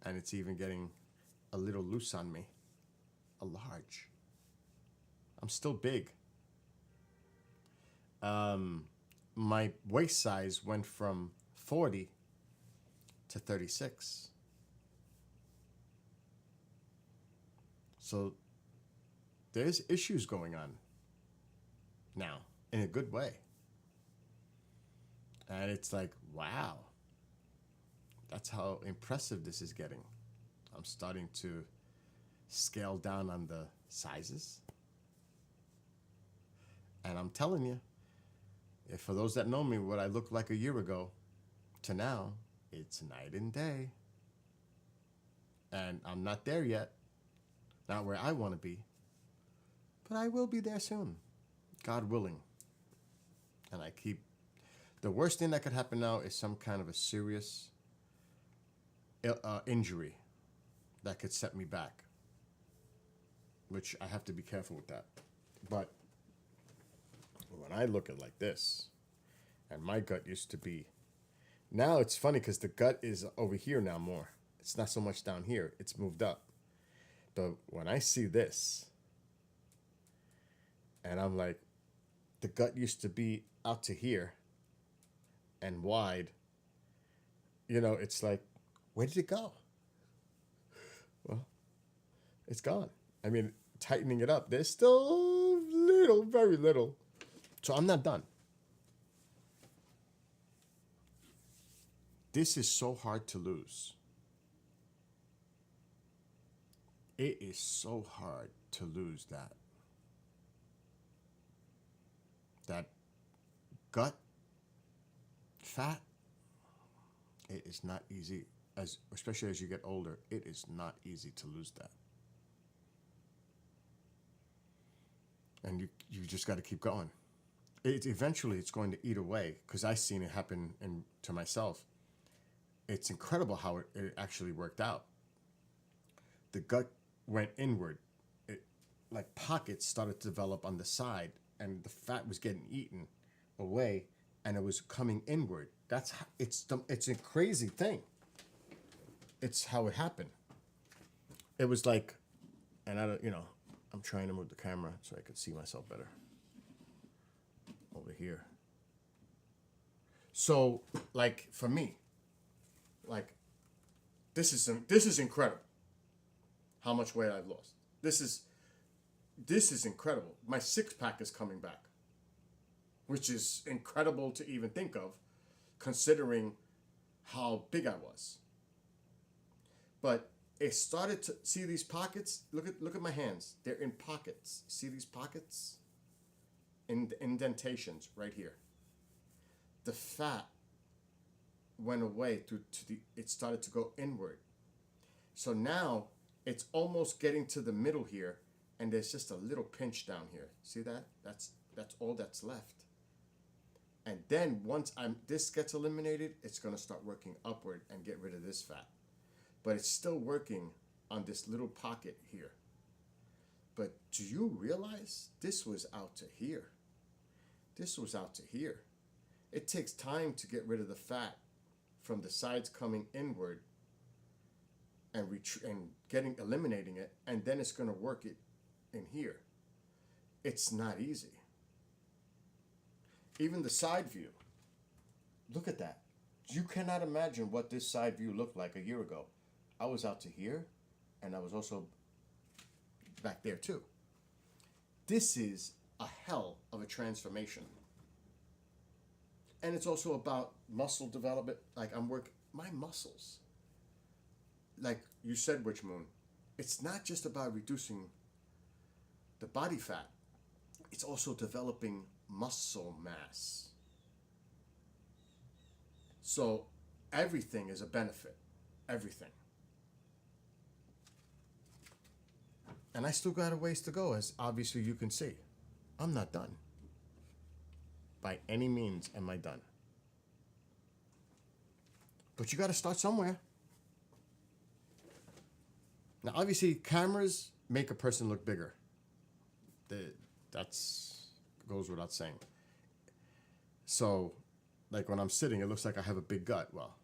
and it's even getting a little loose on me. A large. I'm still big. My waist size went from 40 to 36. So there's issues going on now in a good way. And it's like, wow, that's how impressive this is getting. I'm starting to scale down on the sizes. And I'm telling you, if for those that know me, what I looked like a year ago to now, it's night and day. And I'm not there yet. Not where I want to be. But I will be there soon, God willing. And the worst thing that could happen now is some kind of a serious injury that could set me back. which I have to be careful with that. But when I look at like this, and my gut used to be, now it's funny because the gut is over here now more. It's not so much down here. It's moved up. But when I see this, and I'm like, the gut used to be out to here and wide. You know, it's like, where did it go? Well, it's gone. I mean, tightening it up, there's still little, very little. So I'm not done. This is so hard to lose. It is so hard to lose that. That gut fat, it is not easy, especially as you get older, it is not easy to lose that. And you just got to keep going. Eventually it's going to eat away, because I've seen it happen to myself. It's incredible how it actually worked out. The gut went inward. Like pockets started to develop on the side, and the fat was getting eaten away, and it was coming inward. It's a crazy thing. It's how it happened. It was like, and I'm trying to move the camera so I could see myself better. Over here. So, like, for me, like, this is incredible. How much weight I've lost. This is incredible. My 6-pack is coming back, which is incredible to even think of, considering how big I was. But it started to see these pockets. Look at my hands. They're in pockets. See these pockets? In the indentations right here. The fat went away it started to go inward. So now it's almost getting to the middle here, and there's just a little pinch down here. See that? That's all that's left. And then once this gets eliminated, it's gonna start working upward and get rid of this fat. But it's still working on this little pocket here. But do you realize this was out to here? This was out to here. It takes time to get rid of the fat from the sides coming inward and eliminating it, and then it's going to work it in here. It's not easy. Even the side view. Look at that. You cannot imagine what this side view looked like a year ago. I was out to here, and I was also back there too. This is a hell of a transformation. And it's also about muscle development. Like, my muscles. Like you said, Witch Moon, it's not just about reducing the body fat. It's also developing muscle mass. So everything is a benefit. Everything. And I still got a ways to go, as obviously you can see. I'm not done. By any means am I done. But you got to start somewhere. Now, obviously, cameras make a person look bigger. That's goes without saying. So, like when I'm sitting, it looks like I have a big gut. Well,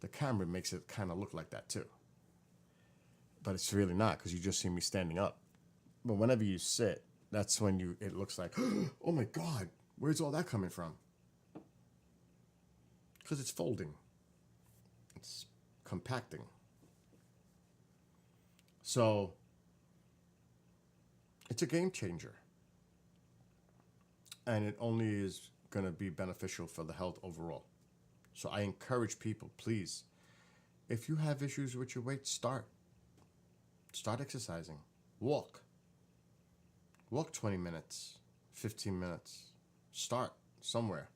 the camera makes it kind of look like that too. But it's really not, because you just see me standing up. But whenever you sit, that's when it looks like, oh my God, where's all that coming from? Because it's folding. It's compacting. So, it's a game changer. And it only is going to be beneficial for the health overall. So I encourage people, please, if you have issues with your weight, start. Start exercising. Walk. Walk 20 minutes, 15 minutes. Start somewhere.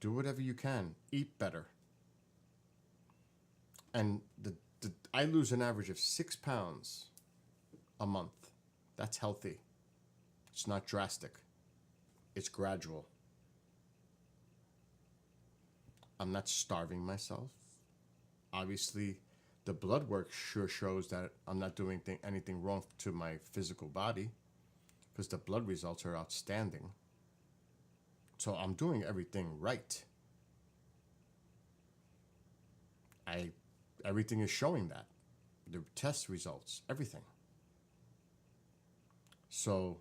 Do whatever you can. Eat better. And I lose an average of 6 pounds a month. That's healthy. It's not drastic. It's gradual. I'm not starving myself. Obviously, The blood work sure shows that I'm not doing anything wrong to my physical body, because the blood results are outstanding. So I'm doing everything right. Everything is showing that. The test results, everything. So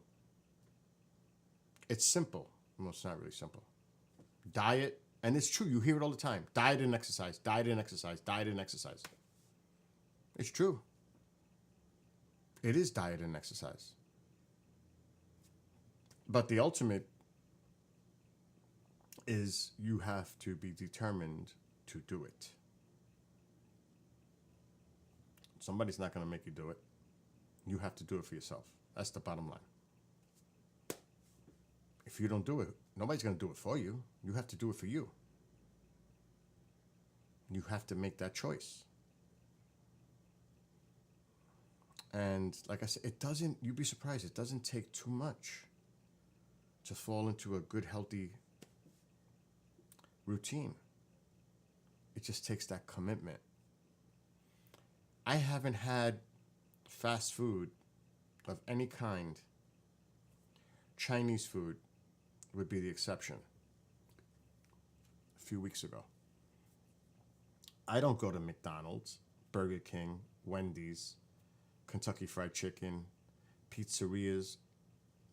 it's simple. Well, it's not really simple. Diet, and it's true, you hear it all the time. Diet and exercise, diet and exercise, diet and exercise. It's true. It is diet and exercise. But the ultimate is you have to be determined to do it. Somebody's not going to make you do it. You have to do it for yourself. That's the bottom line. If you don't do it, nobody's going to do it for you. You have to do it for you. You have to make that choice. And like I said, you'd be surprised, it doesn't take too much to fall into a good, healthy routine. It just takes that commitment. I haven't had fast food of any kind. Chinese food would be the exception. A few weeks ago. I don't go to McDonald's, Burger King, Wendy's, Kentucky Fried Chicken, pizzerias.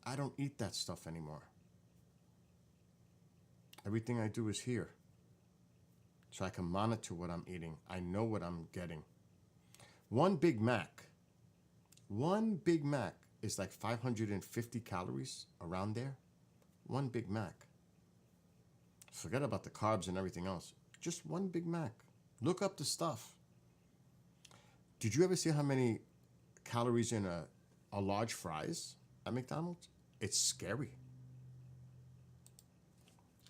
I don't eat that stuff anymore. Everything I do is here. So I can monitor what I'm eating. I know what I'm getting. One Big Mac is like 550 calories, around there. One Big Mac. Forget about the carbs and everything else. Just one Big Mac. Look up the stuff. Did you ever see how many calories in a large fries at McDonald's? It's scary.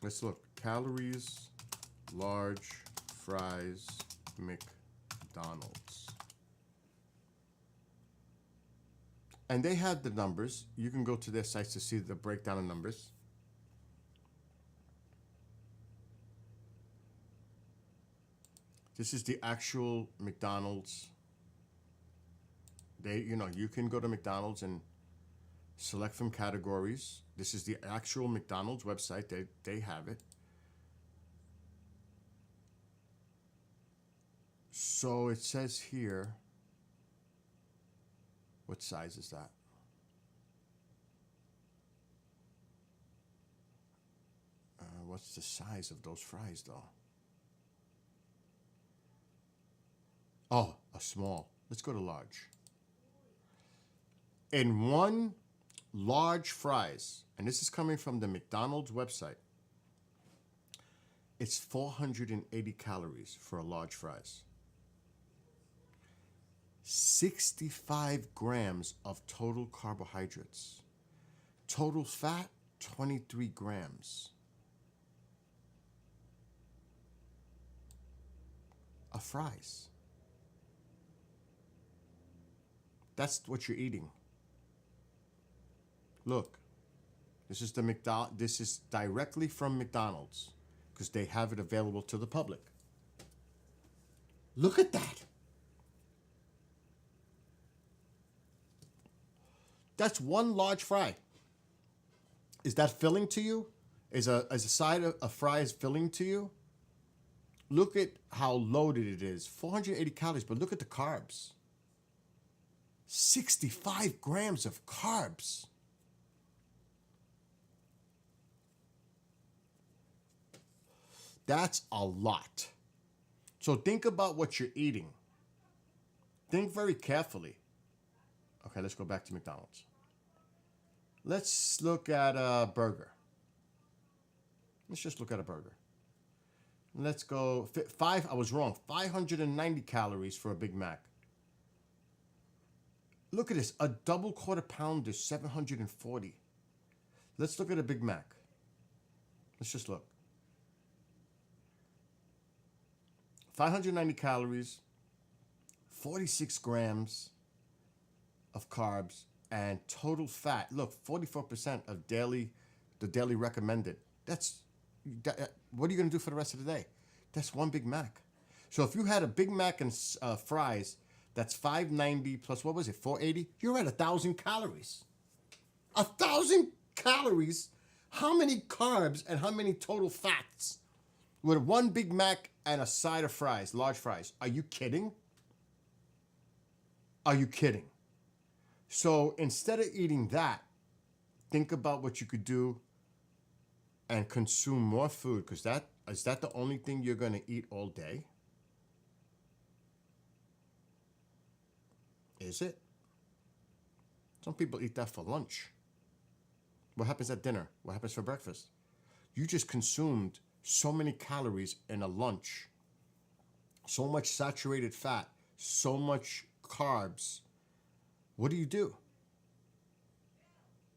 Let's look. Calories, large fries, McDonald's. And they have the numbers. You can go to their sites to see the breakdown of numbers. This is the actual McDonald's. You can go to McDonald's and select from categories. This is the actual McDonald's website. They have it. So it says here, what size is that? What's the size of those fries, though? Oh, a small. Let's go to large. In one large fries, and this is coming from the McDonald's website, it's 480 calories for a large fries. 65 grams of total carbohydrates. Total fat, 23 grams. Of fries. That's what you're eating. Look, this is this is directly from McDonald's because they have it available to the public. Look at that. That's one large fry. Is that filling to you? Is a side of fries filling to you? Look at how loaded it is. 480 calories, but look at the carbs. 65 grams of carbs. That's a lot. So think about what you're eating. Think very carefully. Okay, let's go back to McDonald's. Let's look at a burger. Let's just look at a burger. Let's go, I was wrong, 590 calories for a Big Mac. Look at this, a double quarter pounder, 740. Let's look at a Big Mac. Let's just look. 590 calories, 46 grams of carbs, and total fat. Look, 44% of the daily recommended. What are you going to do for the rest of the day? That's one Big Mac. So if you had a Big Mac and fries, that's $5.90 plus what was it, $4.80? You're at 1,000 calories. 1,000 calories. How many carbs and how many total fats with one Big Mac and a side of fries, large fries? Are you kidding? Are you kidding? So instead of eating that, think about what you could do and consume more food, because is that the only thing you're going to eat all day? Is it? Some people eat that for lunch. What happens at dinner? What happens for breakfast? You just consumed so many calories in a lunch, so much saturated fat, so much carbs. What do?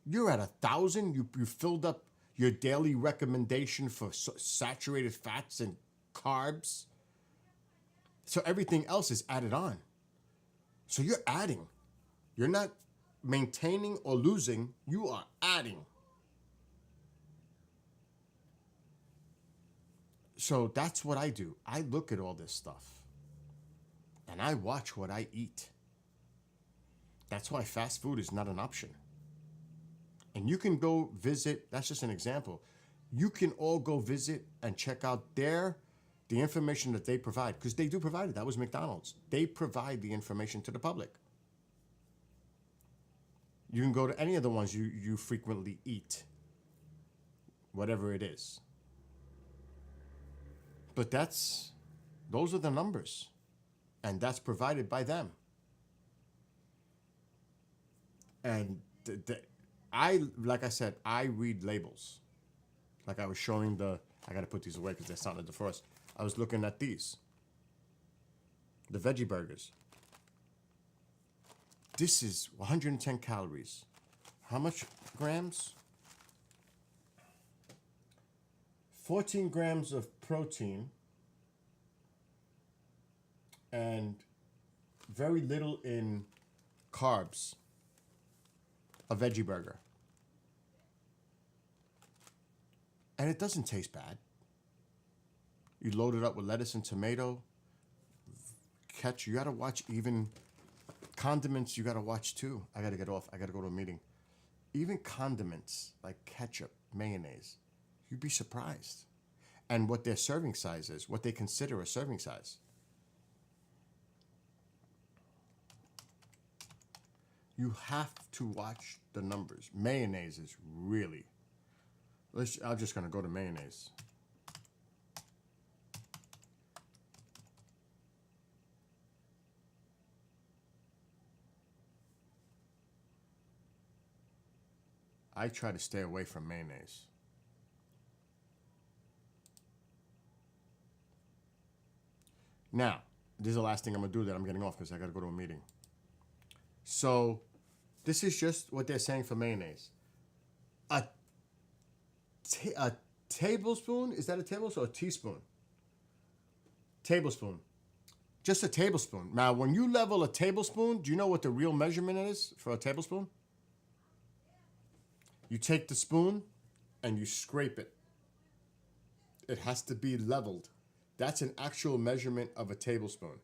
You're at 1,000. You filled up your daily recommendation for saturated fats and carbs. So everything else is added on. So you're adding. You're not maintaining or losing. You are adding. So that's what I do. I look at all this stuff. And I watch what I eat. That's why fast food is not an option. And you can go visit, that's just an example. You can all go visit and check out the information that they provide, because they do provide it. That was McDonald's. They provide the information to the public. You can go to any of the ones you frequently eat, whatever it is. But those are the numbers, and that's provided by them. And like I said, I read labels. Like I was showing I got to put these away because they're starting to defrost. I was looking at these. The veggie burgers. This is 110 calories. How much grams? 14 grams of protein and very little in carbs. A veggie burger. And it doesn't taste bad. You load it up with lettuce and tomato. You gotta watch even condiments, you gotta watch too. I gotta get off. I gotta go to a meeting. Even condiments like ketchup, mayonnaise, you'd be surprised. And what their serving size is, what they consider a serving size. You have to watch the numbers. Mayonnaise is really... I'm just going to go to mayonnaise. I try to stay away from mayonnaise. Now, this is the last thing I'm going to do that I'm getting off because I got to go to a meeting. So, this is just what they're saying for mayonnaise. A tablespoon, is that a tablespoon or a teaspoon? Tablespoon. Just a tablespoon. Now, when you level a tablespoon, do you know what the real measurement is for a tablespoon? You take the spoon and you scrape it. It has to be leveled. That's an actual measurement of a tablespoon.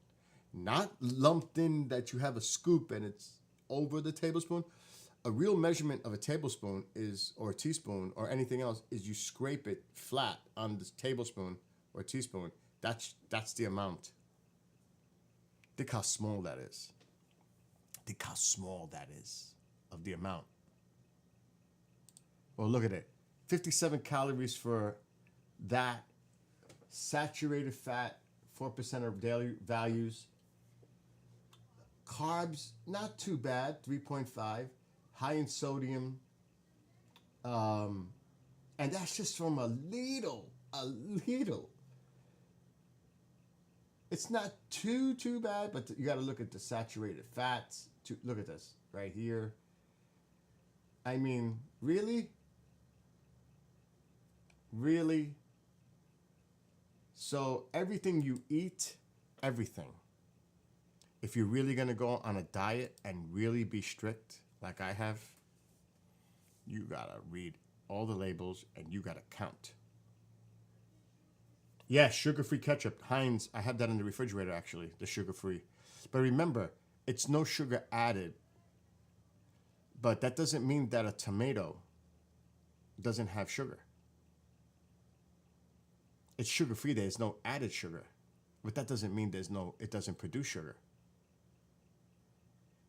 Not lumped in that you have a scoop and it's over the tablespoon. A real measurement of a tablespoon or a teaspoon or anything else is you scrape it flat on the tablespoon or teaspoon. That's the amount. Think how small that is. Think how small that is of the amount. Well, look at it. 57 calories for that. Saturated fat, 4% of daily values. Carbs, not too bad, 3.5. High in sodium. And that's just from a little. It's not too bad, but you got to look at the saturated fats. Look at this right here. I mean, really? Really? So everything you eat, everything. If you're really going to go on a diet and really be strict, like I have, you got to read all the labels and you got to count. Yeah, sugar-free ketchup. Heinz, I have that in the refrigerator actually, the sugar-free. But remember, it's no sugar added. But that doesn't mean that a tomato doesn't have sugar. It's sugar-free, there's no added sugar. But that doesn't mean it doesn't produce sugar.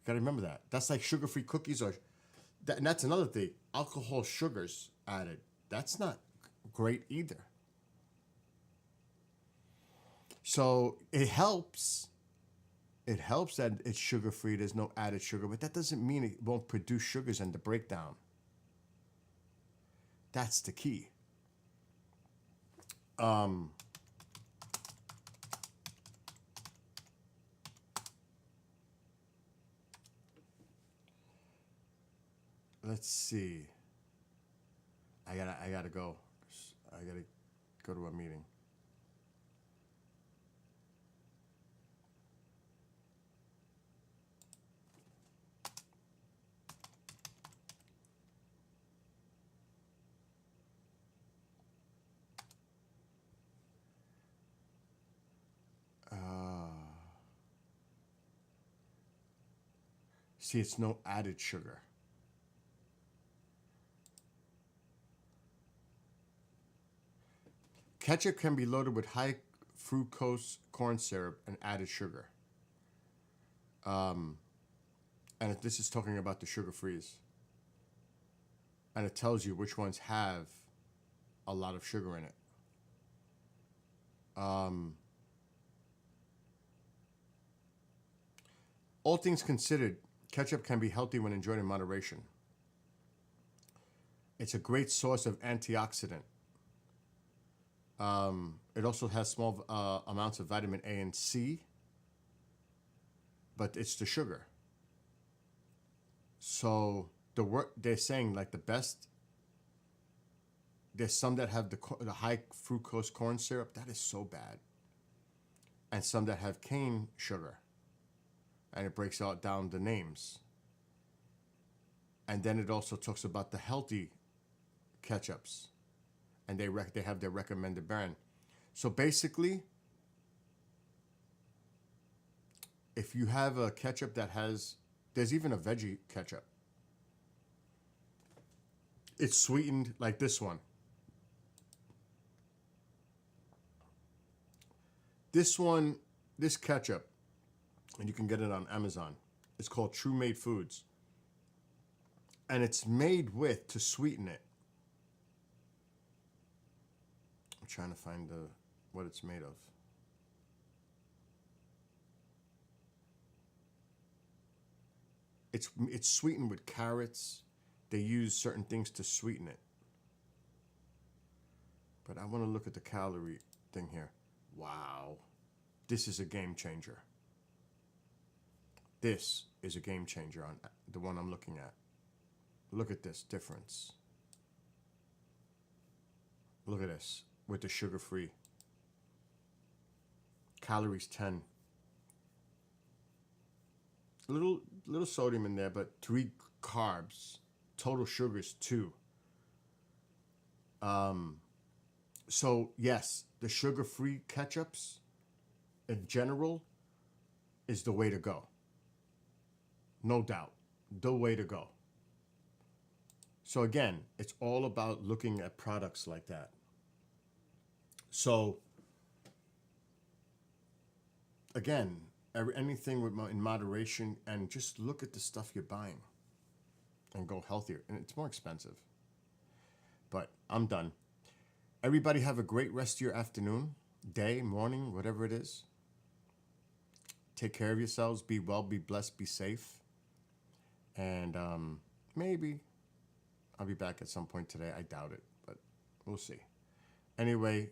You gotta remember that. That's like sugar-free cookies and that's another thing. Alcohol sugars added. That's not great either. So it helps. It helps that it's sugar-free, there's no added sugar, but that doesn't mean it won't produce sugars in the breakdown. That's the key. Let's see. I gotta go. I gotta go to a meeting. See, it's no added sugar. Ketchup can be loaded with high fructose corn syrup and added sugar. And this is talking about the sugar-frees. And it tells you which ones have a lot of sugar in it. All things considered, ketchup can be healthy when enjoyed in moderation. It's a great source of antioxidant. It also has small amounts of vitamin A and C, but it's the sugar. So they're saying like the best. There's some that have the high fructose corn syrup. That is so bad. And some that have cane sugar. And it breaks out down the names. And then it also talks about the healthy ketchups. And they have their recommended brand. So basically, if you have a ketchup that there's even a veggie ketchup. It's sweetened like this one. This ketchup, and you can get it on Amazon. It's called True Made Foods. And it's made to sweeten it. I'm trying to find what it's made of. It's sweetened with carrots. They use certain things to sweeten it. But I want to look at the calorie thing here. Wow. This is a game changer. This is a game changer on the one I'm looking at. Look at this difference. Look at this with the sugar-free. Calories 10. A little sodium in there, but 3 carbs. Total sugars 2. So yes, the sugar-free ketchups in general is the way to go. No doubt, the way to go. So again, it's all about looking at products like that. So again, anything in moderation, and just look at the stuff you're buying and go healthier. And it's more expensive. But I'm done. Everybody have a great rest of your afternoon, day, morning, whatever it is. Take care of yourselves. Be well, be blessed, be safe. And maybe I'll be back at some point today. I doubt it, but we'll see. Anyway,